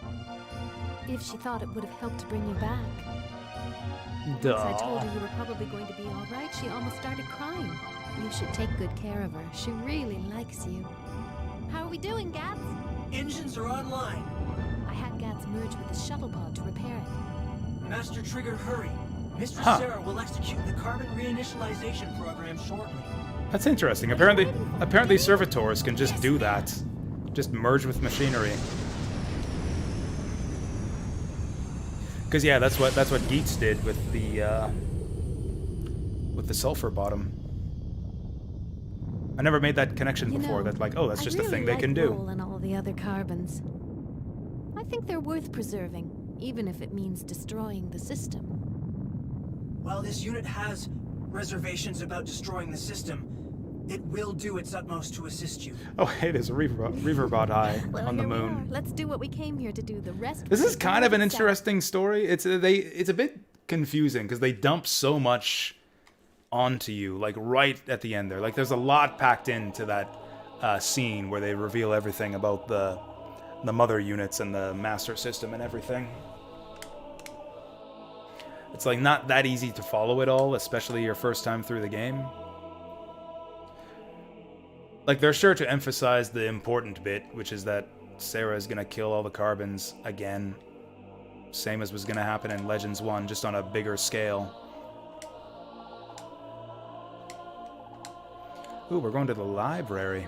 If she thought it would have helped to bring you back. Duh. Once I told her you were probably going to be all right, she almost started crying. You should take good care of her. She really likes you. How are we doing, Gats? Engines are online. I had Gats merge with the shuttle pod to repair it. Master Trigger, hurry. Mistress Sarah will execute the carbon reinitialization program shortly. That's interesting. Apparently servitors can just do that. Just merge with machinery. Because yeah, that's what Geets did with the sulfur bottom. I never made that connection before. That like, oh, that's just a thing they can do. Roll and all the other carbons. I think they're worth preserving, even if it means destroying the system. While this unit has reservations about destroying the system, it will do its utmost to assist you. Oh, hey, there's a Reaverbot Eye on the Here we moon. are. Let's do what we came here to do. The rest. This is kind of an interesting story. It's a bit confusing because they dump so much onto you, like right at the end there. Like there's a lot packed into that scene where they reveal everything about the mother units and the master system and everything. It's like not that easy to follow it all, especially your first time through the game. Like they're sure to emphasize the important bit, which is that Sarah is gonna kill all the carbons again. Same as was gonna happen in Legends 1, just on a bigger scale. Ooh, we're going to the library.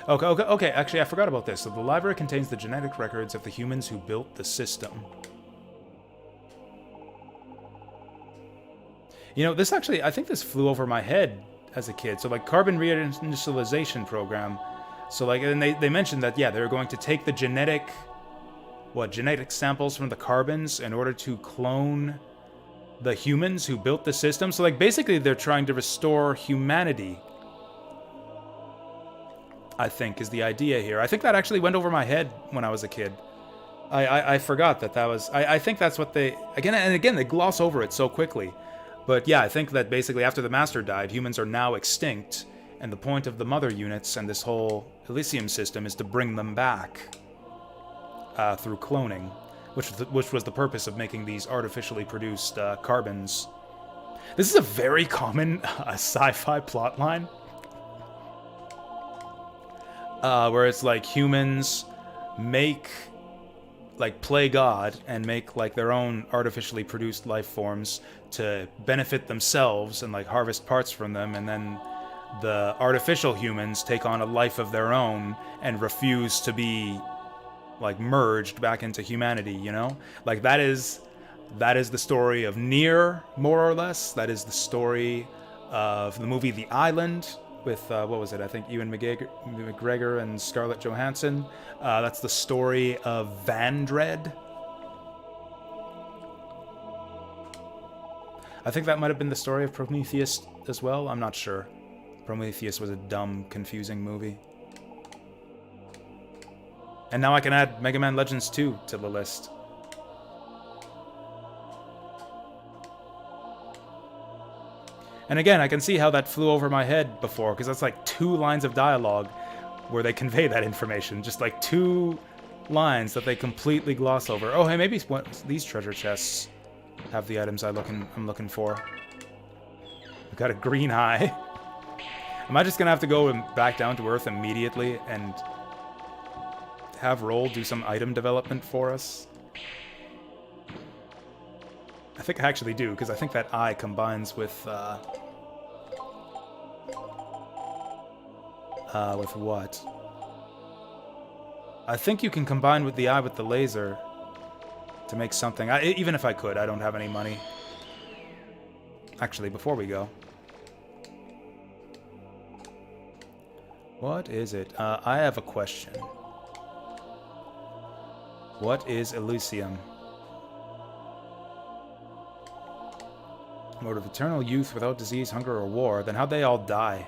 Okay, actually, I forgot about this. So the library contains the genetic records of the humans who built the system. You know, this actually, I think this flew over my head as a kid. So, like, carbon reinitialization program. So, like, and they mentioned that, yeah, they're going to take the genetic samples from the carbons in order to clone the humans who built the system. So, like, basically they're trying to restore humanity, I think, is the idea here. I think that actually went over my head when I was a kid. I forgot that was... I think that's what they... Again, they gloss over it so quickly. But yeah, I think that basically after the Master died, humans are now extinct, and the point of the mother units and this whole Elysium system is to bring them back through cloning, which was the purpose of making these artificially produced carbons. This is a very common sci-fi plotline. Where it's like humans play God and make like their own artificially produced life forms to benefit themselves and like harvest parts from them, and then the artificial humans take on a life of their own and refuse to be like merged back into humanity, you know? Like that is the story of Nier, more or less. That is the story of the movie The Island with, what was it? I think Ewan McGregor and Scarlett Johansson. That's the story of Vandred. I think that might have been the story of Prometheus as well. I'm not sure. Prometheus was a dumb, confusing movie. And now I can add Mega Man Legends 2 to the list. And again, I can see how that flew over my head before, because that's like 2 lines of dialogue where they convey that information. Just like 2 lines that they completely gloss over. Oh, hey, maybe these treasure chests have the items I'm looking for. We've got a green eye. Am I just gonna have to go back down to Earth immediately and have Roll do some item development for us? I think I actually do, because I think that eye combines with what? I think you can combine with the eye with the laser to make something. Even if I could, I don't have any money. Actually, before we go. What is it? I have a question. What is Elysium? Mode of eternal youth without disease, hunger, or war. Then how'd they all die?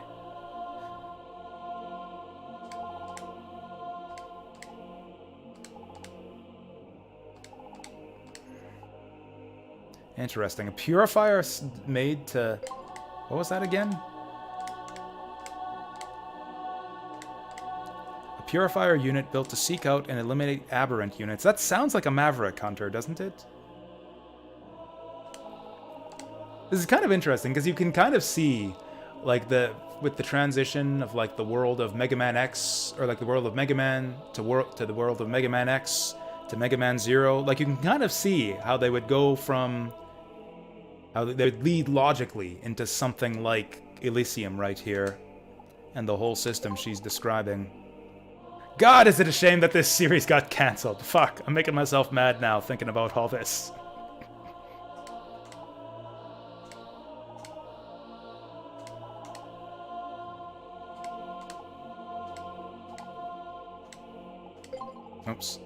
Interesting. A purifier made to... What was that again? A purifier unit built to seek out and eliminate aberrant units. That sounds like a Maverick Hunter, doesn't it? This is kind of interesting, because you can kind of see, like, with the transition of, like, the world of Mega Man X, or, like, the world of Mega Man to the world of Mega Man X to Mega Man Zero. Like, you can kind of see how they would go from... How they would lead logically into something like Elysium right here. And the whole system she's describing. God, is it a shame that this series got cancelled. Fuck, I'm making myself mad now thinking about all this. Oops.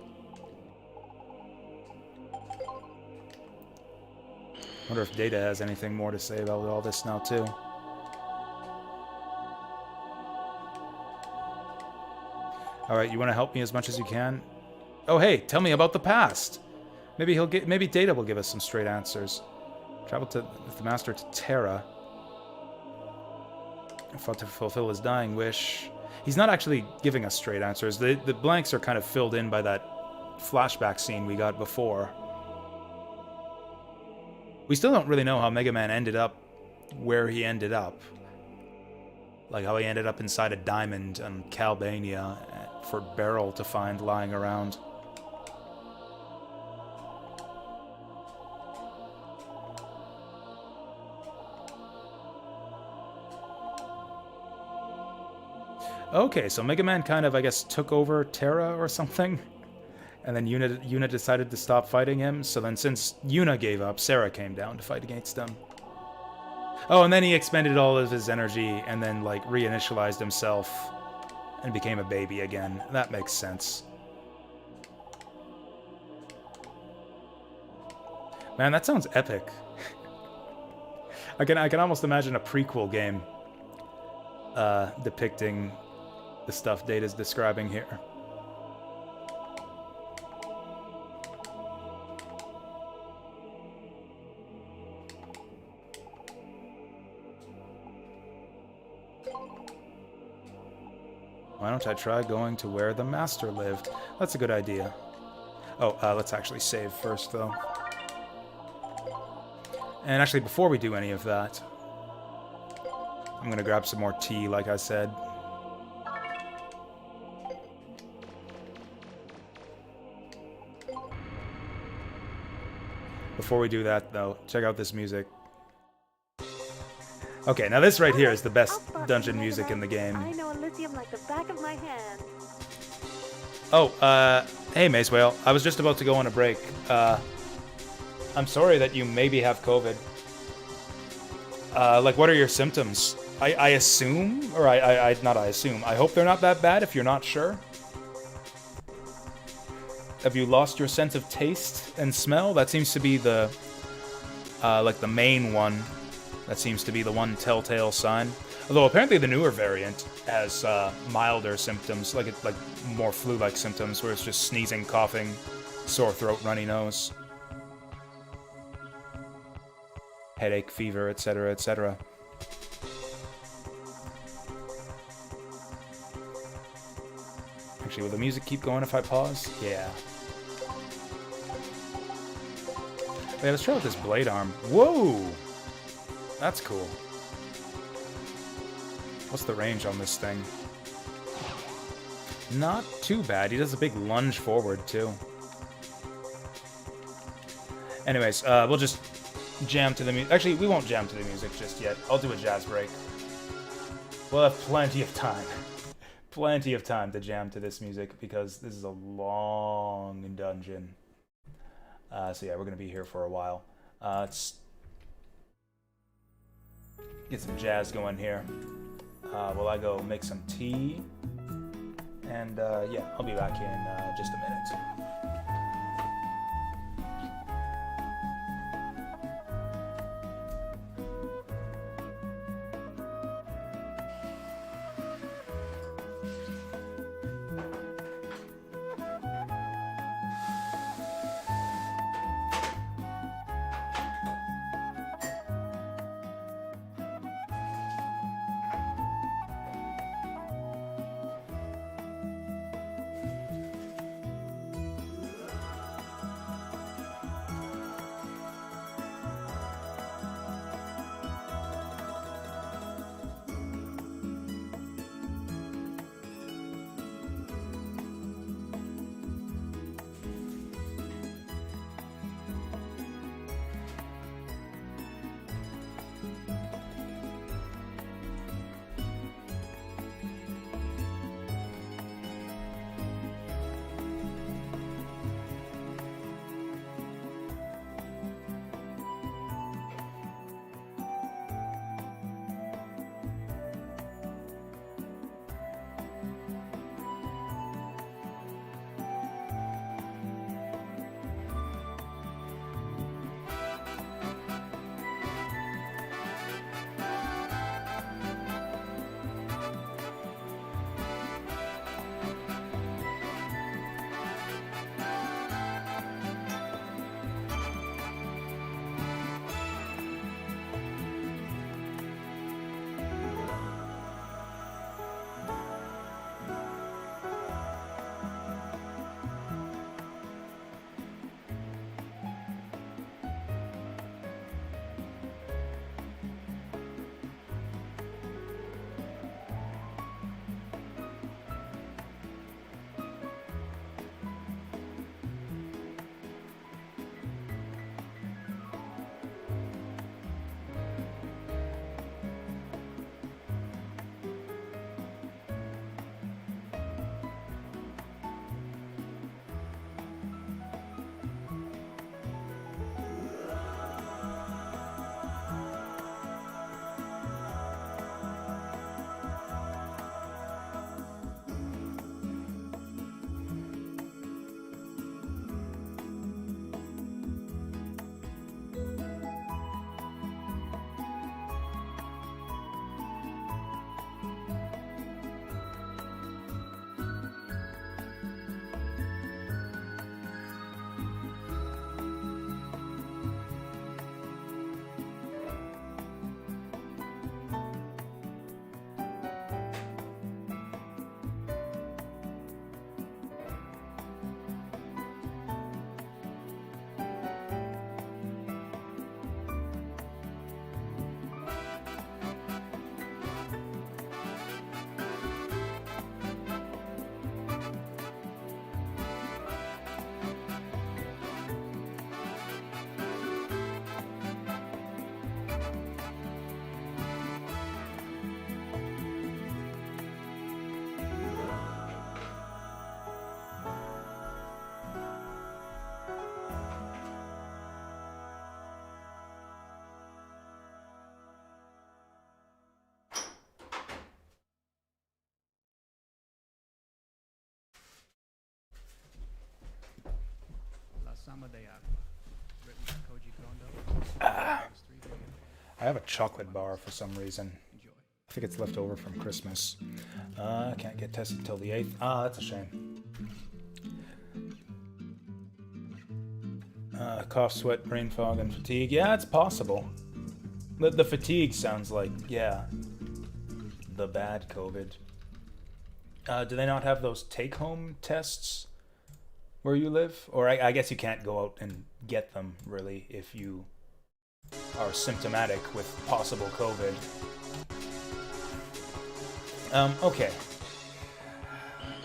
Wonder if Data has anything more to say about all this now, too. Alright, you want to help me as much as you can? Oh, hey, tell me about the past! Maybe Data will give us some straight answers. Travel with the Master to Terra. Fought to fulfill his dying wish. He's not actually giving us straight answers. The blanks are kind of filled in by that flashback scene we got before. We still don't really know how Mega Man ended up where he ended up. Like how he ended up inside a diamond on Calbania for Beryl to find lying around. Okay, so Mega Man kind of, I guess, took over Terra or something. And then Yuna decided to stop fighting him. So then since Yuna gave up, Sarah came down to fight against him. Oh, and then he expended all of his energy and then, like, reinitialized himself and became a baby again. That makes sense. Man, that sounds epic. I can almost imagine a prequel game depicting the stuff Data's describing here. Why don't I try going to where the Master lived? That's a good idea. Oh, let's actually save first, though. And actually, before we do any of that, I'm gonna grab some more tea, like I said. Before we do that, though, check out this music. Okay, now this right here is the best dungeon music in the game. I know Elysium like the back of my hand. Oh, hey Mace Whale. I was just about to go on a break. I'm sorry that you maybe have COVID. Like, what are your symptoms? I assume, or not I assume, I hope they're not that bad if you're not sure. Have you lost your sense of taste and smell? That seems to be the, like the main one. That seems to be the one telltale sign. Although apparently the newer variant has milder symptoms, like more flu-like symptoms, where it's just sneezing, coughing, sore throat, runny nose, headache, fever, etc., etc. Actually, will the music keep going if I pause? Yeah. Wait, let's try with this blade arm. Whoa! That's cool. What's the range on this thing? Not too bad. He does a big lunge forward, too. Anyways, we'll just jam to the music. Actually, we won't jam to the music just yet. I'll do a jazz break. We'll have plenty of time. Plenty of time to jam to this music because this is a long dungeon. So yeah, we're going to be here for a while. Let's get some jazz going here. While I go make some tea. And yeah, I'll be back in just a minute. I have a chocolate bar for some reason. I think it's left over from Christmas. Can't get tested till the 8th. Ah, that's a shame. Cough, sweat, brain fog, and fatigue. Yeah, it's possible. The fatigue sounds like, yeah, the bad COVID. Do they not have those take-home tests where you live? Or I guess you can't go out and get them, really, if you are symptomatic with possible COVID. Okay.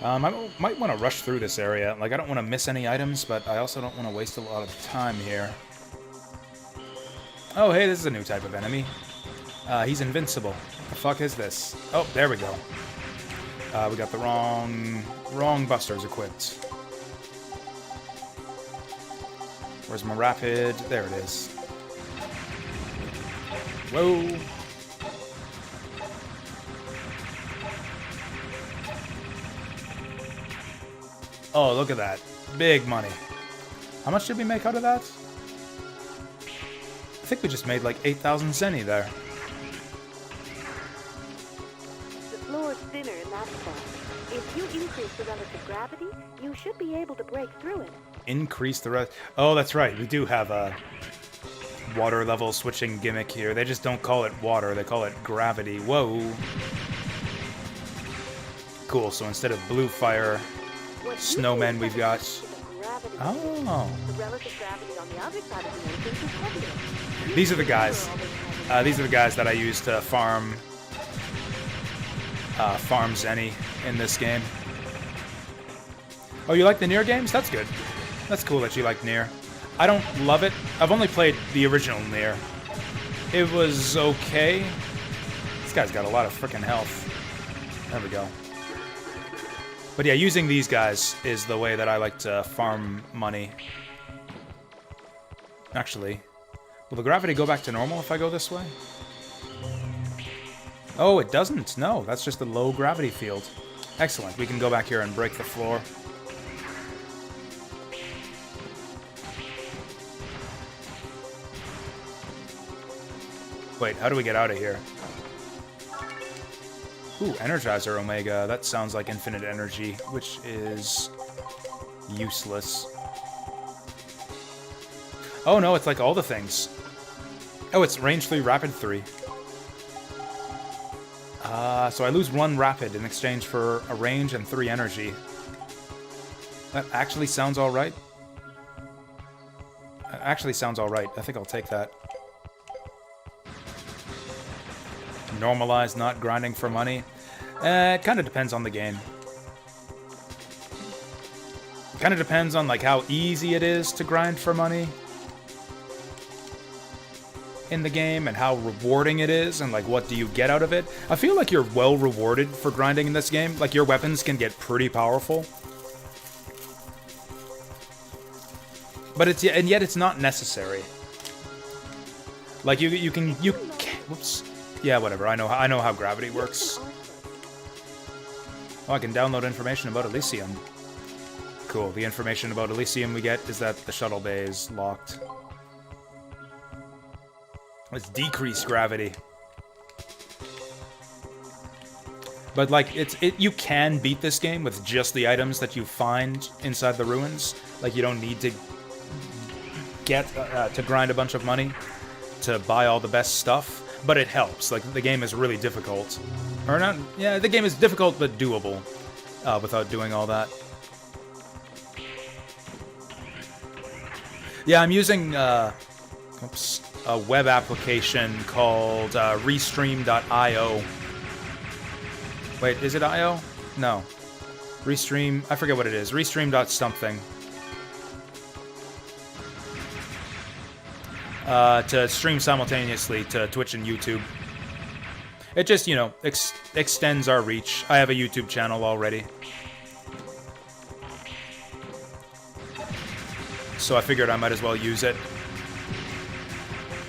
I might want to rush through this area. Like, I don't want to miss any items, but I also don't want to waste a lot of time here. Oh, hey, this is a new type of enemy. He's invincible. The fuck is this? Oh, there we go. We got the wrong busters equipped. Where's my rapid? There it is. Whoa. Oh, look at that. Big money. How much did we make out of that? I think we just made like 8,000 zenny there. The floor is thinner in that spot. If you increase the relative gravity, you should be able to break through it. Increase the rest. Oh, that's right. We do have a water level switching gimmick here. They just don't call it water. They call it gravity. Whoa. Cool. So instead of blue fire, snowmen, we've got... Oh. The relative gravity on the other side of the matrix is heavier. These are the guys. These are the guys that I use to farm zenny in this game. Oh, you like the Nier games? That's good. That's cool that you like Nier. I don't love it. I've only played the original Nier. It was okay. This guy's got a lot of freaking health. There we go. But yeah, using these guys is the way that I like to farm money. Actually, will the gravity go back to normal if I go this way? Oh, it doesn't. No, that's just a low gravity field. Excellent. We can go back here and break the floor. Wait, how do we get out of here? Ooh, Energizer Omega. That sounds like infinite energy, which is useless. Oh no, it's like all the things. Oh, it's range 3, rapid 3. So I lose 1 rapid in exchange for a range and 3 energy. That actually sounds alright. That actually sounds alright. I think I'll take that. Normalize not grinding for money. It kind of depends on the game. It kind of depends on like how easy it is to grind for money in the game and how rewarding it is and like what do you get out of it. I feel like you're well rewarded for grinding in this game. Like your weapons can get pretty powerful. But and yet it's not necessary. Like you can whoops. Yeah, whatever. I know how gravity works. Oh, I can download information about Elysium. Cool. The information about Elysium we get is that the shuttle bay is locked. It's decreased gravity. But like you can beat this game with just the items that you find inside the ruins. Like you don't need to get to grind a bunch of money to buy all the best stuff. But it helps. Like, the game is really difficult. Or not... Yeah, the game is difficult, but doable. Without doing all that. Yeah, I'm using, a web application called, Restream.io. Wait, is it IO? No. Restream... I forget what it is. Restream.something. To stream simultaneously to Twitch and YouTube. It just, you know, extends our reach. I have a YouTube channel already. So I figured I might as well use it.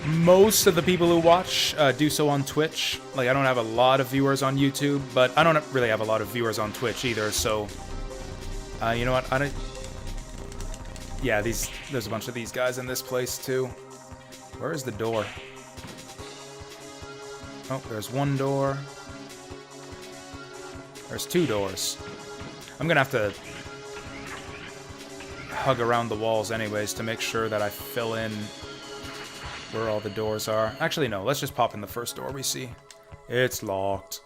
Most of the people who watch do so on Twitch. Like, I don't have a lot of viewers on YouTube, but I don't really have a lot of viewers on Twitch either, so... you know what, I don't... Yeah, there's a bunch of these guys in this place, too. Where is the door? Oh, there's 1 door. There's 2 doors. I'm gonna have to hug around the walls anyways to make sure that I fill in where all the doors are. Actually, no. Let's just pop in the first door we see. It's locked.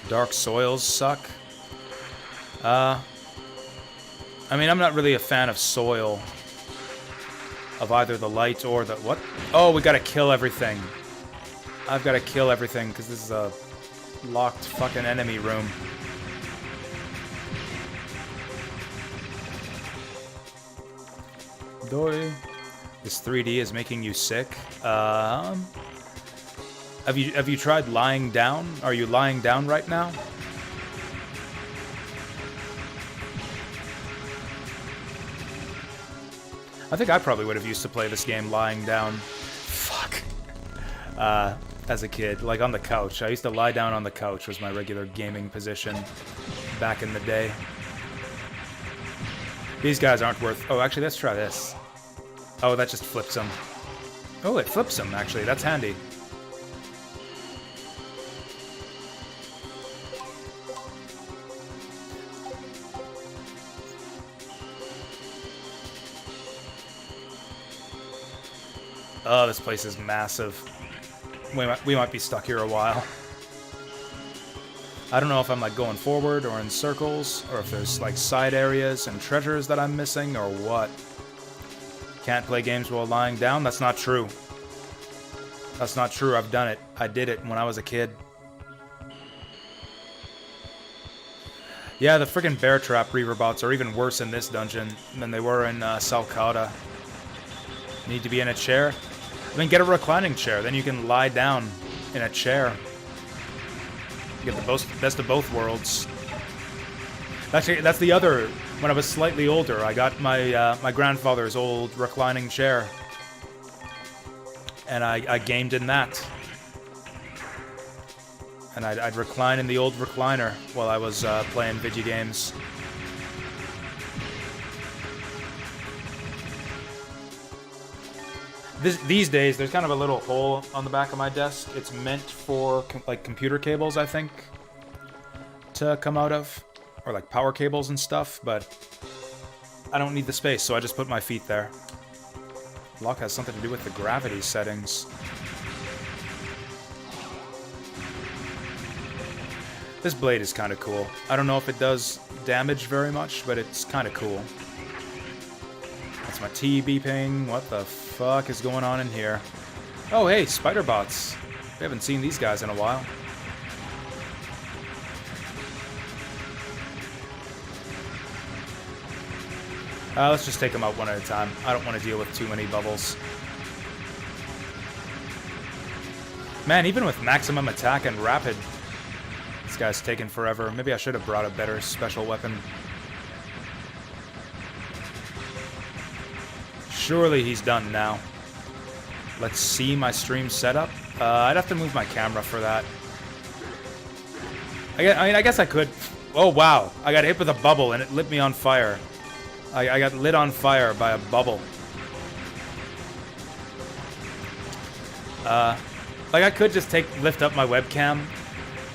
Dark soils suck. I mean, I'm not really a fan of soil. Of either the light or the... What? Oh, we gotta kill everything. I've gotta kill everything, because this is a locked fucking enemy room. Doi. This 3D is making you sick. Have you tried lying down? Are you lying down right now? I think I probably would have used to play this game lying down. Fuck. As a kid, like on the couch. I used to lie down on the couch was my regular gaming position back in the day. These guys aren't worth... Oh, actually, let's try this. Oh, that just flips them. Oh, it flips them, actually. That's handy. Oh, this place is massive. We might be stuck here a while. I don't know if I'm like going forward or in circles, or if there's like side areas and treasures that I'm missing, or what. Can't play games while lying down? That's not true. That's not true. I've done it. I did it when I was a kid. Yeah, the friggin' bear trap reaver bots are even worse in this dungeon than they were in Salcata. Need to be in a chair? I mean, get a reclining chair, then you can lie down in a chair. You get the best of both worlds. Actually, that's the other... When I was slightly older, I got my my grandfather's old reclining chair. And I gamed in that. And I'd recline in the old recliner while I was playing video games. These days, there's kind of a little hole on the back of my desk. It's meant for like computer cables, I think, to come out of, or like power cables and stuff. But I don't need the space, so I just put my feet there. Lock has something to do with the gravity settings. This blade is kind of cool. I don't know if it does damage very much, but it's kind of cool. That's my T beeping. What the fuck is going on in here? Oh, hey, spider bots. We haven't seen these guys in a while. Let's just take them out one at a time. I don't want to deal with too many bubbles. Man, even with maximum attack and rapid, this guy's taking forever. Maybe I should have brought a better special weapon. Surely he's done now. Let's see my stream setup. I'd have to move my camera for that. I guess I could. Oh, wow. I got hit with a bubble and it lit me on fire. I got lit on fire by a bubble. Like, I could just lift up my webcam.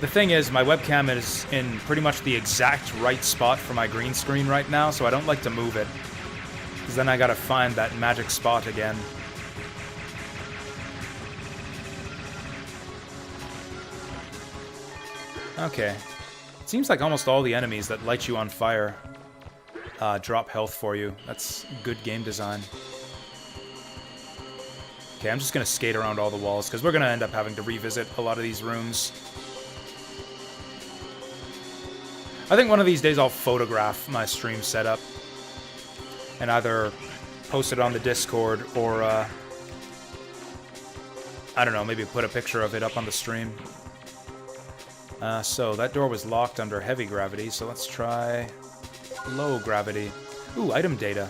The thing is, my webcam is in pretty much the exact right spot for my green screen right now, so I don't like to move it. Because then I gotta find that magic spot again. Okay. It seems like almost all the enemies that light you on fire drop health for you. That's good game design. Okay, I'm just gonna skate around all the walls, because we're gonna end up having to revisit a lot of these rooms. I think one of these days I'll photograph my stream setup and either post it on the Discord or, I don't know, maybe put a picture of it up on the stream. So that door was locked under heavy gravity, so let's try low gravity. Ooh, item data.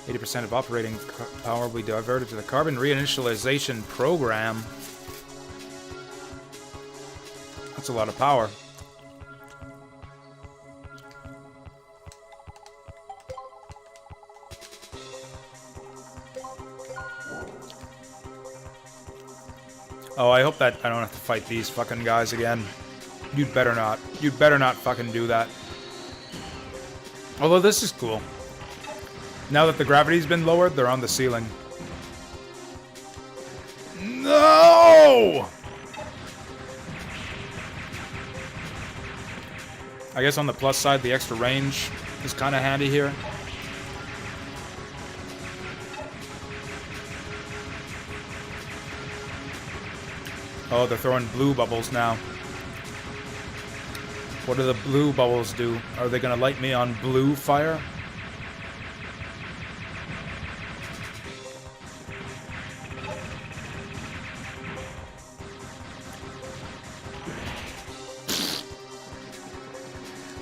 80% of operating power will be diverted to the carbon reinitialization program. That's a lot of power. Oh, I hope that I don't have to fight these fucking guys again. You'd better not. You'd better not fucking do that. Although this is cool. Now that the gravity's been lowered, they're on the ceiling. No! I guess on the plus side, the extra range is kind of handy here. Oh, they're throwing blue bubbles now. What do the blue bubbles do? Are they gonna light me on blue fire?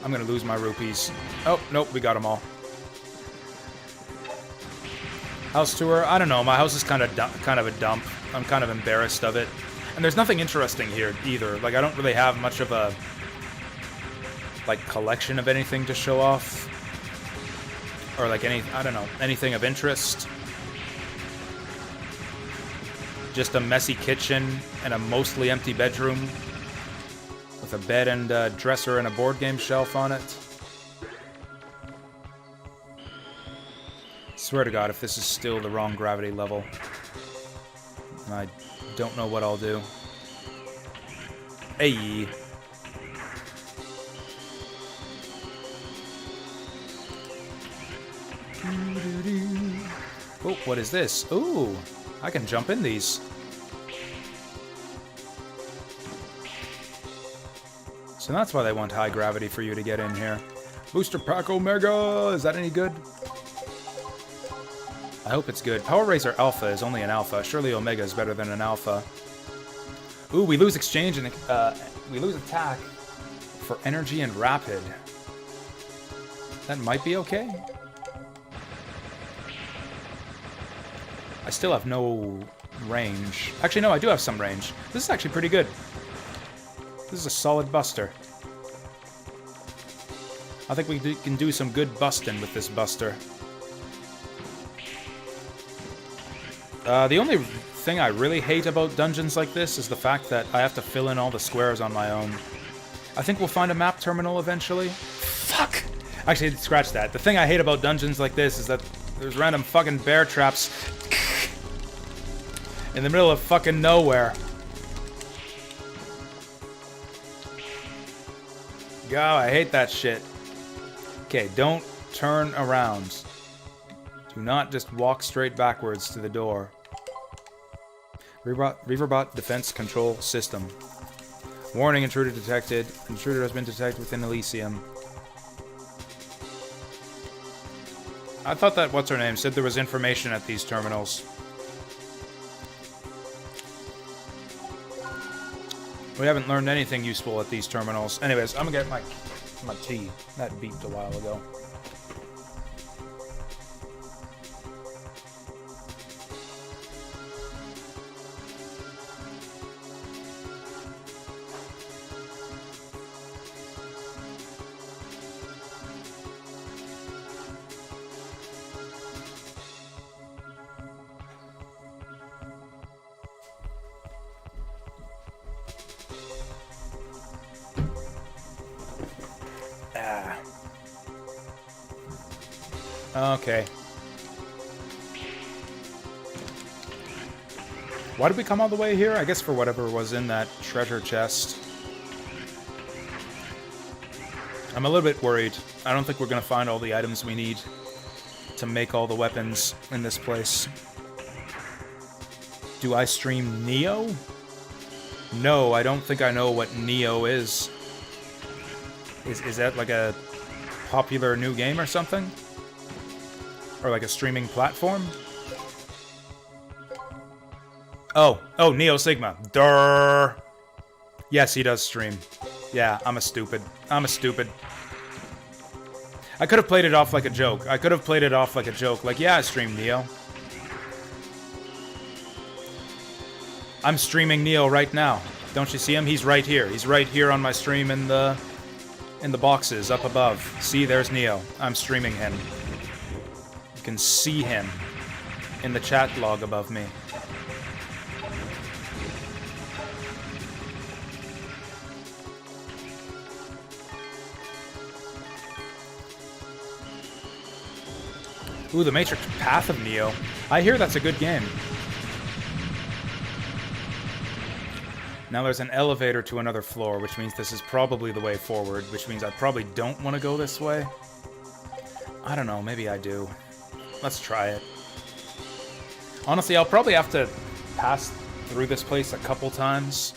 I'm gonna lose my rupees. Oh, nope, we got them all. House tour. I don't know. My house is kind of a dump. I'm kind of embarrassed of it. And there's nothing interesting here either. Like, I don't really have much of a, like, collection of anything to show off. Or, like, I don't know, anything of interest. Just a messy kitchen and a mostly empty bedroom with a bed and a dresser and a board game shelf on it. Swear to God, if this is still the wrong gravity level, I don't know what I'll do. Hey. Oh, what is this? Ooh, I can jump in these. So that's why they want high gravity for you to get in here. Booster Pack Omega! Is that any good? I hope it's good. Power Razor Alpha is only an alpha. Surely Omega is better than an alpha. Ooh, we lose exchange and we lose attack for energy and rapid. That might be okay. I still have no range. Actually, no, I do have some range. This is actually pretty good. This is a solid buster. I think we can do some good busting with this buster. The only thing I really hate about dungeons like this is the fact that I have to fill in all the squares on my own. I think we'll find a map terminal eventually. Fuck! Actually, scratch that. The thing I hate about dungeons like this is that there's random fucking bear traps in the middle of fucking nowhere. God, I hate that shit. Okay, don't turn around. Do not just walk straight backwards to the door. Reaverbot Defense Control System. Warning, intruder detected. Intruder has been detected within Elysium. I thought that what's-her-name said there was information at these terminals. We haven't learned anything useful at these terminals. Anyways, I'm gonna get my tea. That beeped a while ago. Okay. Why did we come all the way here? I guess for whatever was in that treasure chest. I'm a little bit worried. I don't think we're going to find all the items we need to make all the weapons in this place. Do I stream Neo? No, I don't think I know what Neo is. Is that like a popular new game or something? Or like a streaming platform? Oh, Neo Sigma. Durr. Yes, he does stream. Yeah, I'm a stupid. I could have played it off like a joke. Like, yeah, I stream Neo. I'm streaming Neo right now. Don't you see him? He's right here. He's right here on my stream in the boxes up above. See, there's Neo. I'm streaming him. You can see him in the chat log above me. Ooh, the Matrix Path of Neo. I hear that's a good game. Now there's an elevator to another floor, which means this is probably the way forward, which means I probably don't want to go this way. I don't know, maybe I do. Let's try it. Honestly, I'll probably have to pass through this place a couple times.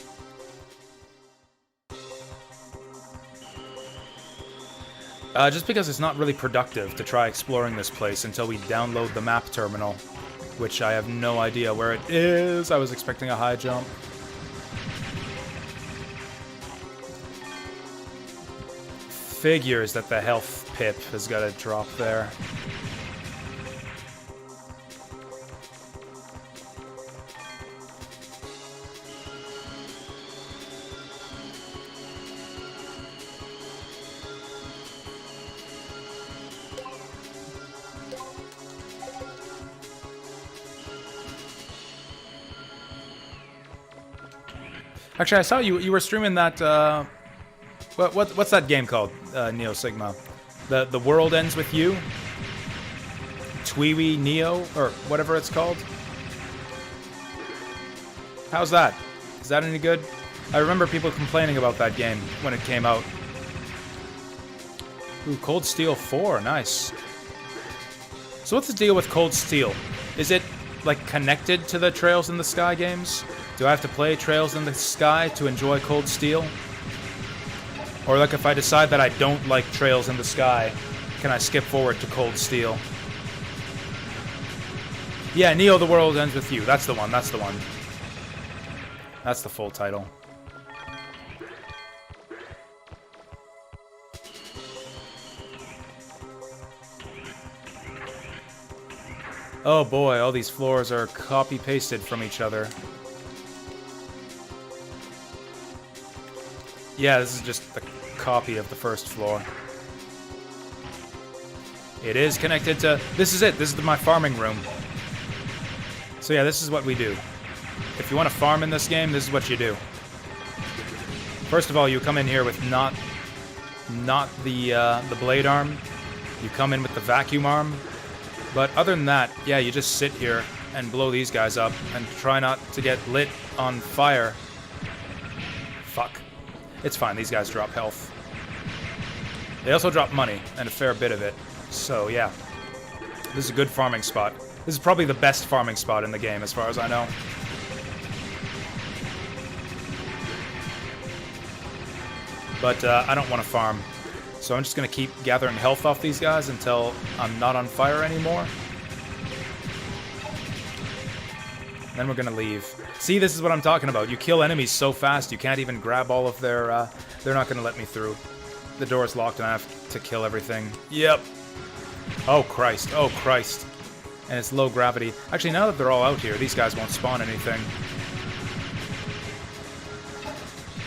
Just because it's not really productive to try exploring this place until we download the map terminal, which I have no idea where it is. I was expecting a high jump. figures that the health pip has got to drop there. Actually, I saw you were streaming that, what's that game called, Neo Sigma? The World Ends With You? Tweewee Neo, or whatever it's called? How's that? Is that any good? I remember people complaining about that game when it came out. Ooh, Cold Steel 4, nice. So what's the deal with Cold Steel? Is it, like, connected to the Trails in the Sky games? Do I have to play Trails in the Sky to enjoy Cold Steel? Or, like, if I decide that I don't like Trails in the Sky, can I skip forward to Cold Steel? Yeah, Neo the World Ends With You. That's the one, that's the one. That's the full title. Oh boy, all these floors are copy-pasted from each other. Yeah, this is just a copy of the first floor. It is connected to... This is it. This is my farming room. So yeah, this is what we do. If you want to farm in this game, this is what you do. First of all, you come in here with not the blade arm. You come in with the vacuum arm. But other than that, yeah, you just sit here and blow these guys up and try not to get lit on fire. Fuck. It's fine, these guys drop health. They also drop money, and a fair bit of it. So, yeah. This is a good farming spot. This is probably the best farming spot in the game, as far as I know. But, I don't want to farm. So I'm just going to keep gathering health off these guys until I'm not on fire anymore. Then we're going to leave. See, this is what I'm talking about. You kill enemies so fast, you can't even grab all of their... they're not going to let me through. The door's locked and I have to kill everything. Yep. Oh, Christ. Oh, Christ. And it's low gravity. Actually, now that they're all out here, these guys won't spawn anything.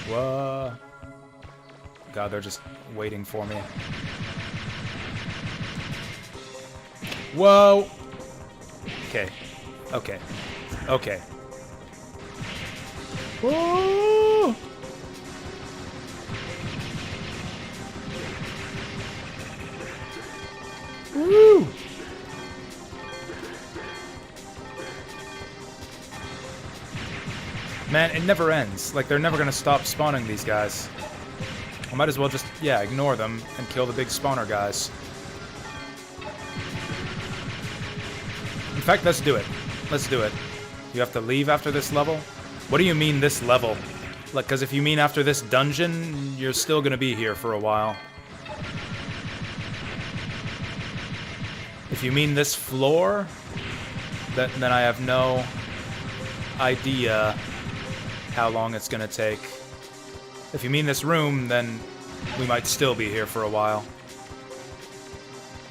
Whoa. God, they're just waiting for me. Whoa! Okay. Okay. Okay. Whoa! Woo! Man, it never ends. Like, they're never gonna stop spawning these guys. I might as well just, yeah, ignore them and kill the big spawner guys. In fact, let's do it. Let's do it. You have to leave after this level? What do you mean this level? Like, because if you mean after this dungeon, you're still gonna be here for a while. If you mean this floor, then I have no idea how long it's gonna take. If you mean this room, then we might still be here for a while.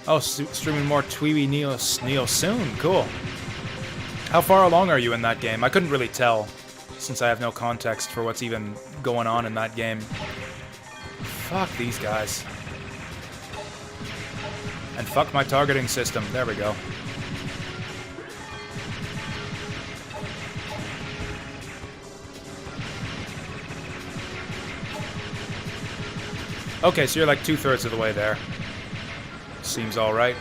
Oh, streaming more Tweewee Neo soon. Cool. How far along are you in that game? I couldn't really tell, since I have no context for what's even going on in that game. Fuck these guys. And fuck my targeting system. There we go. Okay, so you're like 2/3 of the way there. Seems alright.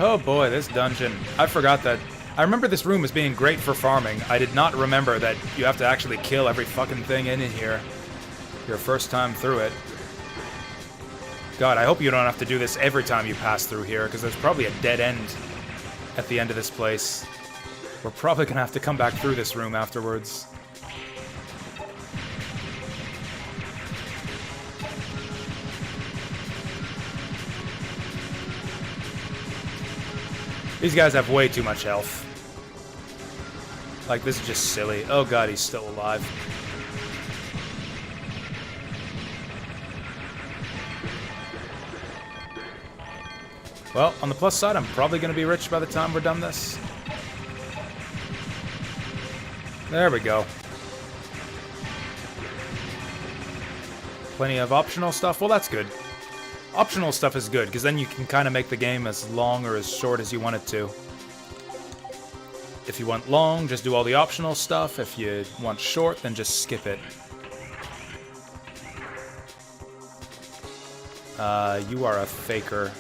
Oh boy, this dungeon. I forgot that. I remember this room as being great for farming. I did not remember that you have to actually kill every fucking thing in here. Your first time through it. God, I hope you don't have to do this every time you pass through here, because there's probably a dead end at the end of this place. We're probably gonna have to come back through this room afterwards. These guys have way too much health. Like, this is just silly. Oh god, he's still alive. Well, on the plus side, I'm probably going to be rich by the time we're done this. There we go. Plenty of optional stuff. Well, that's good. Optional stuff is good, because then you can kind of make the game as long or as short as you want it to. If you want long, just do all the optional stuff. If you want short, then just skip it. You are a faker.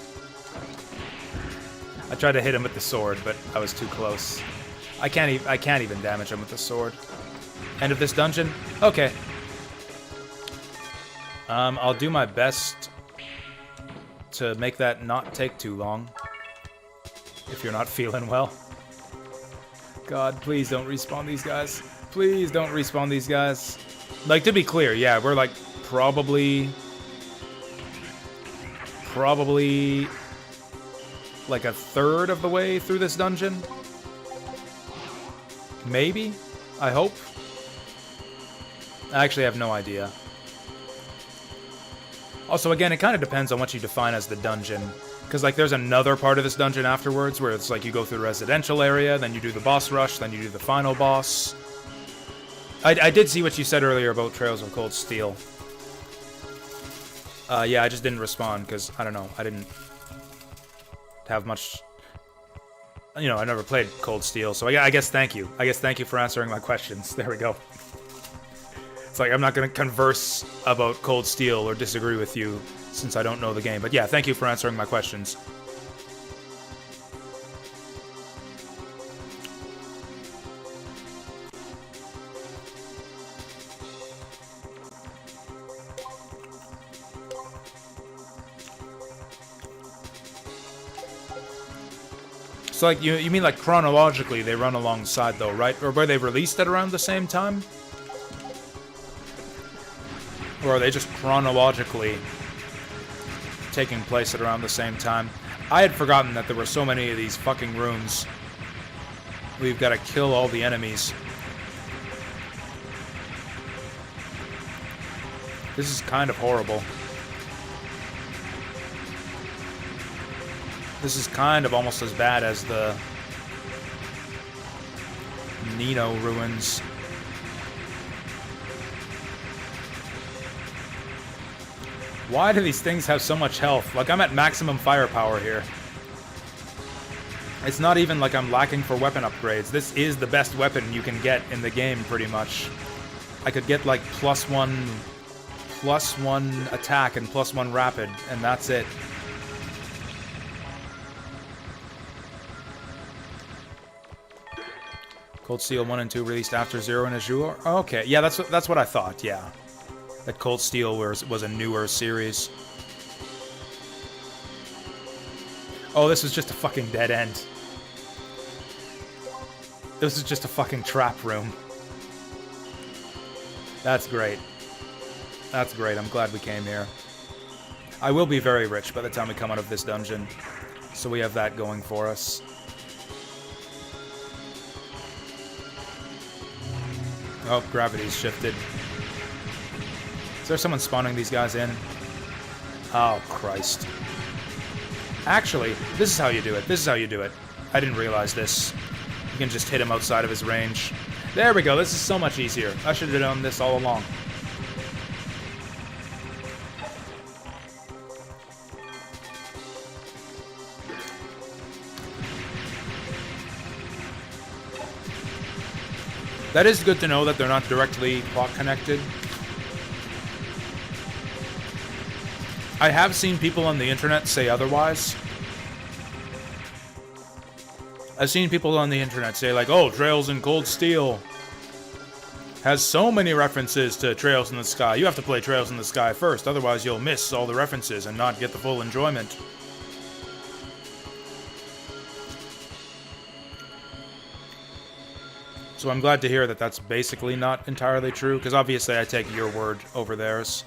I tried to hit him with the sword, but I was too close. I can't even damage him with the sword. End of this dungeon? Okay. I'll do my best to make that not take too long. If you're not feeling well. God, please don't respawn these guys. Please don't respawn these guys. Like, to be clear, yeah, we're like probably like a third of the way through this dungeon. Maybe? I hope. I actually have no idea. Also, again, it kind of depends on what you define as the dungeon. Because, like, there's another part of this dungeon afterwards where it's like you go through the residential area, then you do the boss rush, then you do the final boss. I did see what you said earlier about Trails of Cold Steel. Yeah, I just didn't respond because, I don't know, I didn't have much... You know, I never played Cold Steel, so I guess thank you. I guess thank you for answering my questions. There we go. It's like, I'm not going to converse about Cold Steel or disagree with you since I don't know the game. But yeah, thank you for answering my questions. So, like, you mean, like, chronologically they run alongside, though, right? Or were they released at around the same time? Or are they just chronologically taking place at around the same time? I had forgotten that there were so many of these fucking rooms. We've got to kill all the enemies. This is kind of horrible. This is kind of almost as bad as the Nino ruins. Why do these things have so much health? Like, I'm at maximum firepower here. It's not even like I'm lacking for weapon upgrades. This is the best weapon you can get in the game, pretty much. I could get, like, +1 attack and +1 rapid, and that's it. Cold Steel 1 and 2 released after 0 and Azure? Oh, okay, yeah, that's what I thought, yeah. That Cold Steel was a newer series. Oh, this was just a fucking dead end. This is just a fucking trap room. That's great. That's great, I'm glad we came here. I will be very rich by the time we come out of this dungeon. So we have that going for us. Oh, gravity's shifted. Is there someone spawning these guys in? Oh, Christ. Actually, this is how you do it. This is how you do it. I didn't realize this. You can just hit him outside of his range. There we go. This is so much easier. I should have done this all along. That is good to know that they're not directly plot connected. I have seen people on the internet say otherwise. I've seen people on the internet say, like, oh, Trails in Cold Steel has so many references to Trails in the Sky. You have to play Trails in the Sky first, otherwise you'll miss all the references and not get the full enjoyment. So I'm glad to hear that that's basically not entirely true, because obviously I take your word over theirs.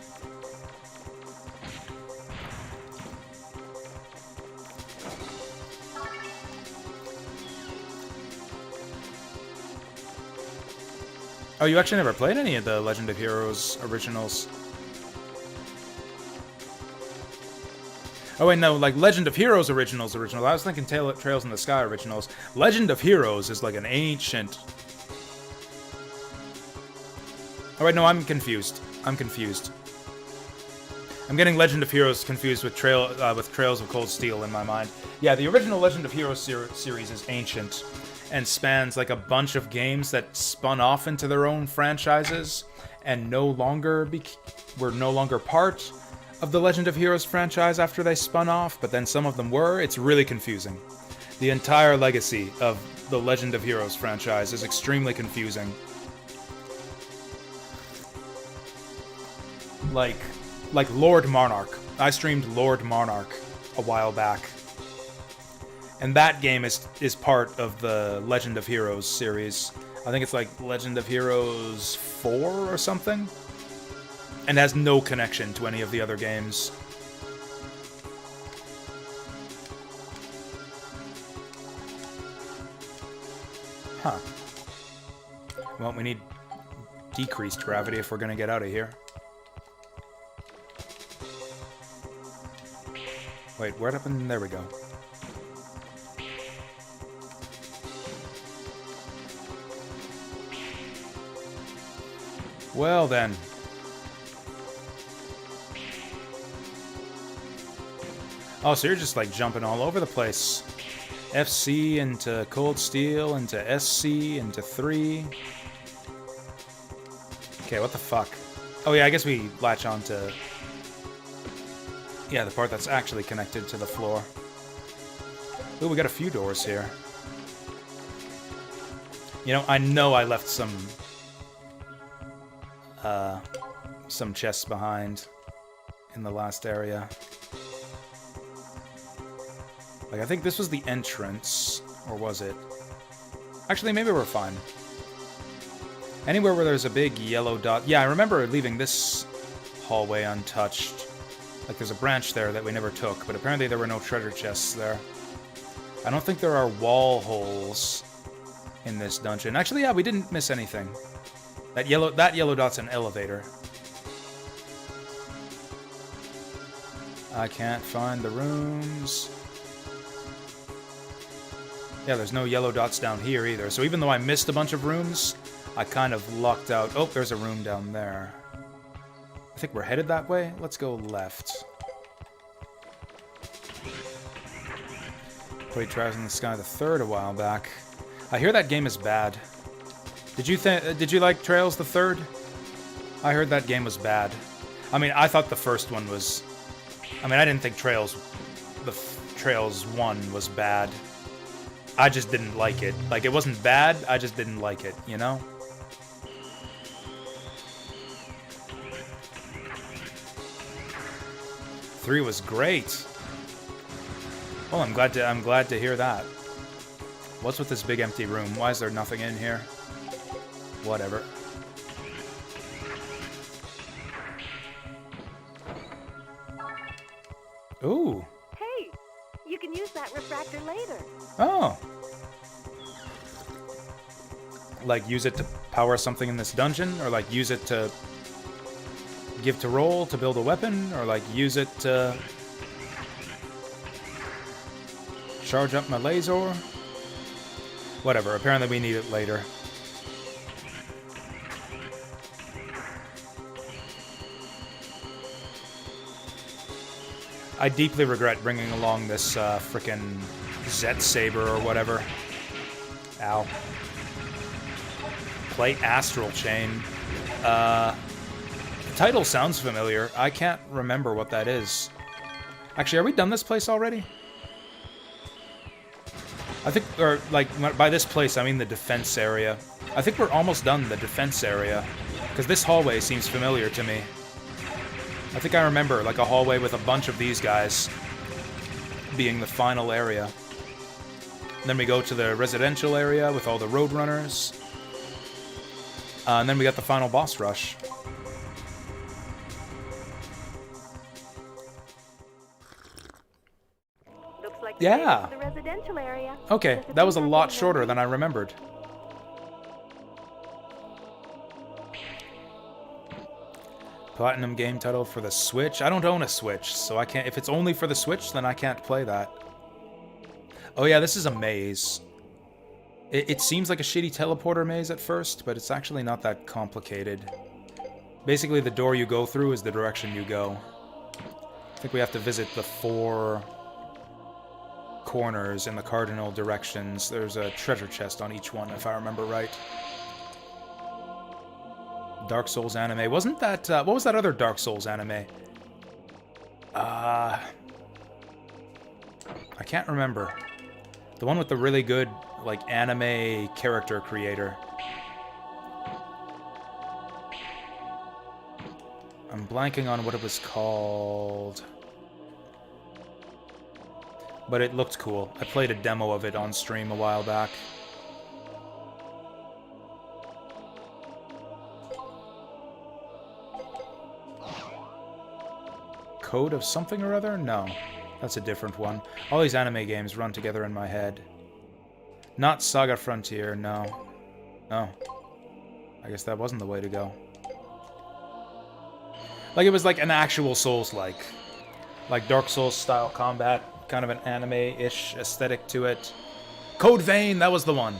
Oh, you actually never played any of the Legend of Heroes originals? Oh wait, no, like Legend of Heroes originals. I was thinking Trails in the Sky originals. Legend of Heroes is like an ancient... Oh wait, no, I'm confused. I'm getting Legend of Heroes confused with Trails of Cold Steel in my mind. Yeah, the original Legend of Heroes series is ancient and spans like a bunch of games that spun off into their own franchises and were no longer part of the Legend of Heroes franchise after they spun off, but then some of them were. It's really confusing. The entire legacy of the Legend of Heroes franchise is extremely confusing. Like Lord Monarch. I streamed Lord Monarch a while back. And that game is part of the Legend of Heroes series. I think it's like Legend of Heroes 4 or something. And has no connection to any of the other games. Huh. Well, we need decreased gravity if we're gonna get out of here. Wait, where happened? There we go. Well then. Oh, so you're just like jumping all over the place. FC into Cold Steel, into SC, into 3. Okay, what the fuck? Oh yeah, I guess we latch on to... Yeah, the part that's actually connected to the floor. Ooh, we got a few doors here. You know I left some chests behind in the last area. Like, I think this was the entrance, or was it? Actually, maybe we're fine. Anywhere where there's a big yellow dot... Yeah, I remember leaving this hallway untouched. Like, there's a branch there that we never took, but apparently there were no treasure chests there. I don't think there are wall holes in this dungeon. Actually, yeah, we didn't miss anything. That yellow dot's an elevator. I can't find the rooms. Yeah, there's no yellow dots down here either. So even though I missed a bunch of rooms, I kind of lucked out. Oh, there's a room down there. I think we're headed that way. Let's go left. Played Trails in the Sky the Third a while back. I hear that game is bad. Did you like Trails the Third? I heard that game was bad. I mean, I thought the first one was... I mean, I didn't think Trails 1 was bad. I just didn't like it. Like, it wasn't bad, I just didn't like it, you know? Three was great. Well, I'm glad to hear that. What's with this big empty room? Why is there nothing in here? Whatever. Ooh. Hey, you can use that refractor later. Oh. Like, use it to power something in this dungeon? Or, like, use it to give to roll to build a weapon? Or, like, use it to charge up my laser? Whatever, apparently we need it later. I deeply regret bringing along this frickin' Zet Saber or whatever. Ow. Play Astral Chain. The title sounds familiar. I can't remember what that is. Actually, are we done this place already? I think, or like, by this place I mean the defense area. I think we're almost done the defense area, because this hallway seems familiar to me. I think I remember, like, a hallway with a bunch of these guys being the final area. And then we go to the residential area with all the roadrunners. And then we got the final boss rush. Looks like yeah. the residential area. Okay, that was a lot shorter than I remembered. Platinum game title for the Switch? I don't own a Switch, so I can't... If it's only for the Switch, then I can't play that. Oh yeah, this is a maze. It seems like a shitty teleporter maze at first, but it's actually not that complicated. Basically, the door you go through is the direction you go. I think we have to visit the 4 corners in the cardinal directions. There's a treasure chest on each one, if I remember right. Dark Souls anime. Wasn't that... what was that other Dark Souls anime? I can't remember. The one with the really good, like, anime character creator. I'm blanking on what it was called. But it looked cool. I played a demo of it on stream a while back. Code of something or other? No. That's a different one. All these anime games run together in my head. Not Saga Frontier, no. No. I guess that wasn't the way to go. Like, it was like an actual Souls-like. Like Dark Souls-style combat. Kind of an anime-ish aesthetic to it. Code Vein, that was the one.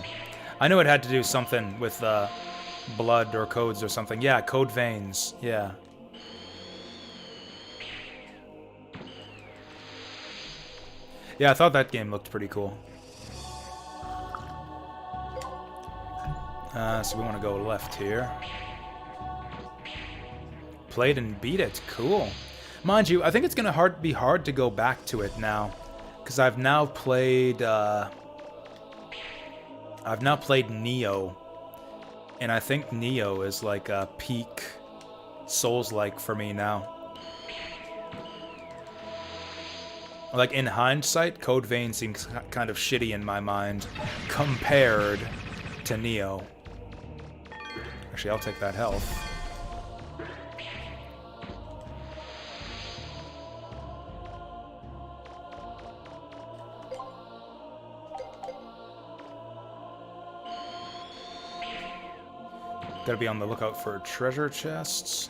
I knew it had to do something with blood or codes or something. Yeah, Code Veins. Yeah. Yeah, I thought that game looked pretty cool. So we want to go left here. Played and beat it. Cool. Mind you, I think it's going to be hard to go back to it now. Because I've now played Neo. And I think Neo is like a peak Souls-like for me now. Like, in hindsight, Code Vein seems kind of shitty in my mind compared to Neo. Actually, I'll take that health. Gotta be on the lookout for treasure chests.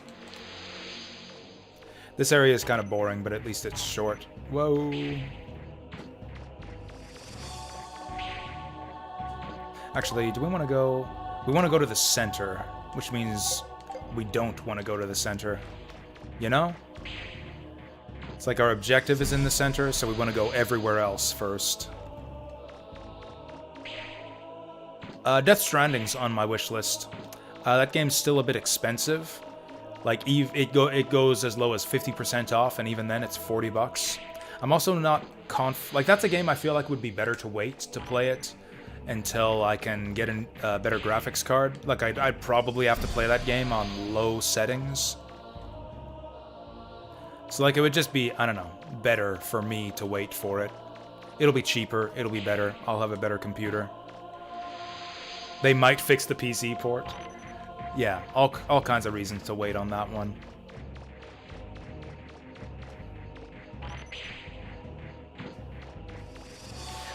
This area is kind of boring, but at least it's short. Whoa. Actually, do we want to go... We want to go to the center, which means we don't want to go to the center. You know? It's like our objective is in the center, so we want to go everywhere else first. Death Stranding's on my wish list. That game's still a bit expensive. Like, it goes as low as 50% off, and even then it's $40. I'm also not like, that's a game I feel like would be better to wait to play it until I can get a better graphics card. Like, I'd probably have to play that game on low settings. So, like, it would just be, I don't know, better for me to wait for it. It'll be cheaper, it'll be better, I'll have a better computer. They might fix the PC port. Yeah, all kinds of reasons to wait on that one.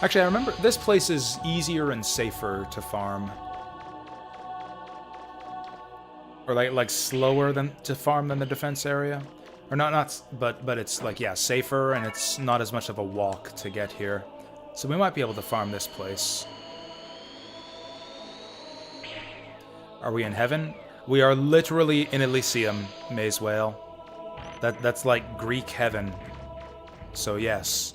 Actually, I remember this place is easier and safer to farm. Or like slower to farm than the defense area. Or but it's like, yeah, safer, and it's not as much of a walk to get here. So we might be able to farm this place. Are we in heaven? We are literally in Elysium, Maze Whale. That's like Greek heaven. So yes.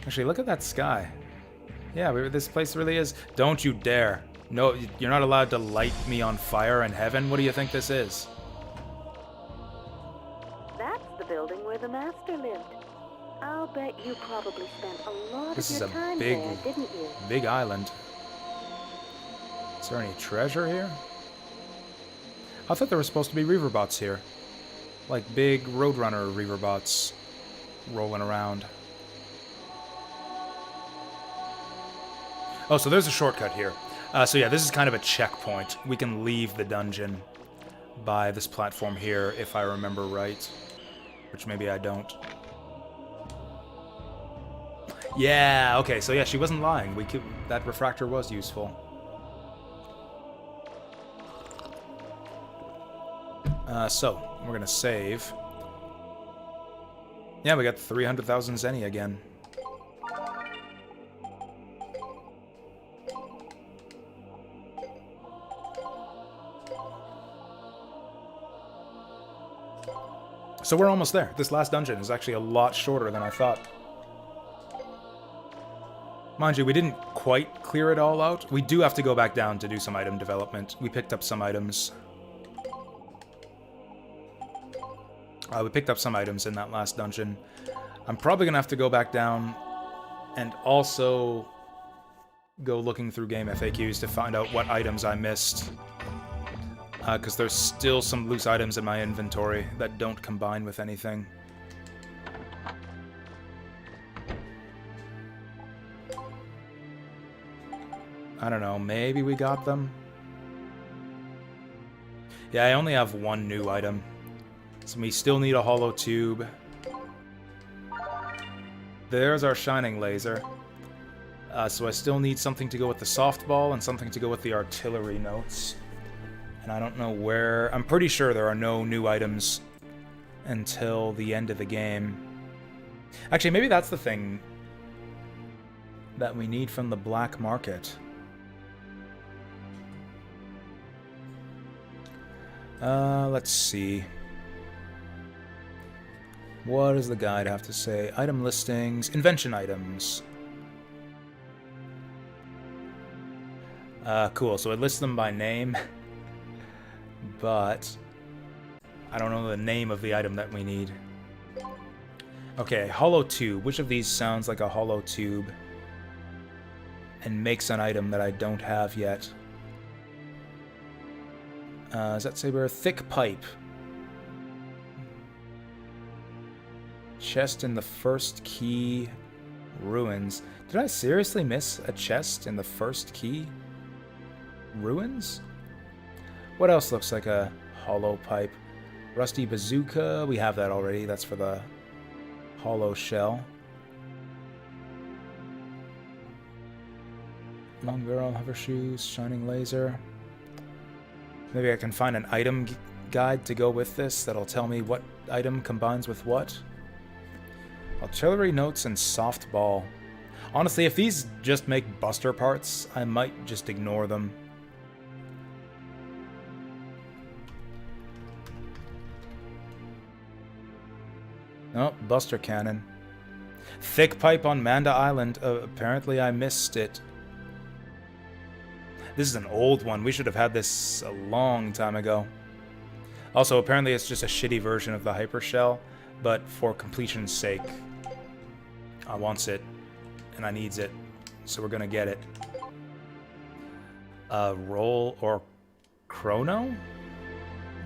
Actually, look at that sky. Yeah, this place really is. Don't you dare. No, you're not allowed to light me on fire in heaven. What do you think this is? That's the building where the master lived. I'll bet you probably spent a lot of your time there, didn't you? Big island. Is there any treasure here? I thought there were supposed to be reaverbots here. Like big Roadrunner reaverbots rolling around. Oh, so there's a shortcut here. So yeah, this is kind of a checkpoint. We can leave the dungeon by this platform here, if I remember right. Which maybe I don't. Yeah, okay, so yeah, she wasn't lying. That refractor was useful. So, we're gonna save. Yeah, we got 300,000 zenny again. So we're almost there. This last dungeon is actually a lot shorter than I thought. Mind you, we didn't quite clear it all out. We do have to go back down to do some item development. We picked up some items. We picked up some items in that last dungeon. I'm probably going to have to go back down and also go looking through game FAQs to find out what items I missed. Because there's still some loose items in my inventory that don't combine with anything. I don't know, maybe we got them? Yeah, I only have one new item. So we still need a hollow tube. There's our shining laser. So I still need something to go with the softball and something to go with the artillery notes. And I don't know where... I'm pretty sure there are no new items until the end of the game. Actually, maybe that's the thing that we need from the black market. Let's see. What does the guide have to say? Item listings, invention items. Cool, so it lists them by name, but I don't know the name of the item that we need. Okay, hollow tube. Which of these sounds like a hollow tube and makes an item that I don't have yet? Does that say we're a thick pipe? Chest in the first key. Ruins. Did I seriously miss a chest in the first key? Ruins? What else looks like a hollow pipe? Rusty bazooka. We have that already. That's for the hollow shell. Long barrel, hover shoes, shining laser. Maybe I can find an item guide to go with this that'll tell me what item combines with what. Artillery notes and softball. Honestly, if these just make buster parts, I might just ignore them. Oh, buster cannon. Thick pipe on Manda Island. Apparently I missed it. This is an old one. We should have had this a long time ago. Also, apparently it's just a shitty version of the hyper shell, but for completion's sake, I wants it, and I needs it, so we're gonna get it. Roll or chrono?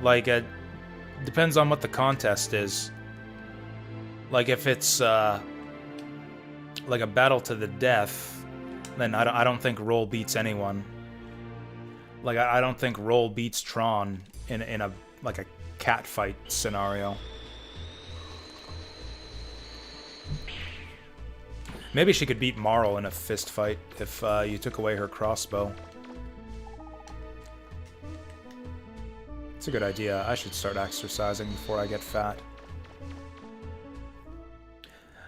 Like, it depends on what the contest is. Like, if it's, like a battle to the death, then I don't think roll beats anyone. Like, I don't think roll beats Tron in a, like, a cat fight scenario. Maybe she could beat Marl in a fist fight if you took away her crossbow. It's a good idea. I should start exercising before I get fat.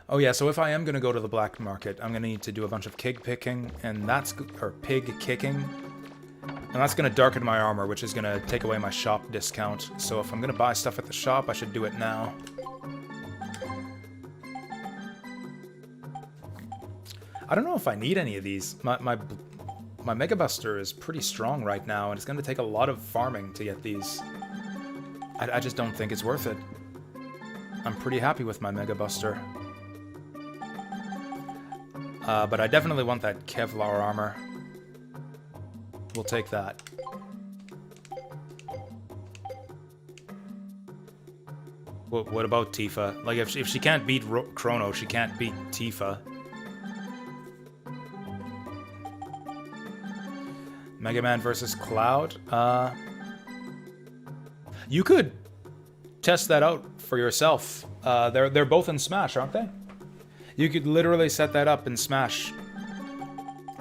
Oh yeah, so if I am going to go to the black market, I'm going to need to do a bunch of pig picking, and that's... or pig kicking. And that's going to darken my armor, which is going to take away my shop discount. So if I'm going to buy stuff at the shop, I should do it now. I don't know if I need any of these. My Mega Buster is pretty strong right now, and it's going to take a lot of farming to get these. I just don't think it's worth it. I'm pretty happy with my Mega Buster. But I definitely want that Kevlar armor. We'll take that. What about Tifa? Like, if she can't beat Chrono, she can't beat Tifa. Mega Man versus Cloud? You could test that out for yourself. They're both in Smash, aren't they? You could literally set that up in Smash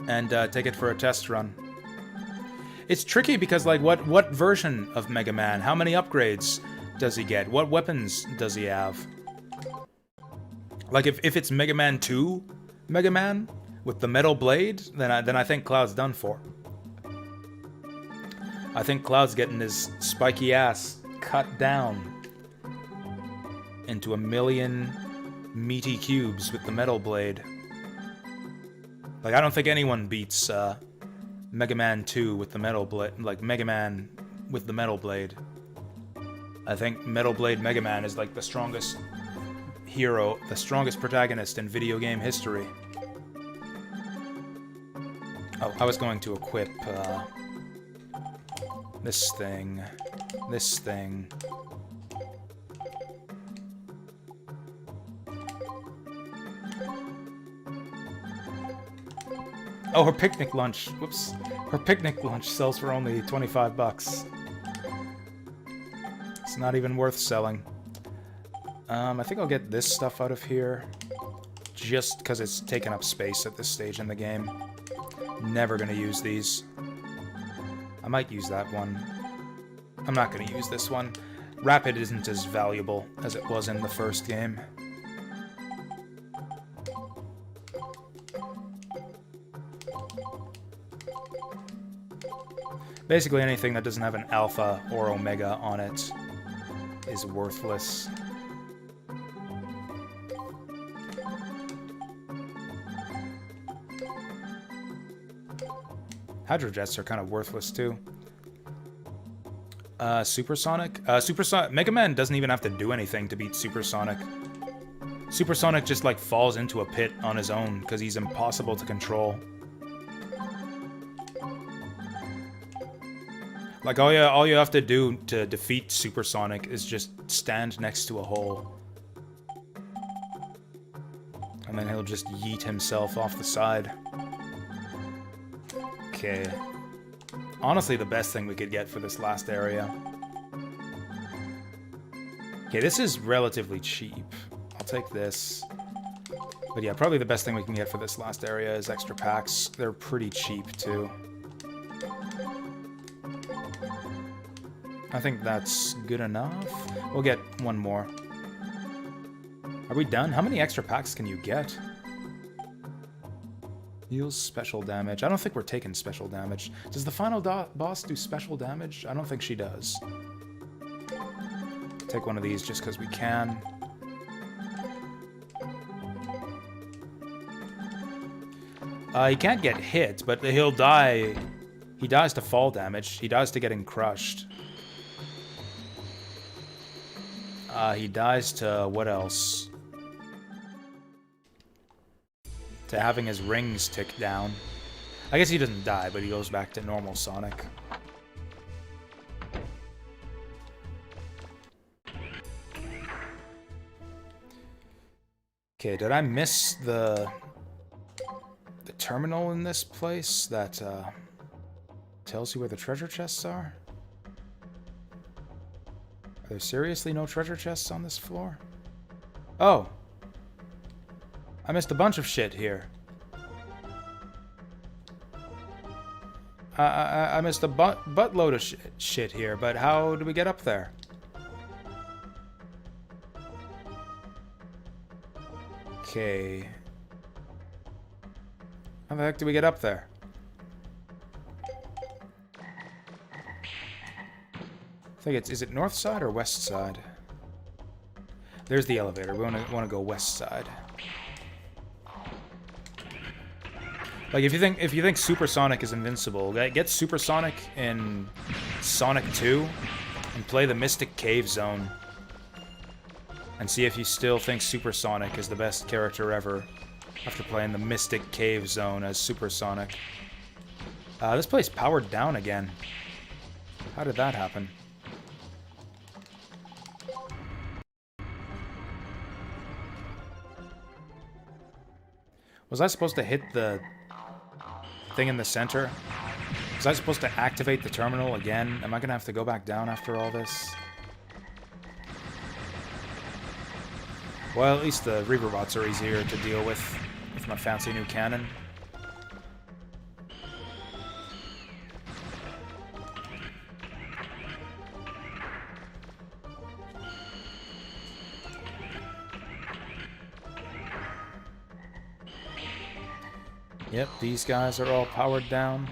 and take it for a test run. It's tricky because, like, what version of Mega Man? How many upgrades does he get? What weapons does he have? Like, if it's Mega Man 2 Mega Man with the metal blade, then I think Cloud's done for. I think Cloud's getting his spiky ass cut down into a million meaty cubes with the metal blade. Like, I don't think anyone beats Mega Man 2 with the metal blade, like Mega Man with the metal blade. I think Metal Blade Mega Man is like the strongest hero, the strongest protagonist in video game history. Oh, I was going to equip this thing. Oh, her picnic lunch. Whoops. Her picnic lunch sells for only 25 bucks. It's not even worth selling. I think I'll get this stuff out of here. Just because it's taking up space at this stage in the game. Never gonna use these. I might use that one. I'm not gonna use this one. Rapid isn't as valuable as it was in the first game. Basically anything that doesn't have an alpha or omega on it is worthless. Hydrojets are kind of worthless too. Supersonic? Mega Man doesn't even have to do anything to beat Supersonic. Supersonic just like falls into a pit on his own because he's impossible to control. Like, all you have to do to defeat Supersonic is just stand next to a hole. And then he'll just yeet himself off the side. Okay. Honestly, the best thing we could get for this last area. Okay, this is relatively cheap. I'll take this. But yeah, probably the best thing we can get for this last area is extra packs. They're pretty cheap, too. I think that's good enough. We'll get one more. Are we done? How many extra packs can you get? Heals special damage. I don't think we're taking special damage. Does the final boss do special damage? I don't think she does. Take one of these just because we can. He can't get hit, but he'll die. He dies to fall damage. He dies to getting crushed. He dies to what else? To having his rings tick down. I guess he doesn't die, but he goes back to normal Sonic. Okay, did I miss the terminal in this place that tells you where the treasure chests are? Are there seriously no treasure chests on this floor? Oh! I missed a bunch of shit here. I missed a buttload of shit here, but how do we get up there? Okay. How the heck do we get up there? I think is it north side or west side? There's the elevator. We want to go west side. Like if you think Supersonic is invincible, get Supersonic in Sonic 2 and play the Mystic Cave Zone. And see if you still think Supersonic is the best character ever after playing the Mystic Cave Zone as Supersonic. This place powered down again. How did that happen? Was I supposed to hit the thing in the center? Was I supposed to activate the terminal again? Am I gonna have to go back down after all this? Well, at least the Reaver bots are easier to deal with my fancy new cannon. Yep, these guys are all powered down.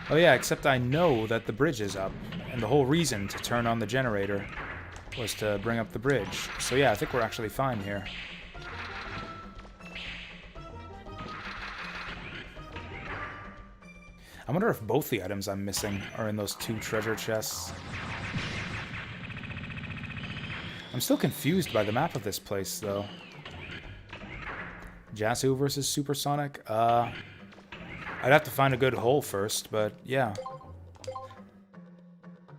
Oh yeah, except I know that the bridge is up, and the whole reason to turn on the generator was to bring up the bridge. So yeah, I think we're actually fine here. I wonder if both the items I'm missing are in those 2 treasure chests. I'm still confused by the map of this place, though. Jasu versus Supersonic? I'd have to find a good hole first, but yeah.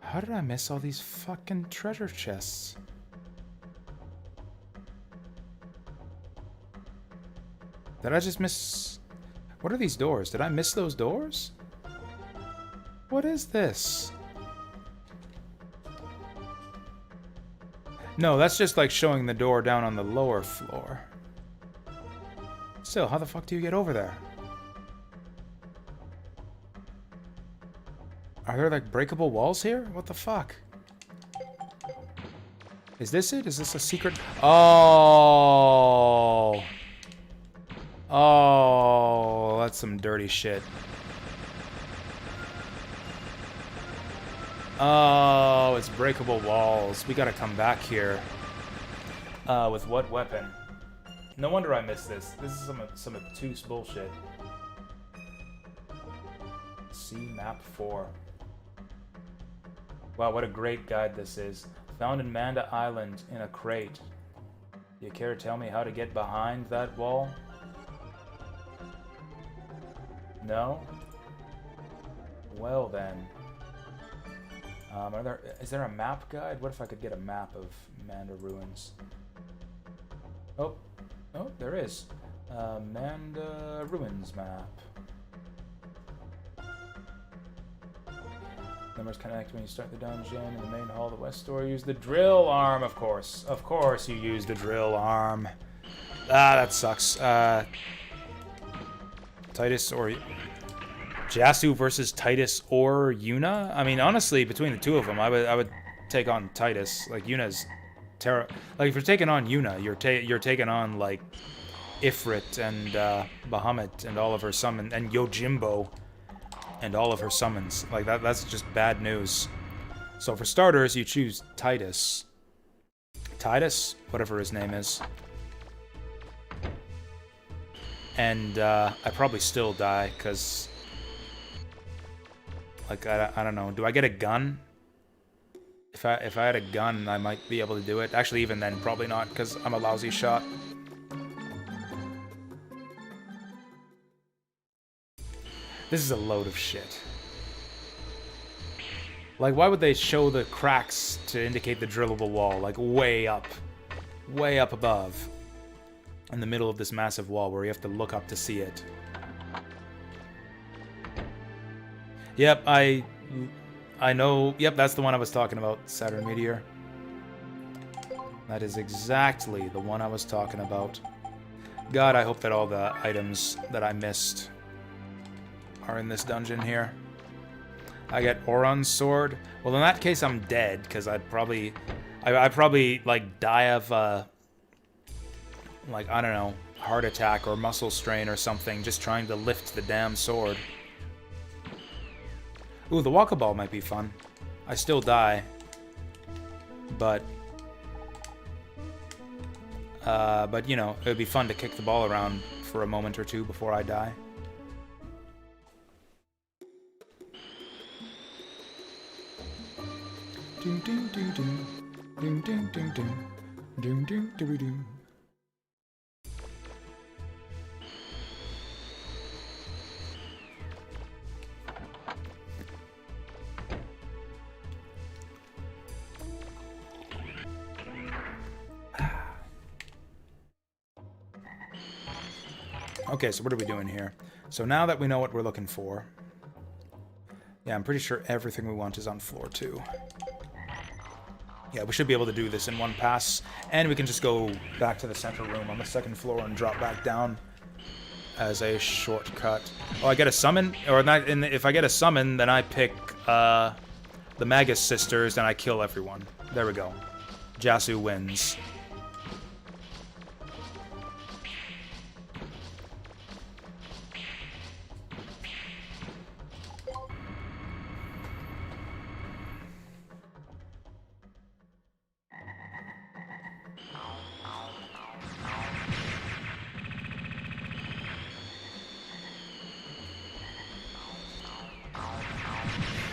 How did I miss all these fucking treasure chests? Did I just miss... What are these doors? Did I miss those doors? What is this? No, that's just like showing the door down on the lower floor. Still, how the fuck do you get over there? Are there like breakable walls here? What the fuck? Is this it? Is this a secret? Oh! Oh, that's some dirty shit. Oh, it's breakable walls. We gotta come back here. With what weapon? No wonder I missed this. This is some obtuse bullshit. See map 4. Wow, what a great guide this is. Found in Manda Island in a crate. Do you care to tell me how to get behind that wall? No? Well then. Is there a map guide? What if I could get a map of Manda Ruins? Oh, there is. Manda Ruins map. Numbers connect when you start the dungeon. In the main hall, the west door. Use the drill arm, of course. Of course you use the drill arm. Ah, that sucks. Titus or... Jasu versus Titus or Yuna? I mean, honestly, between the two of them, I would take on Titus. Like, Yuna's like, if you're taking on Yuna, you're taking on, like, Ifrit and Bahamut and all of her summons, and Yojimbo and all of her summons. Like, that's just bad news. So for starters, you choose Titus. Titus? Whatever his name is. And I probably still die, because... Like, I don't know. Do I get a gun? If I had a gun, I might be able to do it. Actually, even then, probably not, because I'm a lousy shot. This is a load of shit. Like, why would they show the cracks to indicate the drillable wall? Like, way up above. In the middle of this massive wall where you have to look up to see it. Yep, I know. Yep, that's the one I was talking about, Saturn Meteor. That is exactly the one I was talking about. God, I hope that all the items that I missed are in this dungeon here. I get Oron's sword. Well, in that case, I'm dead, because I'd probably, like, die of, like, I don't know, heart attack or muscle strain or something, just trying to lift the damn sword. Ooh, the walk-a-ball might be fun. I still die. But, you know, it would be fun to kick the ball around for a moment or two before I die. Doom doom doom doom. Doom doom doom doom. Doom doom doom doom. Okay, so what are we doing here? So now that we know what we're looking for... Yeah, I'm pretty sure everything we want is on floor 2. Yeah, we should be able to do this in one pass. And we can just go back to the central room on the second floor and drop back down as a shortcut. Oh, I get a summon? Or not, if I get a summon, then I pick the Magus Sisters and I kill everyone. There we go. Jasu wins.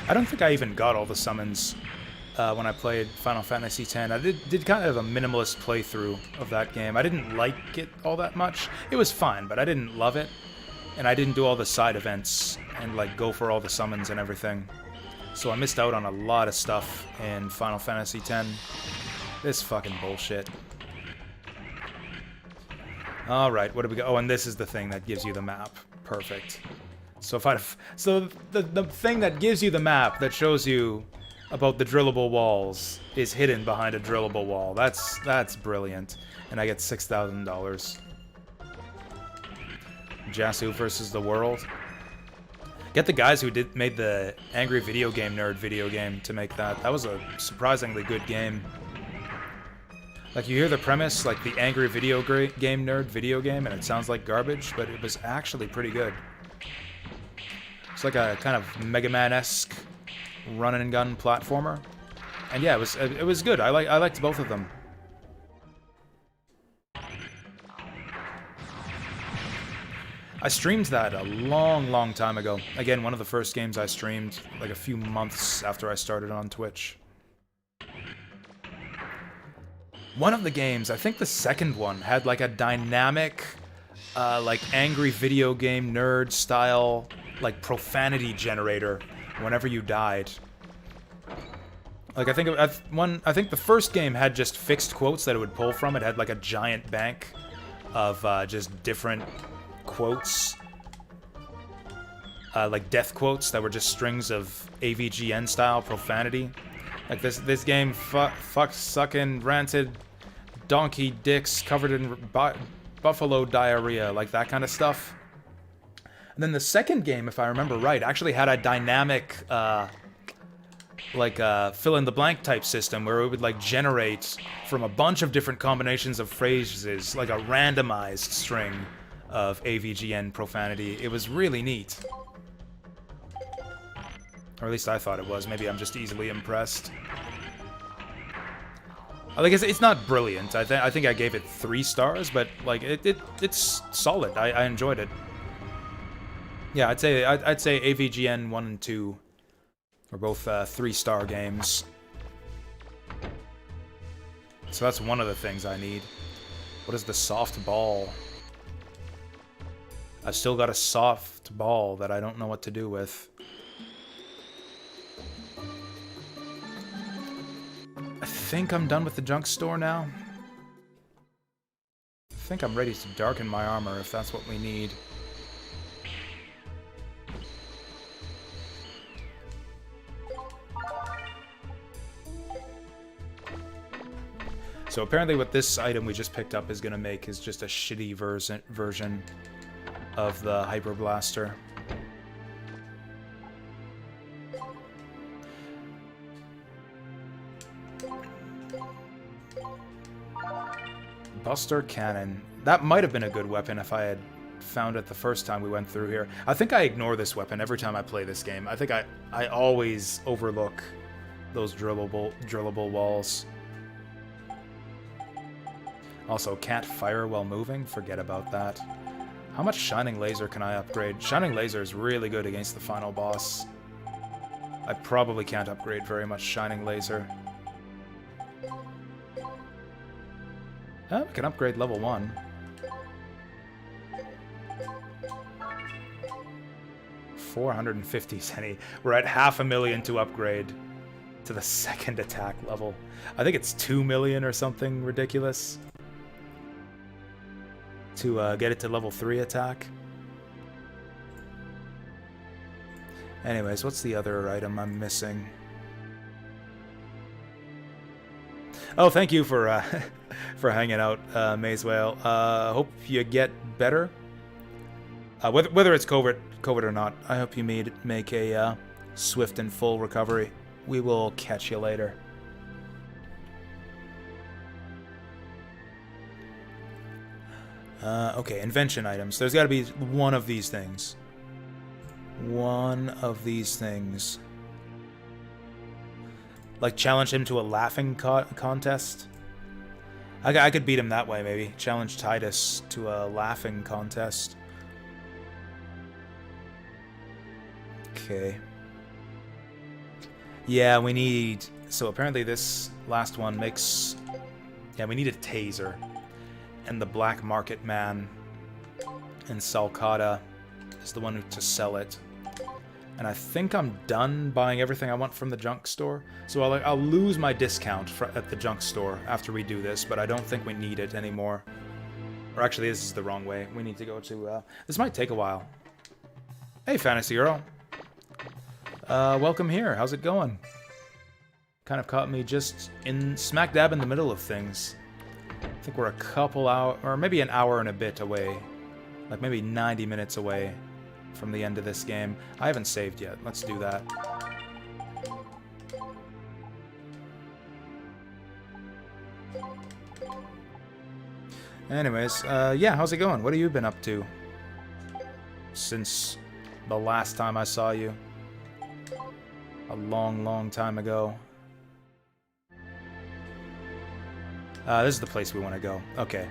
I don't think I even got all the summons when I played Final Fantasy X. I did kind of a minimalist playthrough of that game. I didn't like it all that much. It was fine, but I didn't love it. And I didn't do all the side events and like go for all the summons and everything. So I missed out on a lot of stuff in Final Fantasy X. This fucking bullshit. Alright, what do we go? Oh, and this is the thing that gives you the map. Perfect. So the thing that gives you the map that shows you about the drillable walls is hidden behind a drillable wall. That's brilliant. And I get $6,000. Jasu versus the world. Get the guys who made the Angry Video Game Nerd video game to make that. That was a surprisingly good game. Like, you hear the premise, like the Angry Video Game Nerd video game, and it sounds like garbage, but it was actually pretty good. It's like a kind of Mega Man-esque run and gun platformer, and yeah, it was good. I liked both of them. I streamed that a long time ago. Again, one of the first games I streamed, like a few months after I started on Twitch. One of the games, I think the second one, had like a dynamic, like Angry Video Game Nerd style, like profanity generator whenever you died. Like, I think the first game had just fixed quotes that it would pull from. It had like a giant bank of just different quotes, like death quotes that were just strings of AVGN style profanity. Like this game, fuck sucking ranted donkey dicks covered in buffalo diarrhea, like that kind of stuff. And then the second game, if I remember right, actually had a dynamic, like fill-in-the-blank type system where it would like generate from a bunch of different combinations of phrases, like a randomized string of AVGN profanity. It was really neat. Or at least I thought it was. Maybe I'm just easily impressed. Like, it's not brilliant. I think I gave it 3 stars, but like it's solid. I enjoyed it. Yeah, I'd say AVGN 1 and 2 are both 3-star games. So that's one of the things I need. What is the soft ball? I've still got a soft ball that I don't know what to do with. I think I'm done with the junk store now. I think I'm ready to darken my armor if that's what we need. So apparently what this item we just picked up is going to make is just a shitty version of the Hyper Blaster. Buster Cannon. That might have been a good weapon if I had found it the first time we went through here. I think I ignore this weapon every time I play this game. I think I always overlook those drillable walls. Also, can't fire while moving? Forget about that. How much Shining Laser can I upgrade? Shining Laser is really good against the final boss. I probably can't upgrade very much Shining Laser. I can upgrade level 1. $450 Zenny. We're at $500,000 to upgrade to the second attack level. I think it's 2 million or something ridiculous to get it to level 3 attack. Anyways, what's the other item I'm missing? Oh, thank you for for hanging out, Maze Whale. Hope you get better. Whether it's COVID or not, I hope you make a swift and full recovery. We will catch you later. Okay, invention items. There's got to be one of these things. One of these things. Like, challenge him to a laughing contest? I could beat him that way, maybe. Challenge Titus to a laughing contest. Okay. Yeah, we need... So apparently this last one makes... Yeah, we need a taser. And the Black Market Man in Salcata is the one to sell it. And I think I'm done buying everything I want from the junk store. So I'll lose my discount at the junk store after we do this, but I don't think we need it anymore. Or actually, this is the wrong way. We need to go to... this might take a while. Hey, Fantasy Girl. Welcome here. How's it going? Kind of caught me just in smack dab in the middle of things. I think we're a couple hours, or maybe an hour and a bit away. Like maybe 90 minutes away from the end of this game. I haven't saved yet. Let's do that. Anyways, yeah, how's it going? What have you been up to since the last time I saw you? A long, long time ago. This is the place we want to go. Okay.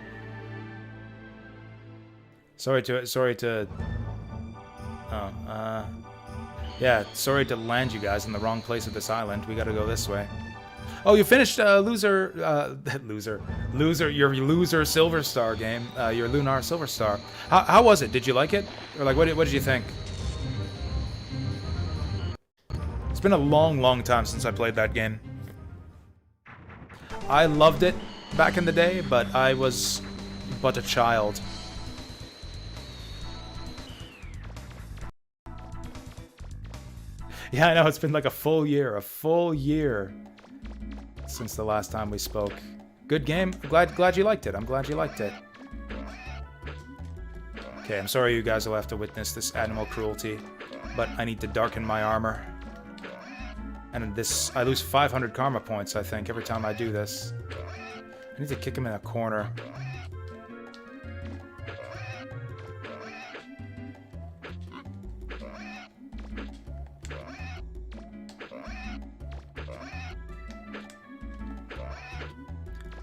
Sorry to... Yeah, sorry to land you guys in the wrong place of this island. We gotta go this way. Oh, you finished, Loser, your Loser Silver Star game. Your Lunar Silver Star. How was it? Did you like it? Or, like, what did you think? It's been a long, long time since I played that game. I loved it back in the day, but I was but a child. Yeah, I know, it's been like a full year since the last time we spoke. Good game. Glad you liked it. I'm glad you liked it. Okay, I'm sorry you guys will have to witness this animal cruelty, but I need to darken my armor. And I lose 500 karma points, I think, every time I do this. I need to kick him in a corner.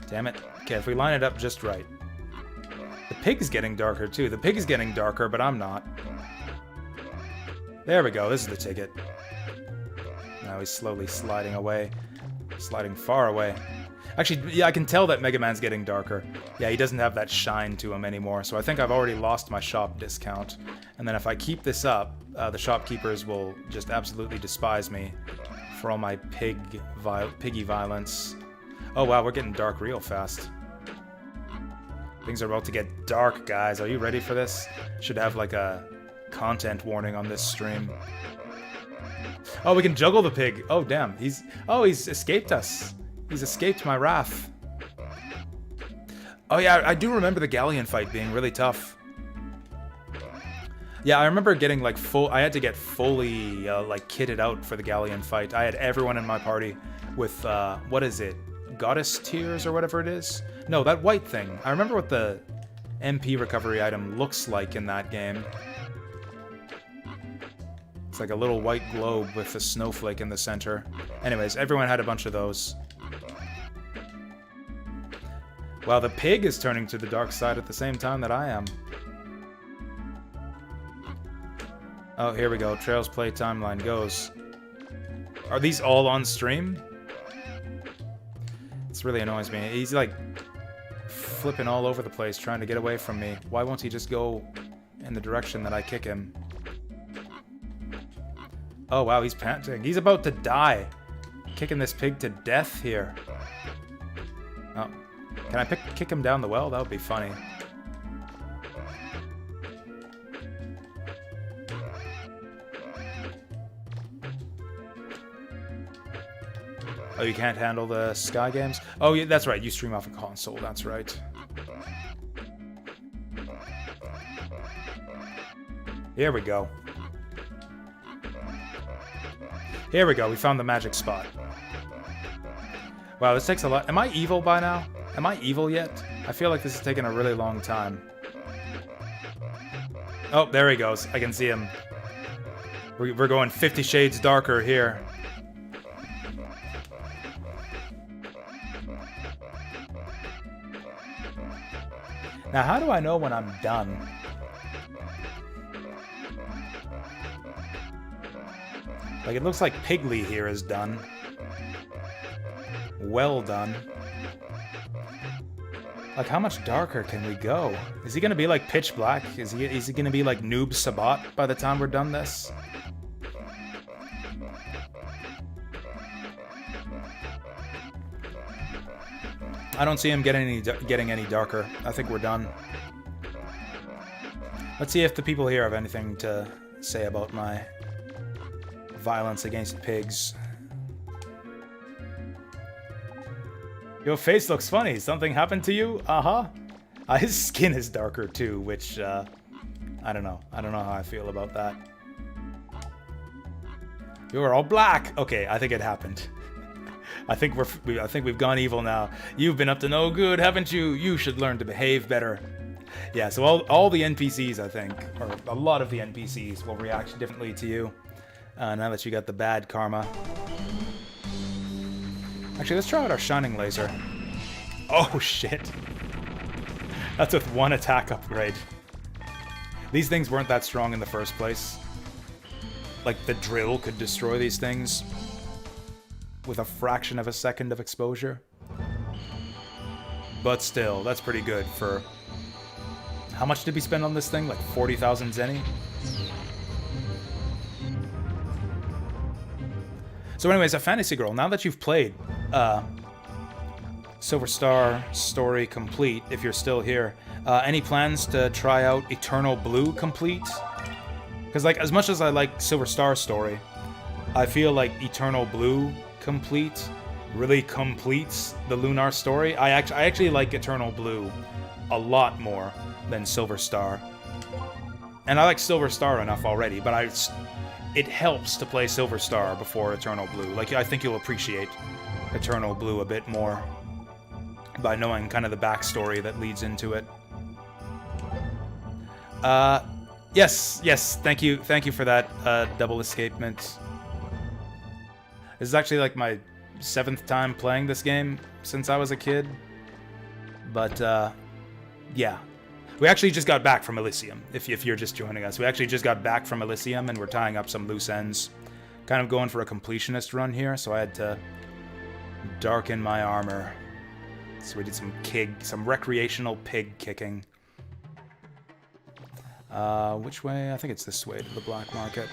Damn it. Okay, if we line it up just right. The pig's getting darker, too. The pig is getting darker, but I'm not. There we go. This is the ticket. Now he's slowly sliding away. Sliding far away. Actually, yeah, I can tell that Mega Man's getting darker. Yeah, he doesn't have that shine to him anymore, so I think I've already lost my shop discount. And then if I keep this up, the shopkeepers will just absolutely despise me for all my piggy violence. Oh wow, we're getting dark real fast. Things are about to get dark, guys. Are you ready for this? Should have like a content warning on this stream. Oh, we can juggle the pig. Oh, damn. He's escaped us. He's escaped my wrath. Oh yeah, I do remember the galleon fight being really tough. Yeah, I remember getting like I had to get fully like kitted out for the galleon fight. I had everyone in my party with what is it? Goddess tears or whatever it is? No, that white thing. I remember what the MP recovery item looks like in that game. It's like a little white globe with a snowflake in the center. Anyways, everyone had a bunch of those. Wow, the pig is turning to the dark side at the same time that I am. Oh, here we go. Trails play timeline goes. Are these all on stream? This really annoys me. He's like flipping all over the place trying to get away from me. Why won't he just go in the direction that I kick him? Oh wow, he's panting. He's about to die. Kicking this pig to death here. Oh. Can I kick him down the well? That would be funny. Oh, you can't handle the Sky games? Oh, yeah, that's right. You stream off a console. That's right. Here we go. Here we go. We found the magic spot. Wow, this takes a lot. Am I evil by now? Am I evil yet? I feel like this is taking a really long time. Oh, there he goes. I can see him. We're going 50 shades darker here. Now, how do I know when I'm done? Like, it looks like Piggly here is done. Well done. Like, how much darker can we go? Is he gonna be like pitch black? Is he gonna be like Noob Sabat by the time we're done this? I don't see him getting any darker. I think we're done. Let's see if the people here have anything to say about my violence against pigs. Your face looks funny. Something happened to you? Uh-huh. His skin is darker too, which, I don't know. I don't know how I feel about that. You're all black. Okay, I think it happened. I think we've gone evil now. You've been up to no good, haven't you? You should learn to behave better. Yeah, so all the NPCs, I think, or a lot of the NPCs will react differently to you. Now that you got the bad karma. Actually, let's try out our Shining Laser. Oh, shit. That's with one attack upgrade. These things weren't that strong in the first place. Like, the drill could destroy these things with a fraction of a second of exposure. But still, that's pretty good for... How much did we spend on this thing? Like 40,000 zenny? So anyways, a Fantasy Girl, now that you've played Silver Star Story Complete, if you're still here, any plans to try out Eternal Blue Complete? Because, like, as much as I like Silver Star Story, I feel like Eternal Blue Complete really completes the Lunar story. I actually like Eternal Blue a lot more than Silver Star. And I like Silver Star enough already, but it helps to play Silver Star before Eternal Blue. Like, I think you'll appreciate Eternal Blue a bit more by knowing kind of the backstory that leads into it. Yes, thank you for that double escapement. This is actually like my 7th time playing this game since I was a kid. But, yeah. We actually just got back from Elysium, if you're just joining us. We actually just got back from Elysium, and we're tying up some loose ends. Kind of going for a completionist run here, so I had to darken my armor. So we did some recreational pig kicking. Which way? I think it's this way to the black market.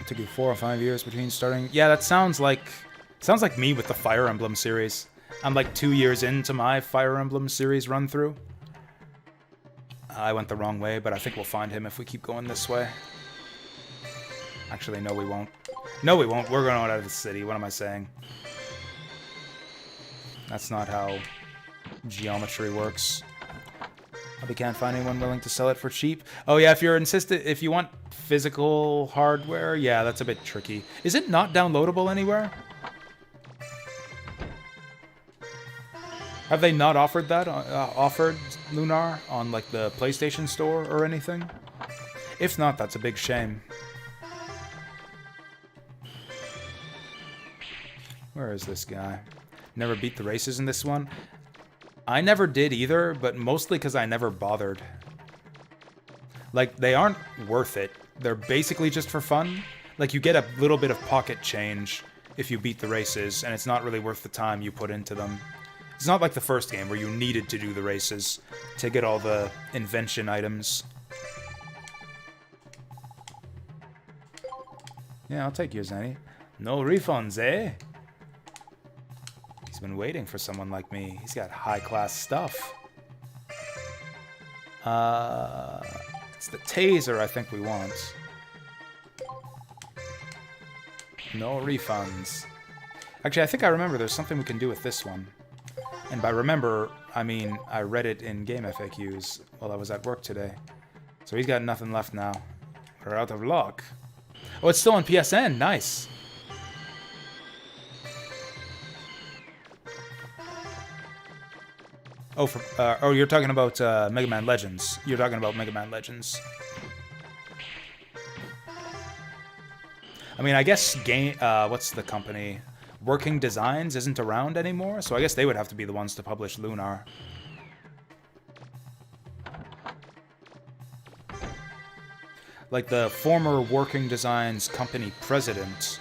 It took you 4 or 5 years between starting. Yeah, that sounds like me with the Fire Emblem series. I'm like 2 years into my Fire Emblem series run through. I went the wrong way, but I think we'll find him if we keep going this way. Actually, no, we won't. No, we won't. We're going out of the city. What am I saying? That's not how geometry works. We can't find anyone willing to sell it for cheap. Oh yeah, if you want physical hardware, yeah, that's a bit tricky. Is it not downloadable anywhere? Have they not offered that? Offered Lunar on like the PlayStation Store or anything? If not, that's a big shame. Where is this guy? Never beat the races in this one. I never did either, but mostly because I never bothered. Like, they aren't worth it. They're basically just for fun. Like, you get a little bit of pocket change if you beat the races, and it's not really worth the time you put into them. It's not like the first game where you needed to do the races to get all the invention items. Yeah, I'll take yours, Annie. No refunds, eh? He's been waiting for someone like me. He's got high-class stuff. It's the taser I think we want. No refunds. Actually, I think I remember there's something we can do with this one. And by remember, I mean I read it in game FAQs while I was at work today. So he's got nothing left now. We're out of luck. Oh, it's still on PSN. Nice. Oh, oh, you're talking about Mega Man Legends. You're talking about Mega Man Legends. I mean, I guess what's the company? Working Designs isn't around anymore, so I guess they would have to be the ones to publish Lunar. Like the former Working Designs company president,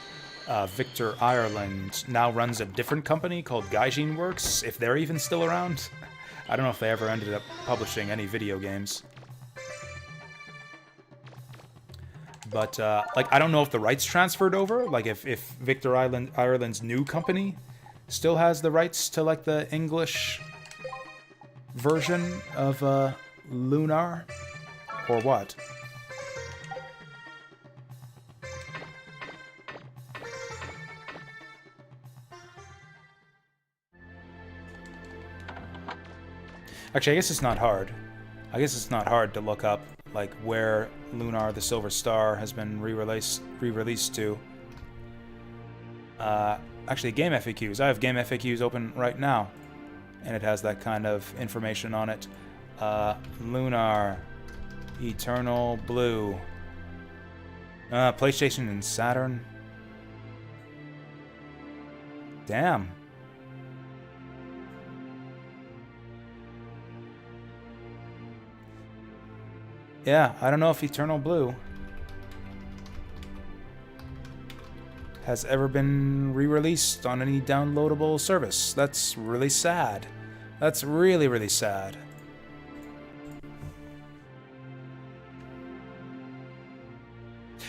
Victor Ireland, now runs a different company called Gaijin Works, if they're even still around. I don't know if they ever ended up publishing any video games. But, like, I don't know if the rights transferred over. Like, if Victor Ireland's new company still has the rights to, like, the English version of Lunar, or what. Actually, I guess it's not hard. I guess it's not hard to look up, like, where Lunar the Silver Star has been re-released to. Actually, Game FAQs. I have Game FAQs open right now, and it has that kind of information on it. Lunar, Eternal Blue, PlayStation and Saturn. Damn. Yeah, I don't know if Eternal Blue has ever been re-released on any downloadable service. That's really sad. That's really, really sad.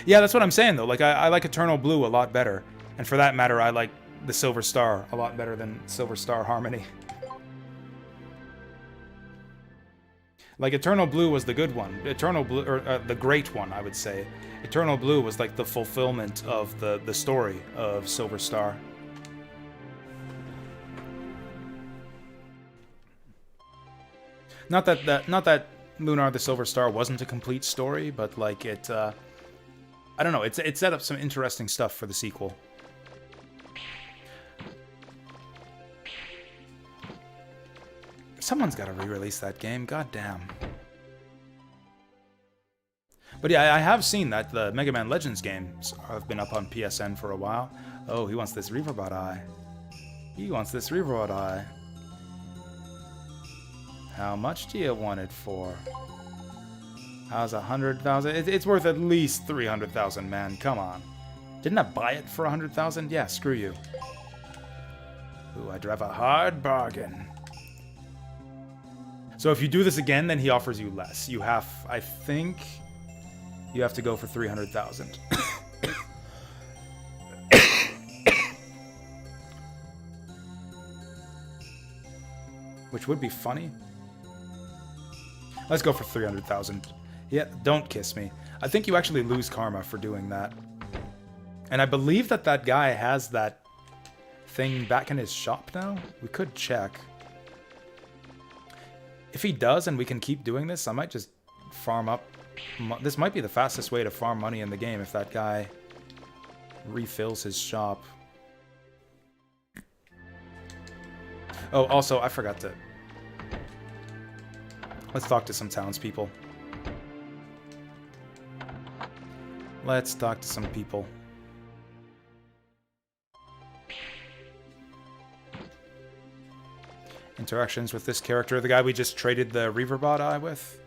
Yeah, that's what I'm saying, though. Like, I like Eternal Blue a lot better. And for that matter, I like the Silver Star a lot better than Silver Star Harmony. Like, Eternal Blue was the good one. Eternal Blue, or the great one, I would say. Eternal Blue was like the fulfillment of the story of Silver Star. Not that Lunar the Silver Star wasn't a complete story, but like it, I don't know. It set up some interesting stuff for the sequel. Someone's got to re-release that game. God damn. But yeah, I have seen that the Mega Man Legends games have been up on PSN for a while. Oh, he wants this Reaverbot Eye. He wants this Reaverbot Eye. How much do you want it for? How's 100,000? It's worth at least 300,000, man. Come on. Didn't I buy it for 100,000? Yeah, screw you. Ooh, I drive a hard bargain. So if you do this again, then he offers you less. You have, I think, you have to go for 300,000. Which would be funny. Let's go for 300,000. Yeah, don't kiss me. I think you actually lose karma for doing that. And I believe that that guy has that thing back in his shop now. We could check. If he does and we can keep doing this, I might just farm up. This might be the fastest way to farm money in the game if that guy refills his shop. Oh, also, I forgot to... Let's talk to some townspeople. Let's talk to some people. Interactions with this character, the guy we just traded the Reaverbot Eye with.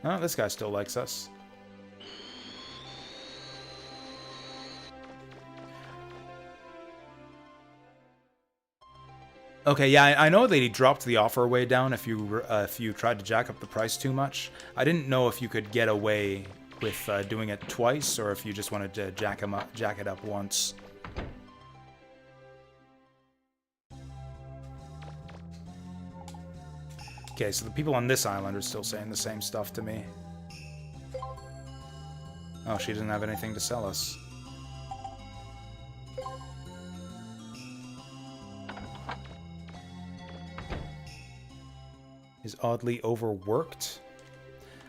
Oh, this guy still likes us. Okay, yeah, I know that he dropped the offer way down if you tried to jack up the price too much. I didn't know if you could get away with doing it twice, or if you just wanted to jack it up once. Okay, so the people on this island are still saying the same stuff to me. Oh, she doesn't have anything to sell us. Is oddly overworked?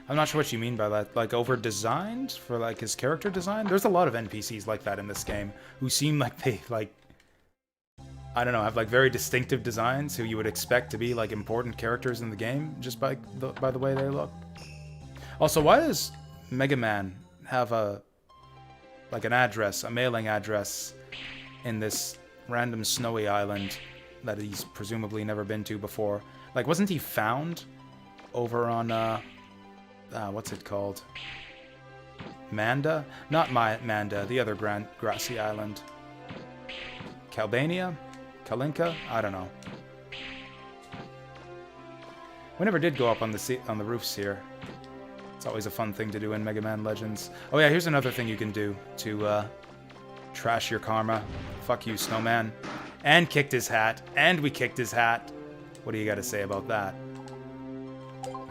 I'm not sure what you mean by that. Like, over-designed? For, like, his character design? There's a lot of NPCs like that in this game, who seem like they, like... I don't know, have like very distinctive designs who you would expect to be like important characters in the game just by the way they look. Also, why does Mega Man have like an address, a mailing address in this random snowy island that he's presumably never been to before? Like, wasn't he found over on what's it called? Manda? Not Manda, the other grassy island. Calbania? Kalinka? I don't know. We never did go up on the roofs here. It's always a fun thing to do in Mega Man Legends. Oh yeah, here's another thing you can do to trash your karma. Fuck you, Snowman. And kicked his hat. And we kicked his hat. What do you got to say about that?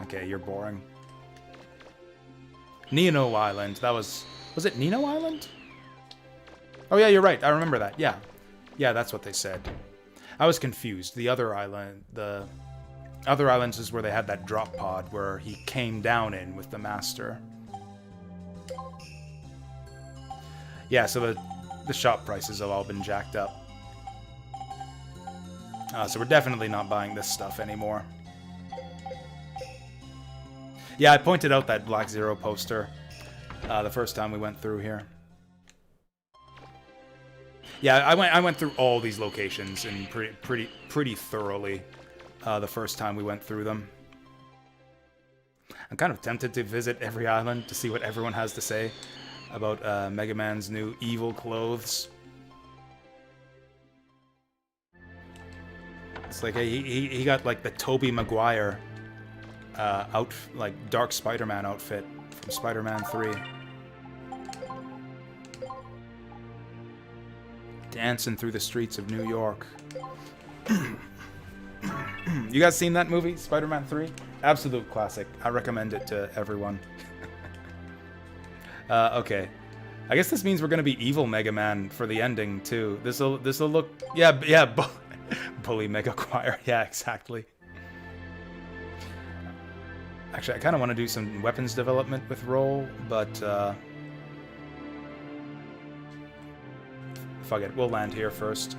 Okay, you're boring. Nino Island. That was it Nino Island? Oh yeah, you're right. I remember that. Yeah. Yeah, that's what they said. I was confused. The other island, the other islands is where they had that drop pod where he came down in with the master. Yeah, so the shop prices have all been jacked up. So we're definitely not buying this stuff anymore. Yeah, I pointed out that Black Zero poster the first time we went through here. Yeah, I went through all these locations and pretty thoroughly the first time we went through them. I'm kind of tempted to visit every island to see what everyone has to say about Mega Man's new evil clothes. It's like he got like the Tobey Maguire like Dark Spider-Man outfit from Spider-Man 3. Dancing through the streets of New York. You guys seen that movie, Spider-Man 3? Absolute classic. I recommend it to everyone. Okay. I guess this means we're gonna be evil Mega Man for the ending too. This'll look Bully Mega Choir. Yeah, exactly. Actually, I kind of want to do some weapons development with Roll, but fuck it. We'll land here first.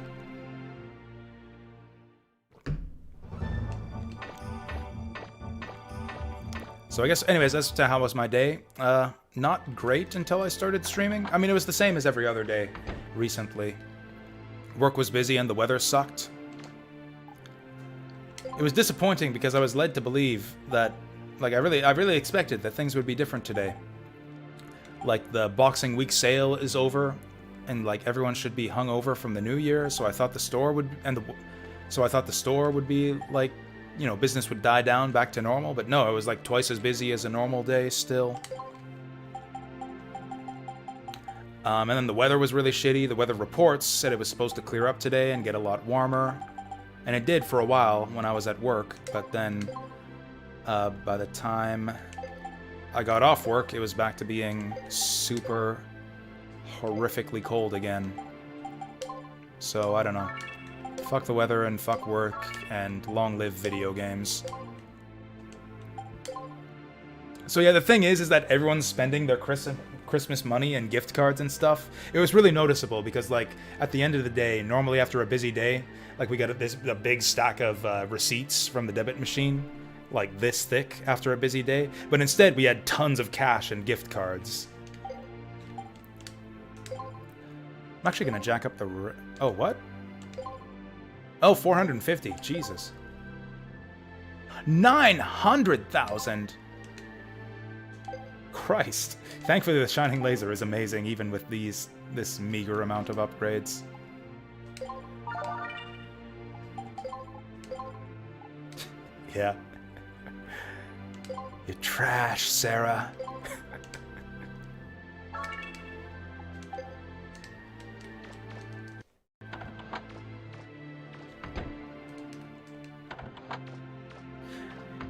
So I guess, anyways, as to how was my day, not great until I started streaming. I mean, it was the same as every other day recently. Work was busy and the weather sucked. It was disappointing because I was led to believe that, like, I really expected that things would be different today. Like, the Boxing Week sale is over, and like everyone should be hungover from the New Year. So I thought the store would, be like, you know, business would die down back to normal. But no, it was like twice as busy as a normal day still. And then the weather was really shitty. The weather reports said it was supposed to clear up today and get a lot warmer. And it did for a while when I was at work, but then by the time I got off work, it was back to being super horrifically cold again. So, I don't know. Fuck the weather and fuck work and long live video games. So yeah, the thing is that everyone's spending their Christmas money and gift cards and stuff. It was really noticeable because, like, at the end of the day, normally after a busy day, like, we got a big stack of receipts from the debit machine, like this thick after a busy day. But instead, we had tons of cash and gift cards. I'm actually gonna jack up the... Oh, what? Oh, 450. Jesus. 900,000! Christ. Thankfully, the Shining Laser is amazing, even with this meager amount of upgrades. Yeah. You're trash, Sarah.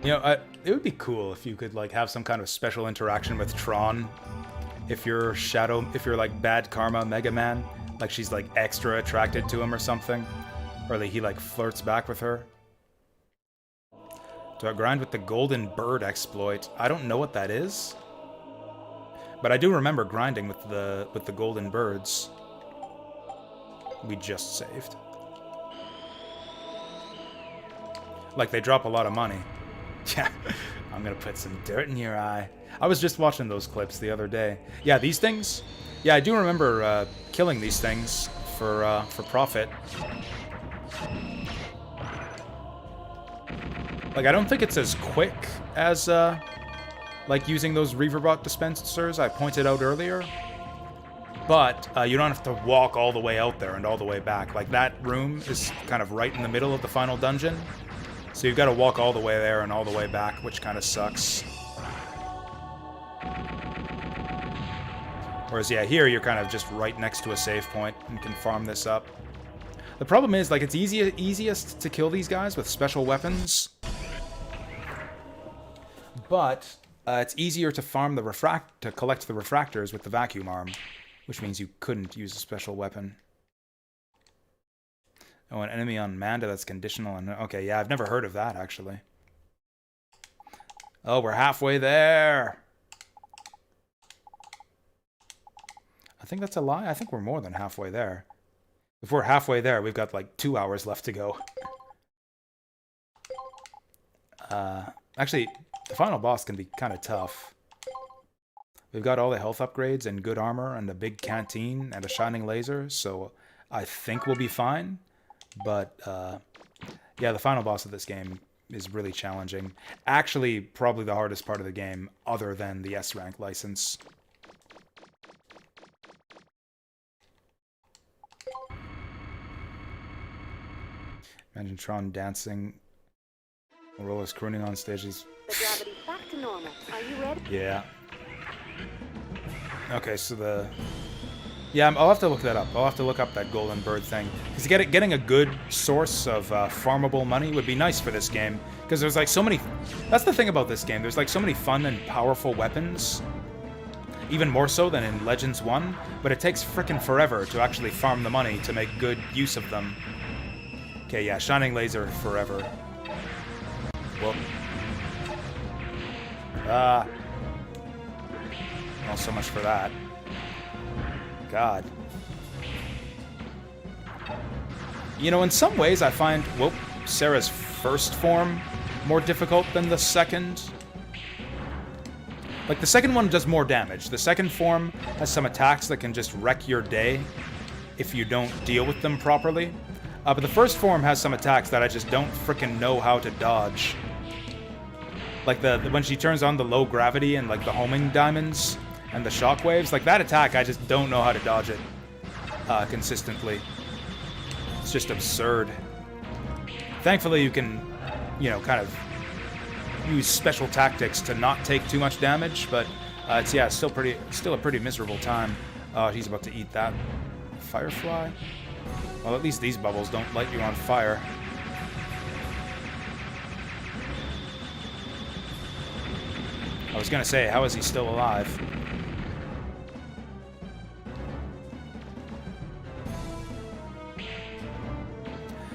You know, it would be cool if you could, like, have some kind of special interaction with Tron. If you're like Bad Karma Mega Man, like she's like extra attracted to him or something. Or like he like flirts back with her. Do I grind with the Golden Bird exploit? I don't know what that is. But I do remember grinding with the Golden Birds. We just saved. Like, they drop a lot of money. Yeah, I'm gonna put some dirt in your eye. I was just watching those clips the other day. Yeah, these things. Yeah, I do remember killing these things for profit. Like, I don't think it's as quick as like using those Reaverbot dispensers I pointed out earlier. But you don't have to walk all the way out there and all the way back. Like, that room is kind of right in the middle of the final dungeon. So you've got to walk all the way there and all the way back, which kind of sucks. Whereas, yeah, here you're kind of just right next to a save point and can farm this up. The problem is, like, it's easiest to kill these guys with special weapons. But it's easier to farm the collect the refractors with the vacuum arm. Which means you couldn't use a special weapon. Oh, an enemy on Manda that's conditional. Okay, yeah, I've never heard of that, actually. Oh, we're halfway there. I think that's a lie. I think we're more than halfway there. If we're halfway there, we've got like 2 hours left to go. Actually, the final boss can be kind of tough. We've got all the health upgrades and good armor and a big canteen and a shining laser, so I think we'll be fine. But, yeah, the final boss of this game is really challenging. Actually, probably the hardest part of the game, other than the S-rank license. Imagine Tron dancing, Aurora's crooning on stages. The gravity's back to normal. Are you ready? Yeah. Okay, so the... Yeah, I'll have to look that up. I'll have to look up that golden bird thing. Because getting a good source of farmable money would be nice for this game. Because there's like so many... That's the thing about this game. There's like so many fun and powerful weapons. Even more so than in Legends 1. But it takes frickin' forever to actually farm the money to make good use of them. Okay, yeah, Shining Laser forever. Whoop. Well, so much for that. God. You know, in some ways I find, Sarah's first form more difficult than the second. Like, the second one does more damage. The second form has some attacks that can just wreck your day if you don't deal with them properly. But the first form has some attacks that I just don't frickin' know how to dodge. Like, when she turns on the low gravity and, like, the homing diamonds and the shockwaves, like, that attack, I just don't know how to dodge it consistently. It's just absurd. Thankfully, you can, you know, kind of use special tactics to not take too much damage, but it's, yeah, still a pretty miserable time. Oh, he's about to eat that firefly. Well, at least these bubbles don't light you on fire. I was gonna say, how is he still alive?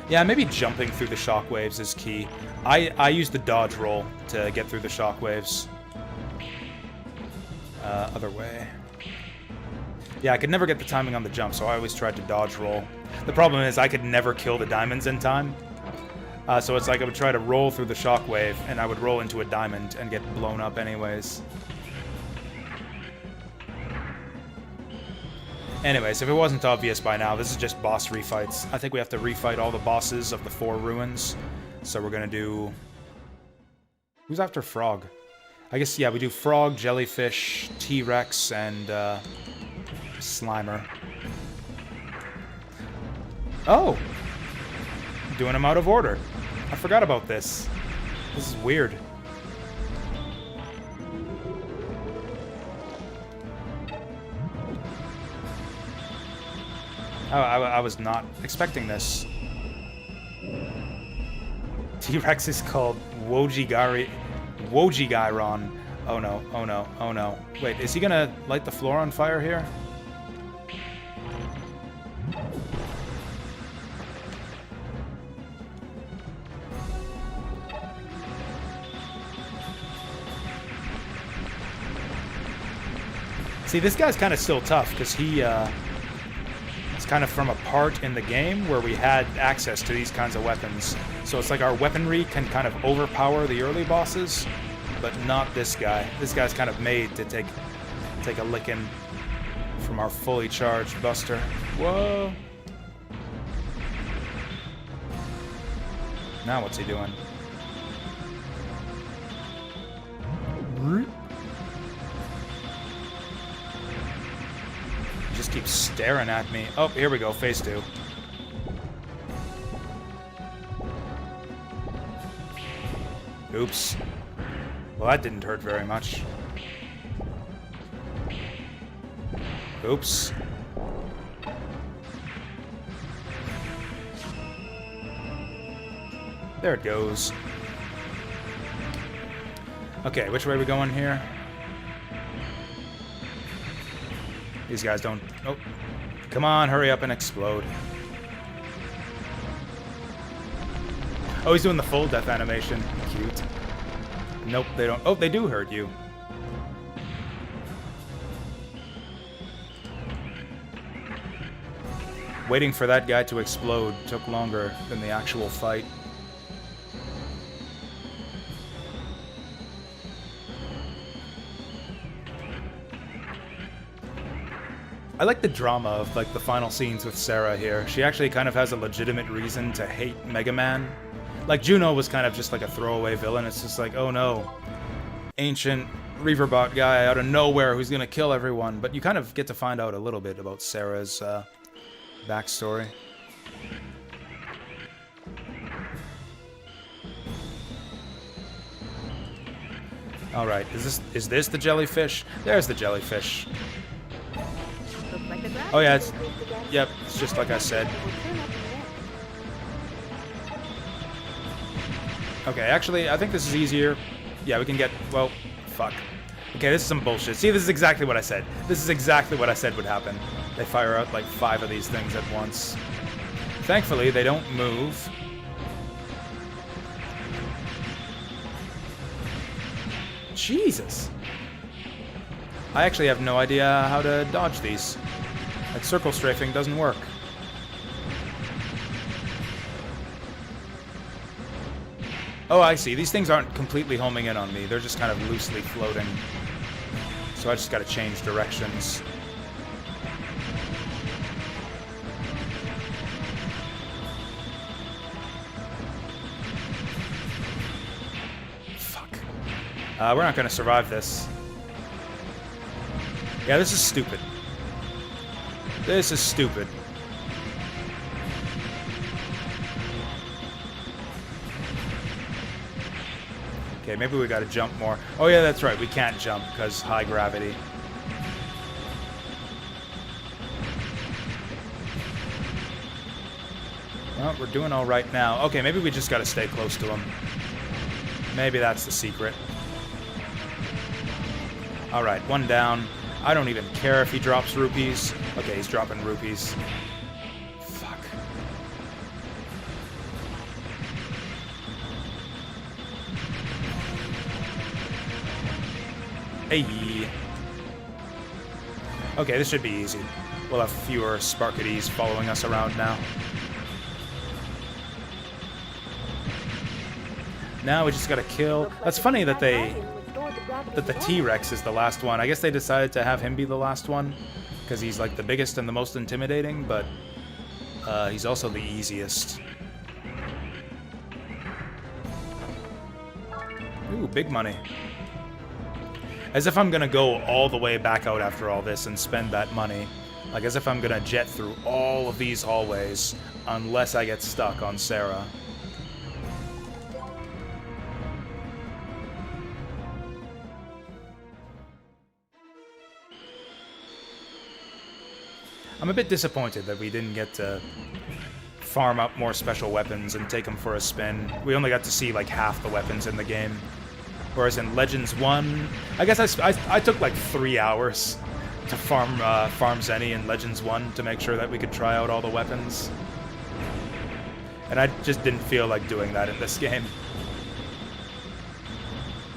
Yeah, maybe jumping through the shockwaves is key. I use the dodge roll to get through the shockwaves. Other way. Yeah, I could never get the timing on the jump, so I always tried to dodge roll. The problem is I could never kill the diamonds in time. So it's like I would try to roll through the shockwave, and I would roll into a diamond and get blown up anyways. Anyways, if it wasn't obvious by now, this is just boss refights. I think we have to refight all the bosses of the 4 ruins. So we're gonna do... Who's after Frog? I guess, yeah, we do Frog, Jellyfish, T-Rex, and Slimer. Oh! Doing them out of order. I forgot about this. This is weird. I was not expecting this. T-Rex is called Wojigairon. Oh no, oh no, oh no. Wait, is he gonna light the floor on fire here? See, this guy's kind of still tough, because he, it's kind of from a part in the game where we had access to these kinds of weapons. So it's like our weaponry can kind of overpower the early bosses, but not this guy. This guy's kind of made to take a licking from our fully charged Buster. Whoa! Now what's he doing? He just keeps staring at me. Oh, here we go, phase 2. Oops. Well, that didn't hurt very much. Oops. There it goes. Okay, which way are we going here? These guys don't... Oh. Come on, hurry up and explode. Oh, he's doing the full death animation. Cute. Nope, they don't... Oh, they do hurt you. Waiting for that guy to explode took longer than the actual fight. I like the drama of like the final scenes with Sarah here. She actually kind of has a legitimate reason to hate Mega Man. Like Juno was kind of just like a throwaway villain. It's just like, oh no, ancient Reaverbot guy out of nowhere who's gonna kill everyone. But you kind of get to find out a little bit about Sarah's backstory. All right, is this the jellyfish? There's the jellyfish. Oh yeah, it's just like I said. Okay, actually, I think this is easier. Yeah, we can get, well, fuck. Okay, this is some bullshit. See, this is exactly what I said. This is exactly what I said would happen. They fire out like 5 of these things at once. Thankfully, they don't move. Jesus. I actually have no idea how to dodge these. Like, circle strafing doesn't work. Oh, I see. These things aren't completely homing in on me. They're just kind of loosely floating. So I just gotta change directions. Fuck. We're not gonna survive this. Yeah, this is stupid. This is stupid. Okay, maybe we gotta jump more. Oh yeah, that's right, we can't jump because high gravity. Well, we're doing all right now. Okay, maybe we just gotta stay close to him. Maybe that's the secret. All right, one down. I don't even care if he drops rupees. Okay, he's dropping rupees. Fuck. Hey. Okay, this should be easy. We'll have fewer Sparkities following us around now. Now we just gotta kill... That's funny that the T-Rex is the last one. I guess they decided to have him be the last one because he's like the biggest and the most intimidating, but he's also the easiest. Ooh, big money. As if I'm gonna go all the way back out after all this and spend that money. Like as if I'm gonna jet through all of these hallways unless I get stuck on Sarah. I'm a bit disappointed that we didn't get to farm up more special weapons and take them for a spin. We only got to see like half the weapons in the game. Whereas in Legends 1, I guess I took like 3 hours to farm Zenny in Legends 1 to make sure that we could try out all the weapons. And I just didn't feel like doing that in this game.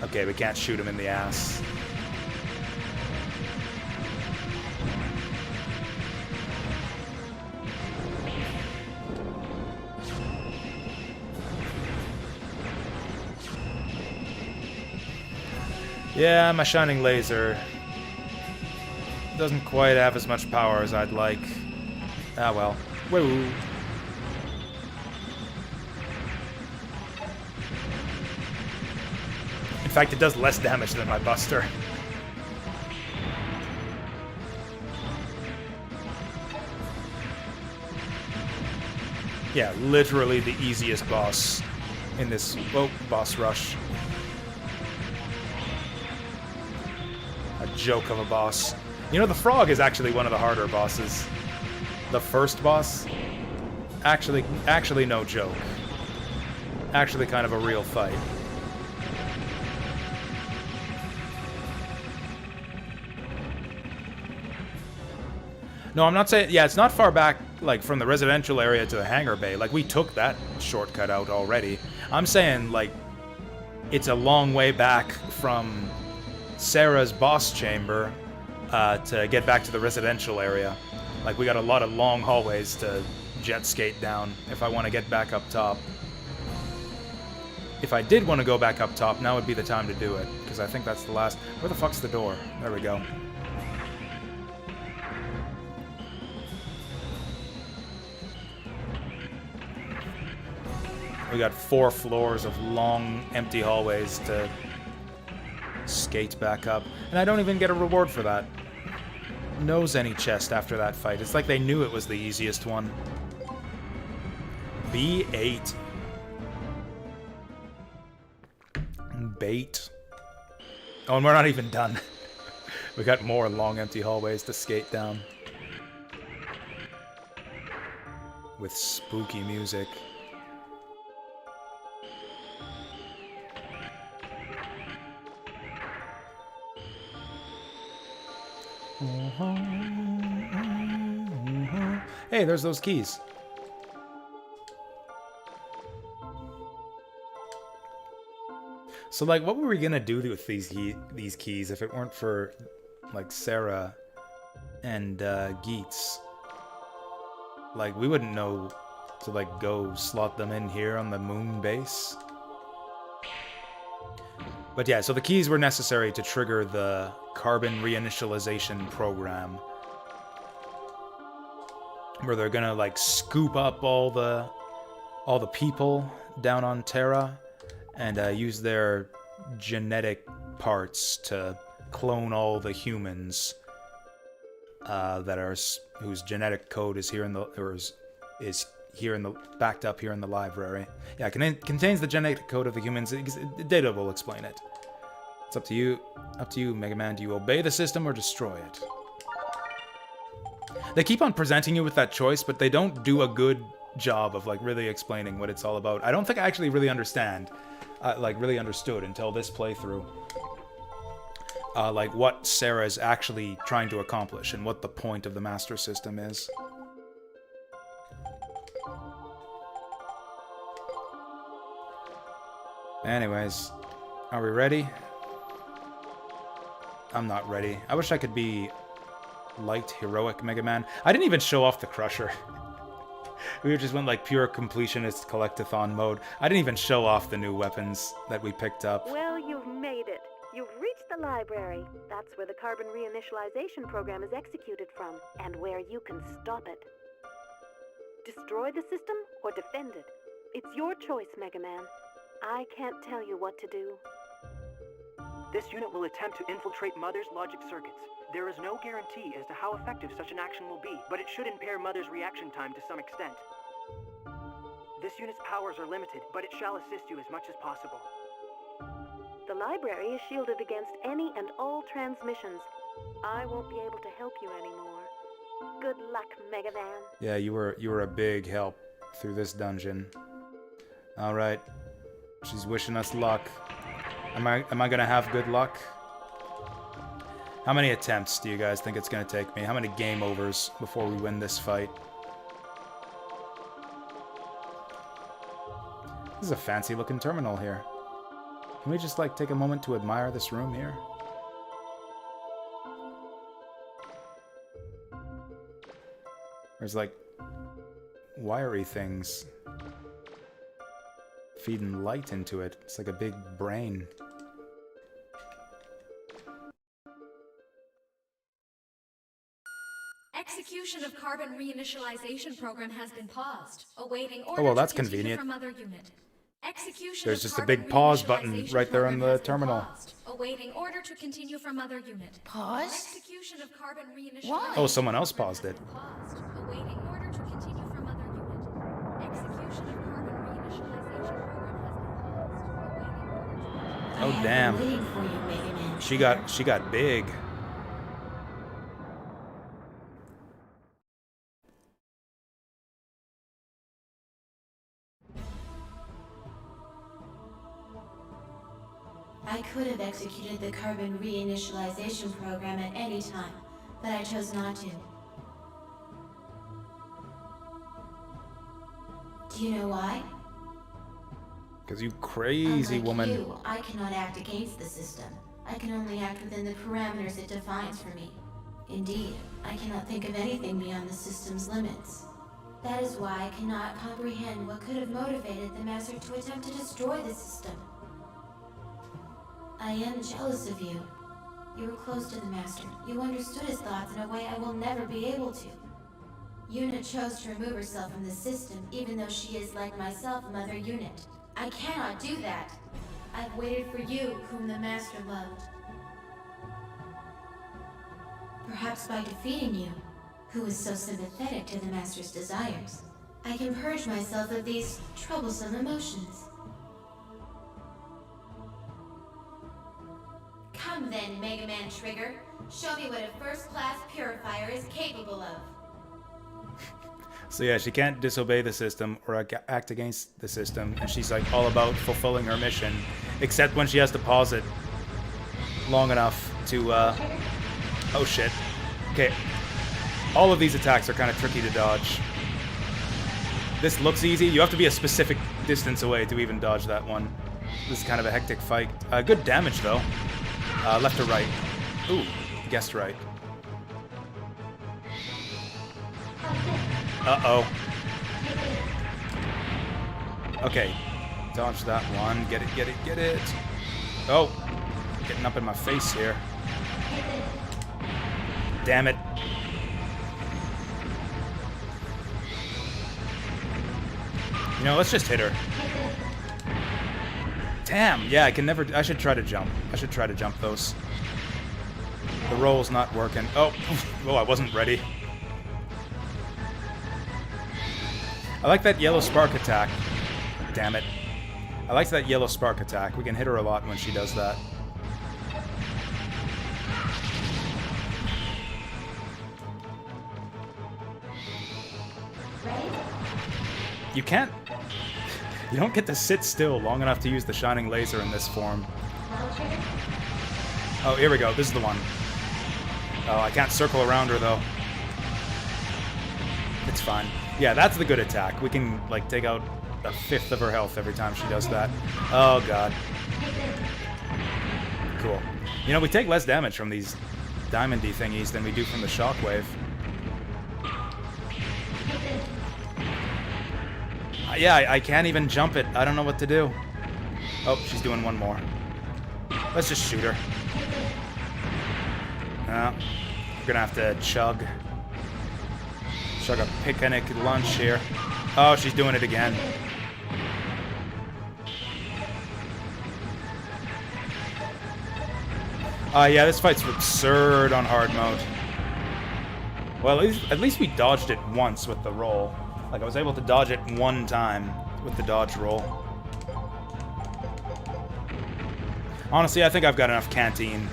Okay, we can't shoot him in the ass. Yeah, my shining laser doesn't quite have as much power as I'd like. Ah well. Woo. In fact, it does less damage than my Buster. Yeah, literally the easiest boss in this boss rush. A joke of a boss. You know, the frog is actually one of the harder bosses. The first boss, actually no joke. Actually kind of a real fight. No, I'm not saying... Yeah, it's not far back, like, from the residential area to the hangar bay. Like, we took that shortcut out already. I'm saying, like, it's a long way back from Sarah's boss chamber to get back to the residential area. Like, we got a lot of long hallways to jet skate down if I want to get back up top. If I did want to go back up top, now would be the time to do it. Because I think that's the last... Where the fuck's the door? There we go. We got 4 floors of long, empty hallways to skate back up. And I don't even get a reward for that. No Zenny chest after that fight. It's like they knew it was the easiest one. B8. Bait. Oh, and we're not even done. We got more long, empty hallways to skate down. With spooky music. Hey, there's those keys. So, like, what were we gonna do with these keys if it weren't for, like, Sarah and Geets? Like, we wouldn't know to, like, go slot them in here on the moon base. But yeah, so the keys were necessary to trigger the carbon reinitialization program. Where they're gonna, like, scoop up all the people down on Terra and use their genetic parts to clone all the humans whose genetic code is here in the backed up here in the library. Yeah, it contains the genetic code of the humans. Data will explain it. It's up to you, Mega Man. Do you obey the system or destroy it? They keep on presenting you with that choice, but they don't do a good job of, like, really explaining what it's all about. I don't think I actually really really understood until this playthrough. Like, what Sarah is actually trying to accomplish and what the point of the Master System is. Anyways, are we ready? I'm not ready. I wish I could be light, heroic Mega Man. I didn't even show off the Crusher. We just went, like, pure completionist collectathon mode. I didn't even show off the new weapons that we picked up. Well, you've made it. You've reached the library. That's where the carbon reinitialization program is executed from, and where you can stop it. Destroy the system or defend it. It's your choice, Mega Man. I can't tell you what to do. This unit will attempt to infiltrate Mother's logic circuits. There is no guarantee as to how effective such an action will be, but it should impair Mother's reaction time to some extent. This unit's powers are limited, but it shall assist you as much as possible. The library is shielded against any and all transmissions. I won't be able to help you anymore. Good luck, Mega Man. Yeah, you were a big help through this dungeon. All right. She's wishing us luck. Am I gonna have good luck? How many attempts do you guys think it's gonna take me? How many game overs before we win this fight? This is a fancy looking terminal here. Can we just, like, take a moment to admire this room here? There's, like, wiry things feeding light into it. It's like a big brain. Execution of carbon reinitialization program has been paused, awaiting Oh, order well, that's to continue convenient. from other unit. Execution There's of just a carbon big pause button reinitialization right there on program the has been terminal. paused, awaiting order to continue from other unit. Pause? Execution of carbon reinitialization. Why? Oh, someone else paused it. Paused, awaiting order to continue from other unit. Execution of carbon reinitialization program has been paused, awaiting order to Oh, damn. Waiting for you, Mega Man. She got big. I could have executed the carbon reinitialization program at any time, but I chose not to. Do you know why? Because you crazy Unlike woman. you, I cannot act against the system. I can only act within the parameters it defines for me. Indeed, I cannot think of anything beyond the system's limits. That is why I cannot comprehend what could have motivated the Master to attempt to destroy the system. I am jealous of you. You were close to the Master. You understood his thoughts in a way I will never be able to. Yuna chose to remove herself from the system, even though she is, like myself, Mother Unit. I cannot do that. I've waited for you, whom the Master loved. Perhaps by defeating you, who is so sympathetic to the Master's desires, I can purge myself of these troublesome emotions. Come then, Mega Man Trigger. Show me what a first-class purifier is capable of. So yeah, she can't disobey the system or act against the system, and she's like all about fulfilling her mission, except when she has to pause it long enough to, oh shit. Okay, all of these attacks are kind of tricky to dodge. This looks easy. You have to be a specific distance away to even dodge that one. This is kind of a hectic fight. Good damage, though. Left or right? Ooh, guessed right. Uh-oh. Okay, dodge that one. Get it, get it, get it. Oh, getting up in my face here. Damn it. You know, let's just hit her. Damn, yeah, I can never... I should try to jump. I should try to jump those. The roll's not working. Oh, oh, I wasn't ready. I like that yellow spark attack. Damn it. I like that yellow spark attack. We can hit her a lot when she does that. You can't... You don't get to sit still long enough to use the shining laser in this form. Oh, here we go. This is the one. Oh, I can't circle around her, though. It's fine. Yeah, that's the good attack. We can, like, take out a fifth of her health every time she does that. Oh, God. Cool. You know, we take less damage from these diamondy thingies than we do from the shockwave. Yeah, I can't even jump it. I don't know what to do. Oh, she's doing one more. Let's just shoot her. We're gonna have to chug a picnic lunch here. Oh, she's doing it again. Yeah, this fight's absurd on hard mode. Well, at least we dodged it once with the roll. Like, I was able to dodge it one time with the dodge roll. Honestly, I think I've got enough canteen.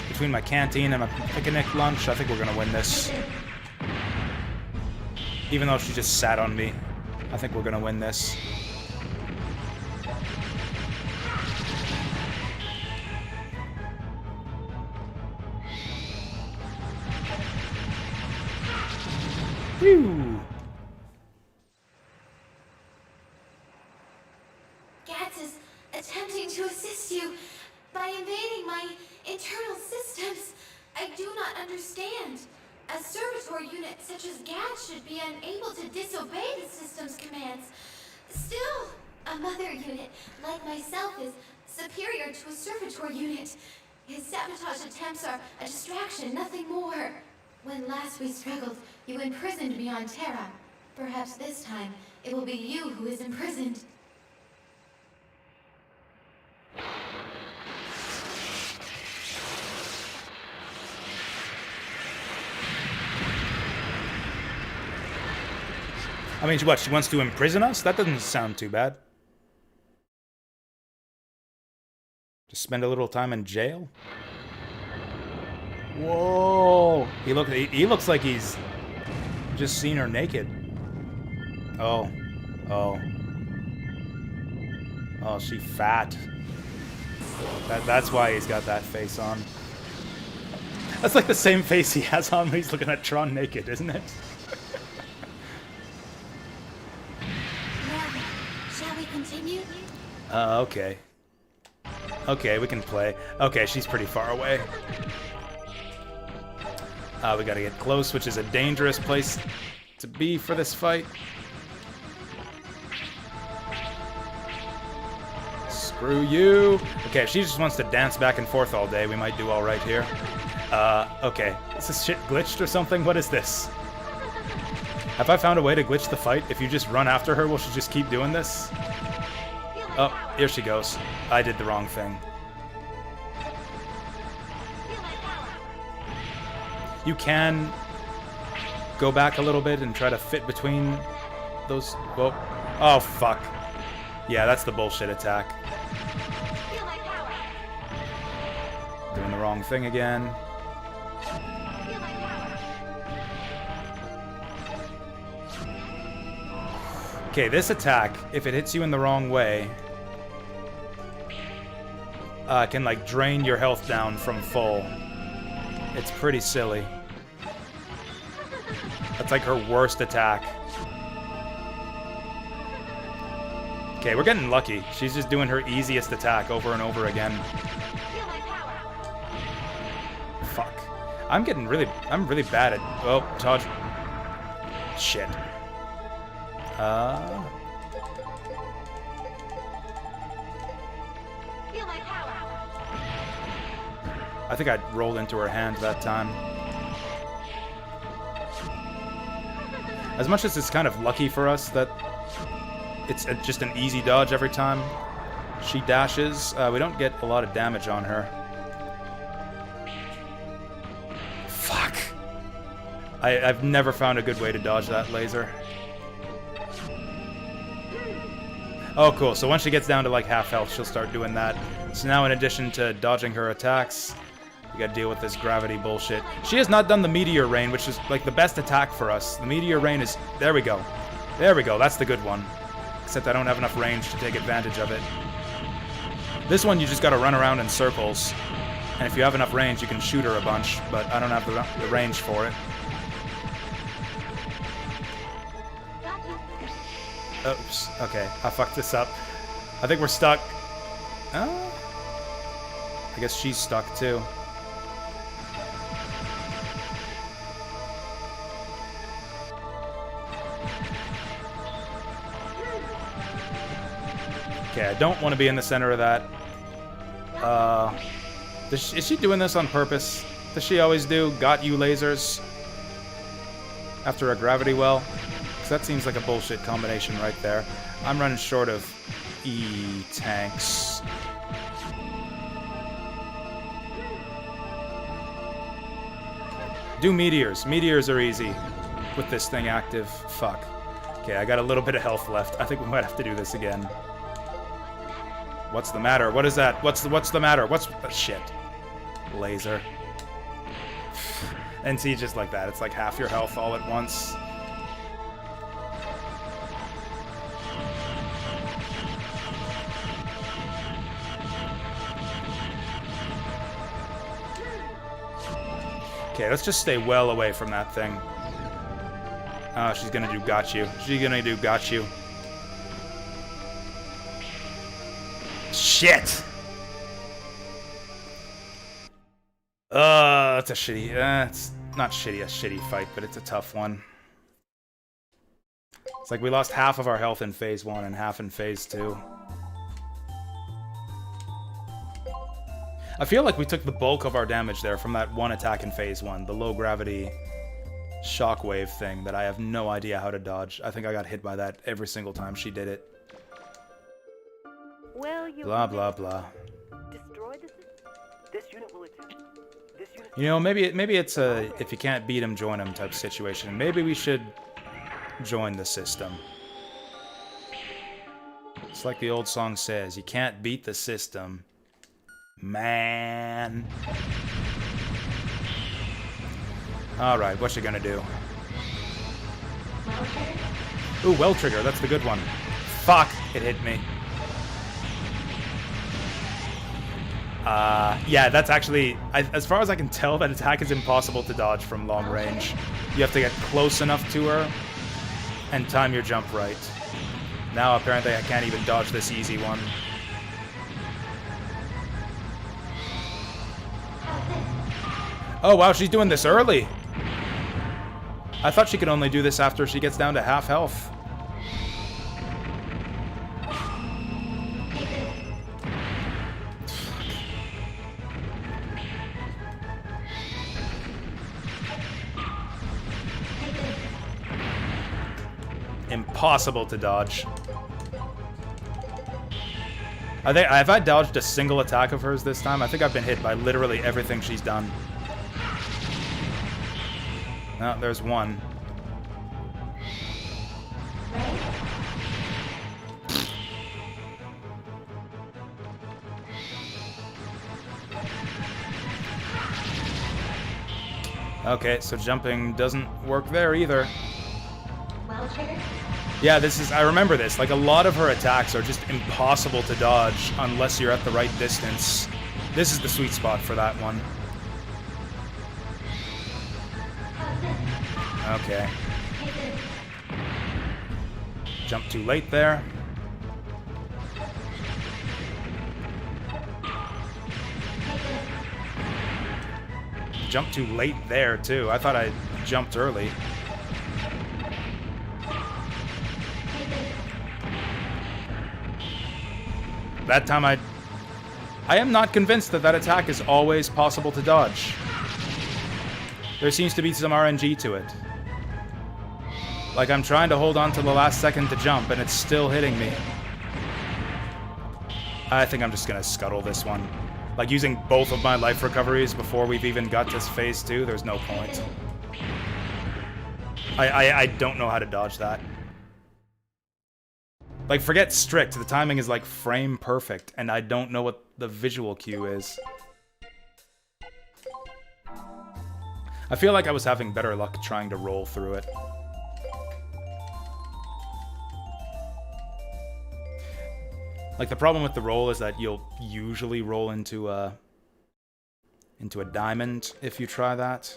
Between my canteen and my picnic lunch, I think we're gonna win this. Even though she just sat on me, I think we're gonna win this. Whew! Gats is attempting to assist you by invading my internal systems. I do not understand. A servitor unit such as Gats should be unable to disobey the system's commands. Still, a mother unit like myself is superior to a servitor unit. His sabotage attempts are a distraction, nothing more. When last we struggled, you imprisoned me on Terra. Perhaps this time, it will be you who is imprisoned. I mean, what, she wants to imprison us? That doesn't sound too bad. Just spend a little time in jail? Whoa! He looks like he's just seen her naked. Oh. Oh. Oh, she fat. That's why he's got that face on. That's like the same face he has on when he's looking at Tron naked, isn't it? Now, shall we continue? Okay. Okay, we can play. Okay, she's pretty far away. We gotta get close, which is a dangerous place to be for this fight. Screw you. Okay, if she just wants to dance back and forth all day, we might do alright here. Okay. Is this shit glitched or something? What is this? Have I found a way to glitch the fight? If you just run after her, will she just keep doing this? Oh, here she goes. I did the wrong thing. You can go back a little bit and try to fit between those... Whoa. Oh, fuck. Yeah, that's the bullshit attack. Doing the wrong thing again. Okay, this attack, if it hits you in the wrong way, can, like, drain your health down from full. It's pretty silly. That's like her worst attack. Okay, we're getting lucky. She's just doing her easiest attack over and over again. Fuck. I'm really bad at... Oh, dodge. Shit. I think I rolled into her hand that time. As much as it's kind of lucky for us that it's just an easy dodge every time she dashes, we don't get a lot of damage on her. Fuck. I've never found a good way to dodge that laser. Oh, cool. So once she gets down to like half health, she'll start doing that. So now in addition to dodging her attacks, we gotta deal with this gravity bullshit. She has not done the meteor rain, which is like the best attack for us. The meteor rain is... There we go. There we go. That's the good one. Except I don't have enough range to take advantage of it. This one you just gotta run around in circles. And if you have enough range, you can shoot her a bunch. But I don't have the range for it. Oops. Okay. I fucked this up. I think we're stuck. I guess she's stuck too. Okay, I don't want to be in the center of that. Is she doing this on purpose? Does she always do got you lasers after a gravity well? Because that seems like a bullshit combination right there. I'm running short of E-tanks. Do meteors. Meteors are easy with this thing active. Fuck. Okay, I got a little bit of health left. I think we might have to do this again. What's the matter? What is that? What's the matter? What's... shit. Laser. And see, just like that. It's like half your health all at once. Okay, let's just stay well away from that thing. Oh, she's gonna do got you. She's gonna do got you. Shit! It's a shitty... it's not shitty, a shitty fight, but it's a tough one. It's like we lost half of our health in Phase 1 and half in Phase 2. I feel like we took the bulk of our damage there from that one attack in Phase 1, the low gravity shockwave thing that I have no idea how to dodge. I think I got hit by that every single time she did it. Well, you Blah, blah, blah. destroy the system. This unit will attempt. This unit. You know, maybe it's a if you can't beat him, join him type situation. Maybe we should join the system. It's like the old song says, you can't beat the system. Man. Alright, what you gonna do? Ooh, well trigger, that's the good one. Fuck, it hit me. Yeah, that's actually, as far as I can tell, that attack is impossible to dodge from long range. You have to get close enough to her and time your jump right. Now apparently I can't even dodge this easy one. Oh wow, she's doing this early! I thought she could only do this after she gets down to half health. Impossible to dodge. Have I dodged a single attack of hers this time? I think I've been hit by literally everything she's done. Oh, there's one. Okay, so jumping doesn't work there either. Yeah, this is, I remember this, like a lot of her attacks are just impossible to dodge unless you're at the right distance. This is the sweet spot for that one. Okay. Jump too late there. Jump too late there too. I thought I jumped early. That time I am not convinced that that attack is always possible to dodge. There seems to be some RNG to it. Like I'm trying to hold on to the last second to jump and it's still hitting me. I think I'm just gonna scuttle this one. Like using both of my life recoveries before we've even got to phase 2, there's no point. I don't know how to dodge that. Like, forget strict, the timing is like frame perfect, and I don't know what the visual cue is. I feel like I was having better luck trying to roll through it. Like, the problem with the roll is that you'll usually roll into a diamond if you try that.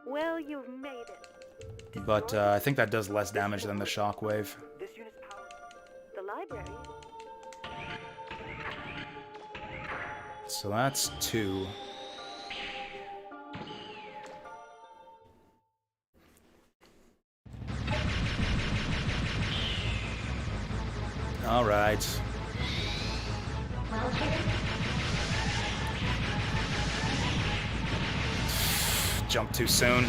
Well, you've made it. But I think that does less damage than the shockwave. The library. So that's 2. All right. Jump too soon.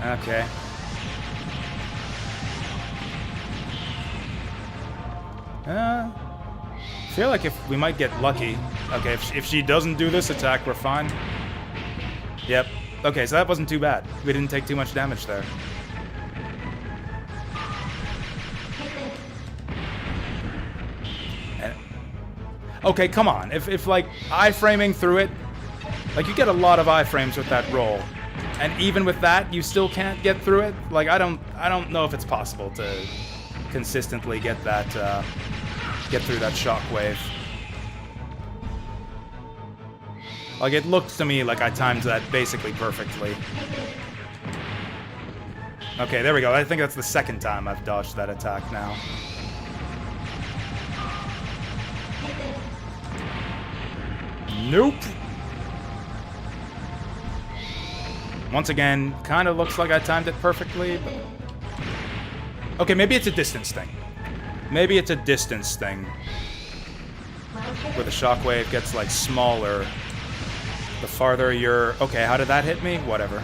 Okay. I feel like if we might get lucky. Okay, if she doesn't do this attack, we're fine. Yep. Okay, so that wasn't too bad. We didn't take too much damage there. Okay, come on. If like iframing through it, like you get a lot of iframes with that roll, and even with that, you still can't get through it. Like I don't know if it's possible to consistently get that get through that shockwave. Like it looks to me like I timed that basically perfectly. Okay, there we go. I think that's the second time I've dodged that attack now. Nope. Once again, kind of looks like I timed it perfectly, but... Okay, maybe it's a distance thing. Maybe it's a distance thing. Where the shockwave gets, like, smaller. The farther you're... Okay, how did that hit me? Whatever.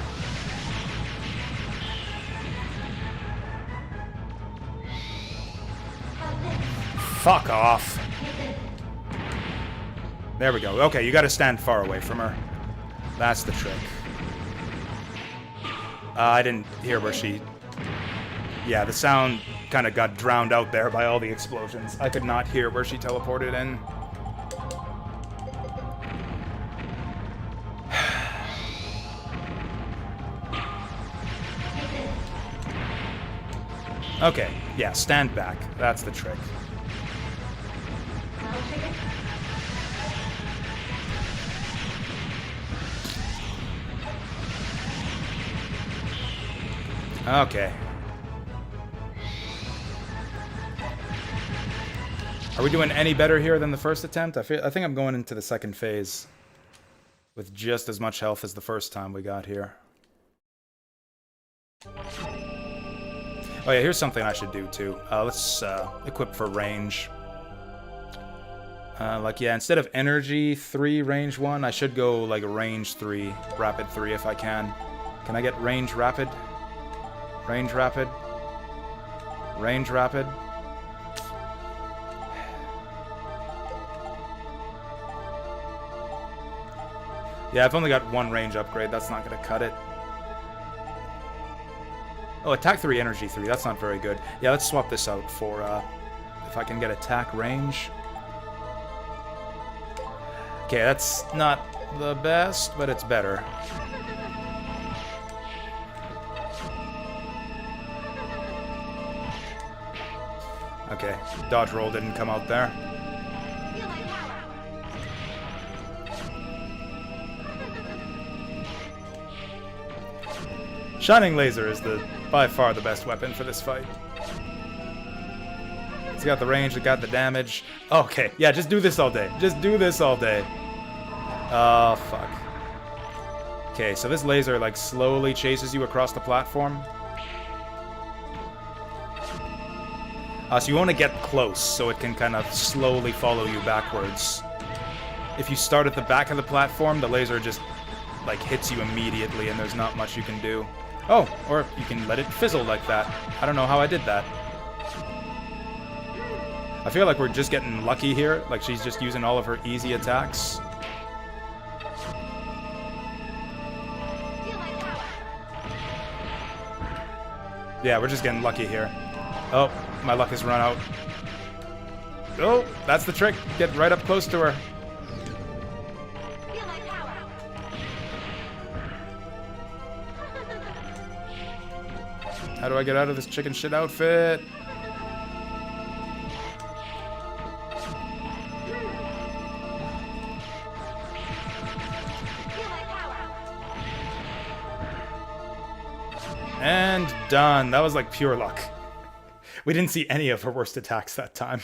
Fuck off. There we go. Okay, you gotta stand far away from her. That's the trick. I didn't hear where she... Yeah, the sound kind of got drowned out there by all the explosions. I could not hear where she teleported in. Okay, yeah, stand back. That's the trick. Okay. Are we doing any better here than the first attempt? I think I'm going into the second phase with just as much health as the first time we got here. Oh yeah, here's something I should do too. Let's equip for range. Like, yeah, instead of energy 3, range 1, I should go like range 3, rapid 3 if I can. Can I get range rapid? Range rapid. Range rapid. Yeah, I've only got 1 range upgrade. That's not going to cut it. Oh, attack 3, energy 3. That's not very good. Yeah, let's swap this out for, if I can get attack range. Okay, that's not the best, but it's better. Okay, dodge roll didn't come out there. Shining Laser is by far the best weapon for this fight. It's got the range, it got the damage. Okay, yeah, just do this all day. Just do this all day. Oh, fuck. Okay, so this laser, like, slowly chases you across the platform. So you want to get close, so it can kind of slowly follow you backwards. If you start at the back of the platform, the laser just, like, hits you immediately, and there's not much you can do. Oh, or you can let it fizzle like that. I don't know how I did that. I feel like we're just getting lucky here, like she's just using all of her easy attacks. Yeah, we're just getting lucky here. Oh, my luck has run out. Oh, that's the trick. Get right up close to her. How do I get out of this chicken shit outfit? And done. That was like pure luck. We didn't see any of her worst attacks that time.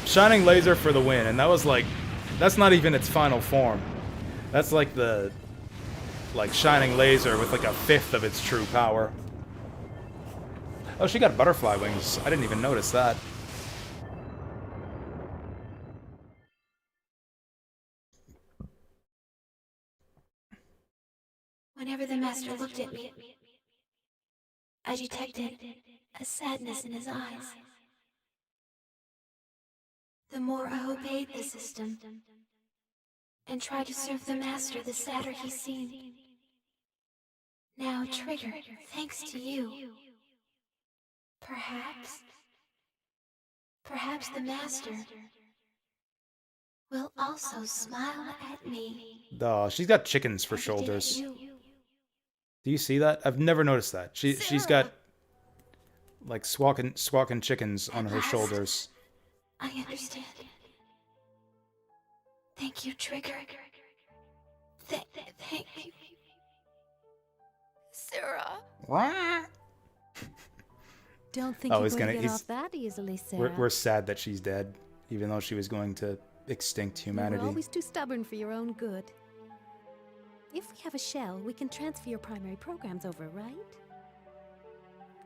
Shining Laser for the win, and that was like... That's not even its final form. That's like the... Like, Shining Laser with like a fifth of its true power. Oh, she got butterfly wings. I didn't even notice that. Whenever the master looked at me, I detected a sadness in his eyes. The more I obeyed the system and tried to serve the master, the sadder he seemed. Now, Trigger, thanks to you, perhaps the master will also smile at me. Oh, she's got chickens for shoulders. Do you see that? I've never noticed that. She's got like squawking chickens on her shoulders. I understand. Thank you, Trigger. Thank you. Sarah. Don't think you're going to get off that easily, Sarah. We're sad that she's dead, even though she was going to extinct humanity. You're always too stubborn for your own good. If we have a shell, we can transfer your primary programs over, right?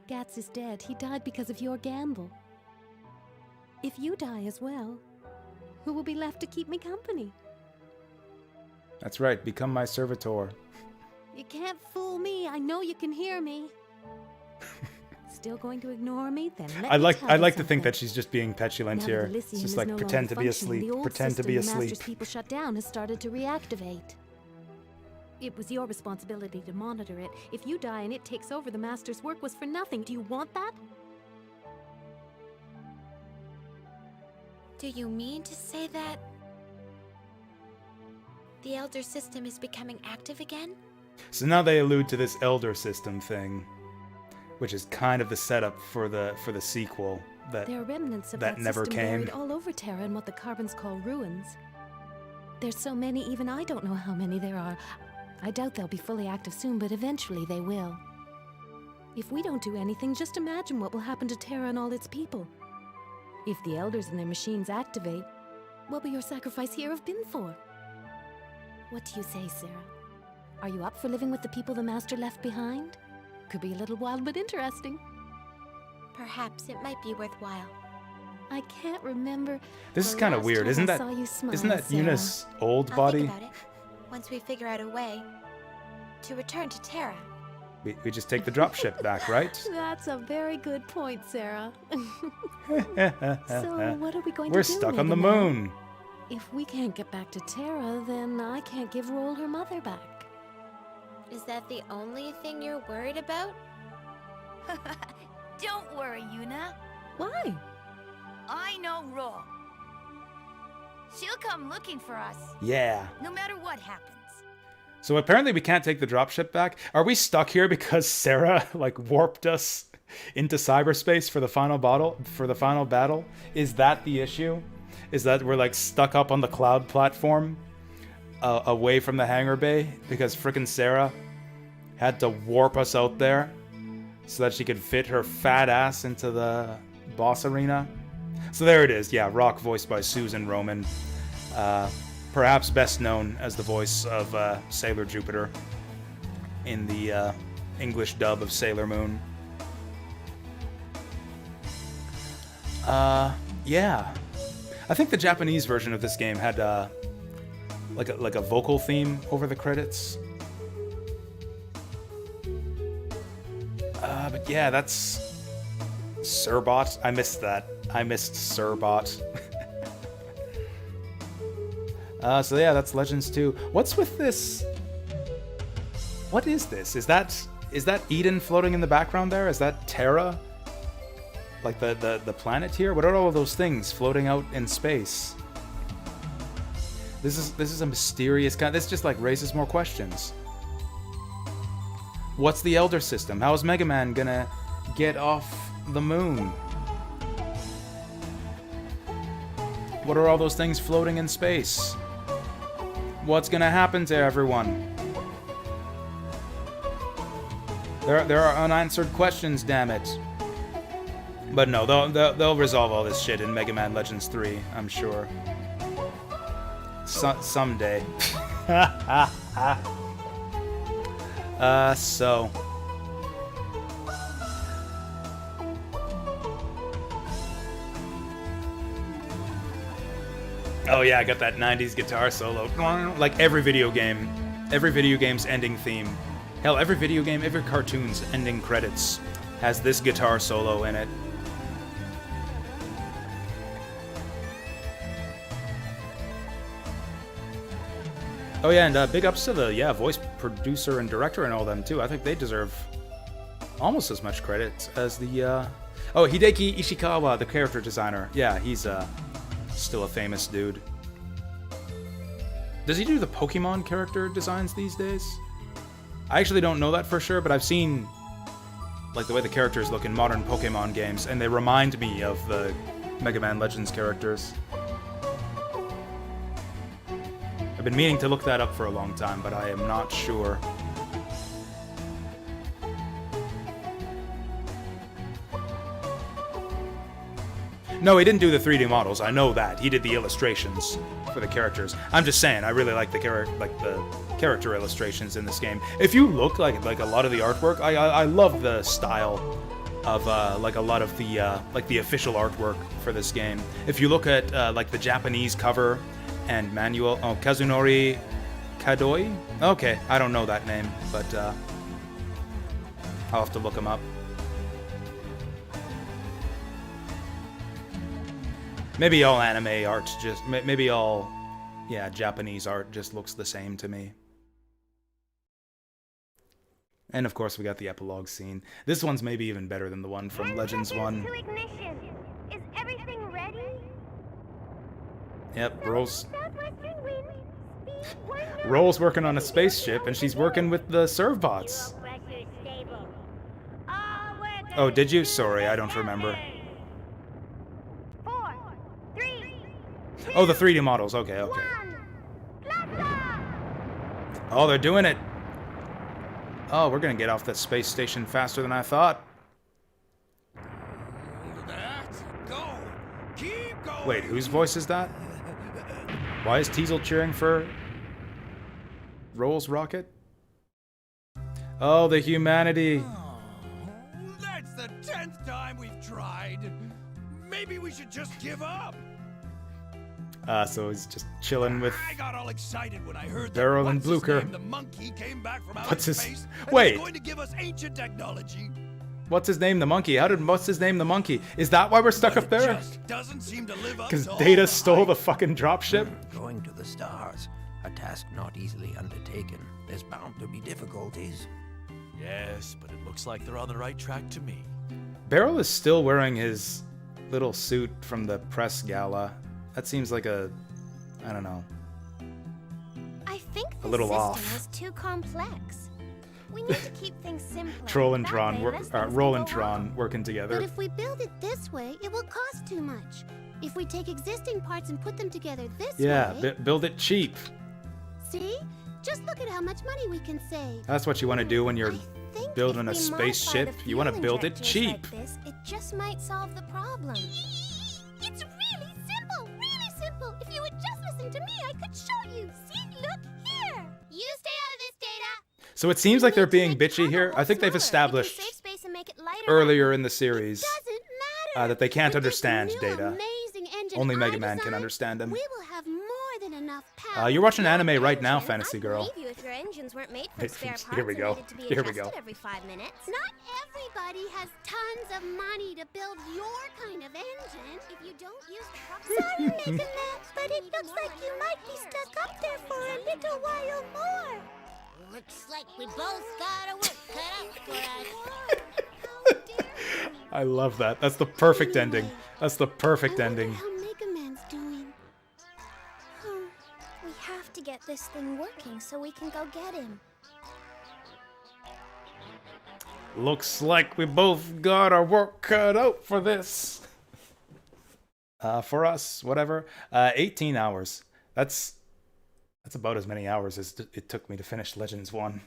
Gats is dead. He died because of your gamble. If you die as well, who will be left to keep me company? That's right, become my servitor. You can't fool me. I know you can hear me. Still going to ignore me? Then let I me like tell I you like to something. think that she's just being petulant Now here. that the It's Elysium just is like no pretend longer to be functioning, asleep, the old pretend to be system the asleep. Master's people shut down has started to reactivate. It was your responsibility to monitor it. If you die and it takes over, the Master's work was for nothing. Do you want that? Do you mean to say that the Elder System is becoming active again? So now they allude to this elder system thing, which is kind of the setup for the sequel that There are remnants of that that never system came. buried all over Terra in what the Carbons call ruins. There's so many, even I don't know how many there are. I doubt they'll be fully active soon, but eventually they will. If we don't do anything, just imagine what will happen to Terra and all its people. If the Elders and their machines activate, what will your sacrifice here have been for? What do you say, Sarah? Are you up for living with the people the Master left behind? Could be a little wild, but interesting. Perhaps it might be worthwhile. I can't remember. This is the kind of last weird, time isn't I that? saw you smile, Isn't that Sarah. Yuna's old I'll body? think about it once we figure out a way to return to Terra. We just take the dropship back, right? That's a very good point, Sarah. So, what are we going We're to do? stuck on the Mega Man? moon. If we can't get back to Terra, then I can't give Roll her mother back. Is that the only thing you're worried about? Don't worry, Yuna. Why? I know Roll. She'll come looking for us. Yeah. No matter what happens. So apparently we can't take the dropship back. Are we stuck here because Sarah like warped us into cyberspace for the final battle? Is that the issue? Is that we're like stuck up on the cloud platform away from the hangar bay because frickin' Sarah had to warp us out there so that she could fit her fat ass into the boss arena? So there it is. Yeah, Rock voiced by Susan Roman. Perhaps best known as the voice of Sailor Jupiter in the English dub of Sailor Moon. Yeah. I think the Japanese version of this game had like a vocal theme over the credits. But yeah, that's Sirbot. I missed that. I missed Sirbot. So yeah, that's Legends 2. What's with this? What is this? Is that Eden floating in the background there? Is that Terra? Like the planet here? What are all of those things floating out in space? This is a mysterious kind. This just like raises more questions. What's the Elder System? How is Mega Man gonna get off the moon? What are all those things floating in space? What's gonna happen to everyone? There are unanswered questions, damn it. But no, they'll resolve all this shit in Mega Man Legends 3, I'm sure. Someday. So. Oh yeah, I got that 90s guitar solo. Like every video game's ending theme. Hell, every video game, every cartoon's ending credits has this guitar solo in it. Oh yeah, and big ups to the voice producer and director and all them too. I think they deserve almost as much credit as the Hideki Ishikawa, the character designer. Yeah, he's still a famous dude. Does he do the Pokemon character designs these days? I actually don't know that for sure, but I've seen like the way the characters look in modern Pokemon games, and they remind me of the Mega Man Legends characters. I've been meaning to look that up for a long time, but I am not sure. No, he didn't do the 3D models. I know that. He did the illustrations for the characters. I'm just saying, I really like the character illustrations in this game. If you look like a lot of the artwork, I love the style of like a lot of the like the official artwork for this game. If you look at like the Japanese cover and manual, oh, Kazunori Kadoi? Okay, I don't know that name, but I'll have to look him up. Maybe all anime art just, maybe all, yeah, Japanese art just looks the same to me. And of course we got the epilogue scene. This one's maybe even better than the one from Legends 1. To ignition. Is everything ready? Yep, Roll's Southwestern wind. Speed 1 knot. Roll's working on a spaceship and she's working with the servbots. Low pressure stable. All workers. Oh, did you? Sorry, I don't remember. 4, 3, 2, Oh, the 3D models. Okay, okay. 1. Blast! Oh, they're doing it. Oh, we're gonna get off that space station faster than I thought. Go. Keep going. Wait, whose voice is that? Why is Teasel cheering for Roll's rocket? Oh, the humanity. That's the 10th time we've tried. Maybe we should just give up. So he's just chilling with I got all excited when I heard Beryl that and Blucher. the monkey came back from outer What's his- space and Wait. was going to give us ancient technology. What's his name, the monkey? What's his name, the monkey? Is that why we're stuck up there? Just doesn't seem to live up Because to all Data the stole hype. the fucking dropship? Going to the stars, a task not easily undertaken. There's bound to be difficulties. Yes, but it looks like they're on the right track to me. Beryl is still wearing his little suit from the press gala. That seems like a, I don't know. I think A the little system off. is too complex. We need to keep things simpler. Troll and That Tron, way, less things Roll can and go Tron wrong. working But together. if we build it this way, it will cost too much. If we take existing parts and put them together this Yeah, way... build it cheap. See? Just look at how much money we can save. That's what you want to do when you're building a If we modify spaceship. the You want to fuel build it injectors cheap. Like this, it just might solve the problem. It's really simple, really simple. If you would just listen to me, I could show you. See, look here. You stay out of this, Data. So it seems like they're being bitchy here. I think they've established Save space and make it lighter. earlier in the series matter. that they can't With this understand new Data. amazing engine Only I Mega Man can designed, understand him. We will have more than enough power. You're watching anime right now, Fantasy Girl. Believe you if your engines weren't made from spare parts Here we and go. needed to be Here we adjusted go. every 5 minutes. Not everybody has tons of money to build your kind of engine. If you don't use the proper... Sorry, Mega Man, but it looks like you might be stuck up there for a little while more. Looks like we both got our work cut out for us. I love that. That's the perfect ending. That's the perfect ending. How Mega Man's doing? We have to get this thing working so we can go get him. Looks like we both got our work cut out for this. For us, whatever. 18 hours. That's about as many hours as it took me to finish Legends 1.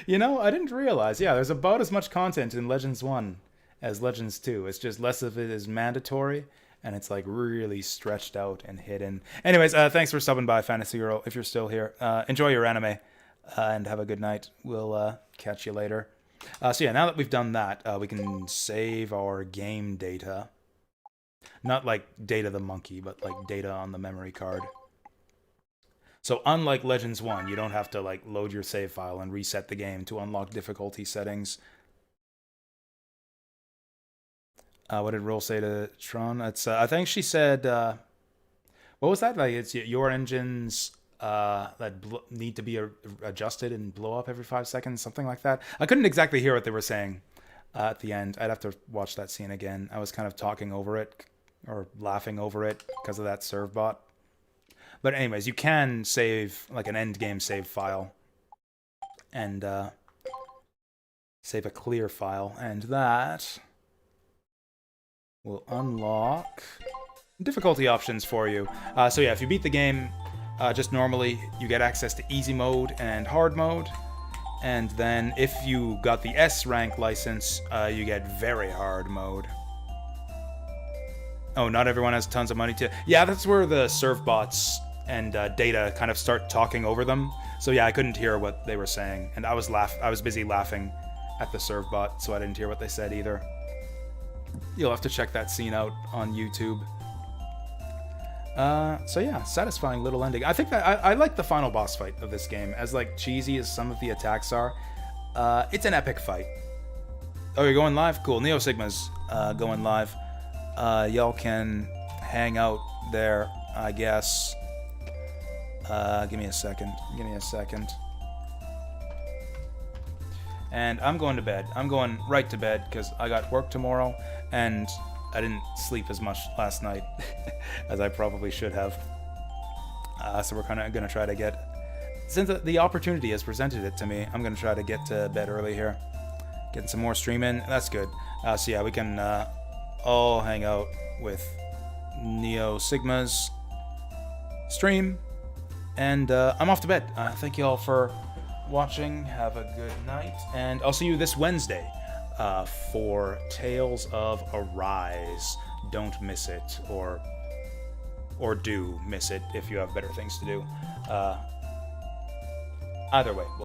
You know, I didn't realize. Yeah, there's about as much content in Legends 1 as Legends 2. It's just less of it is mandatory, and it's like really stretched out and hidden. Anyways, thanks for stopping by, Fantasy Girl, if you're still here. Enjoy your anime, and have a good night. We'll catch you later. So yeah, now that we've done that, we can save our game data. Not like Data the monkey, but like data on the memory card. So unlike Legends 1, you don't have to like load your save file and reset the game to unlock difficulty settings. What did Roll say to Tron? It's I think she said, what was that? Like it's your engines that need to be adjusted and blow up every 5 seconds, something like that. I couldn't exactly hear what they were saying at the end. I'd have to watch that scene again. I was kind of talking over it or laughing over it because of that serve bot. But anyways, you can save like an end game save file and save a clear file, and that will unlock difficulty options for you. So yeah, if you beat the game just normally, you get access to easy mode and hard mode. And then if you got the S rank license, you get very hard mode. Oh, not everyone has tons of money to... Yeah, that's where the serve bots and Data kind of start talking over them. So yeah, I couldn't hear what they were saying. And I was busy laughing at the serve bot, so I didn't hear what they said either. You'll have to check that scene out on YouTube. So yeah, satisfying little ending. I think that I like the final boss fight of this game. As like cheesy as some of the attacks are, it's an epic fight. Oh, you're going live? Cool. Neo Sigma's going live. Y'all can hang out there, I guess. Give me a second. And I'm going to bed. I'm going right to bed because I got work tomorrow, and I didn't sleep as much last night as I probably should have. So we're kind of going to try to get... Since the opportunity has presented it to me, I'm going to try to get to bed early here. Getting some more stream in. That's good. So yeah, we can all hang out with Neo Sigma's stream. And I'm off to bed. Thank you all for watching. Have a good night. And I'll see you this Wednesday for Tales of Arise. Don't miss it. Or do miss it if you have better things to do. Either way.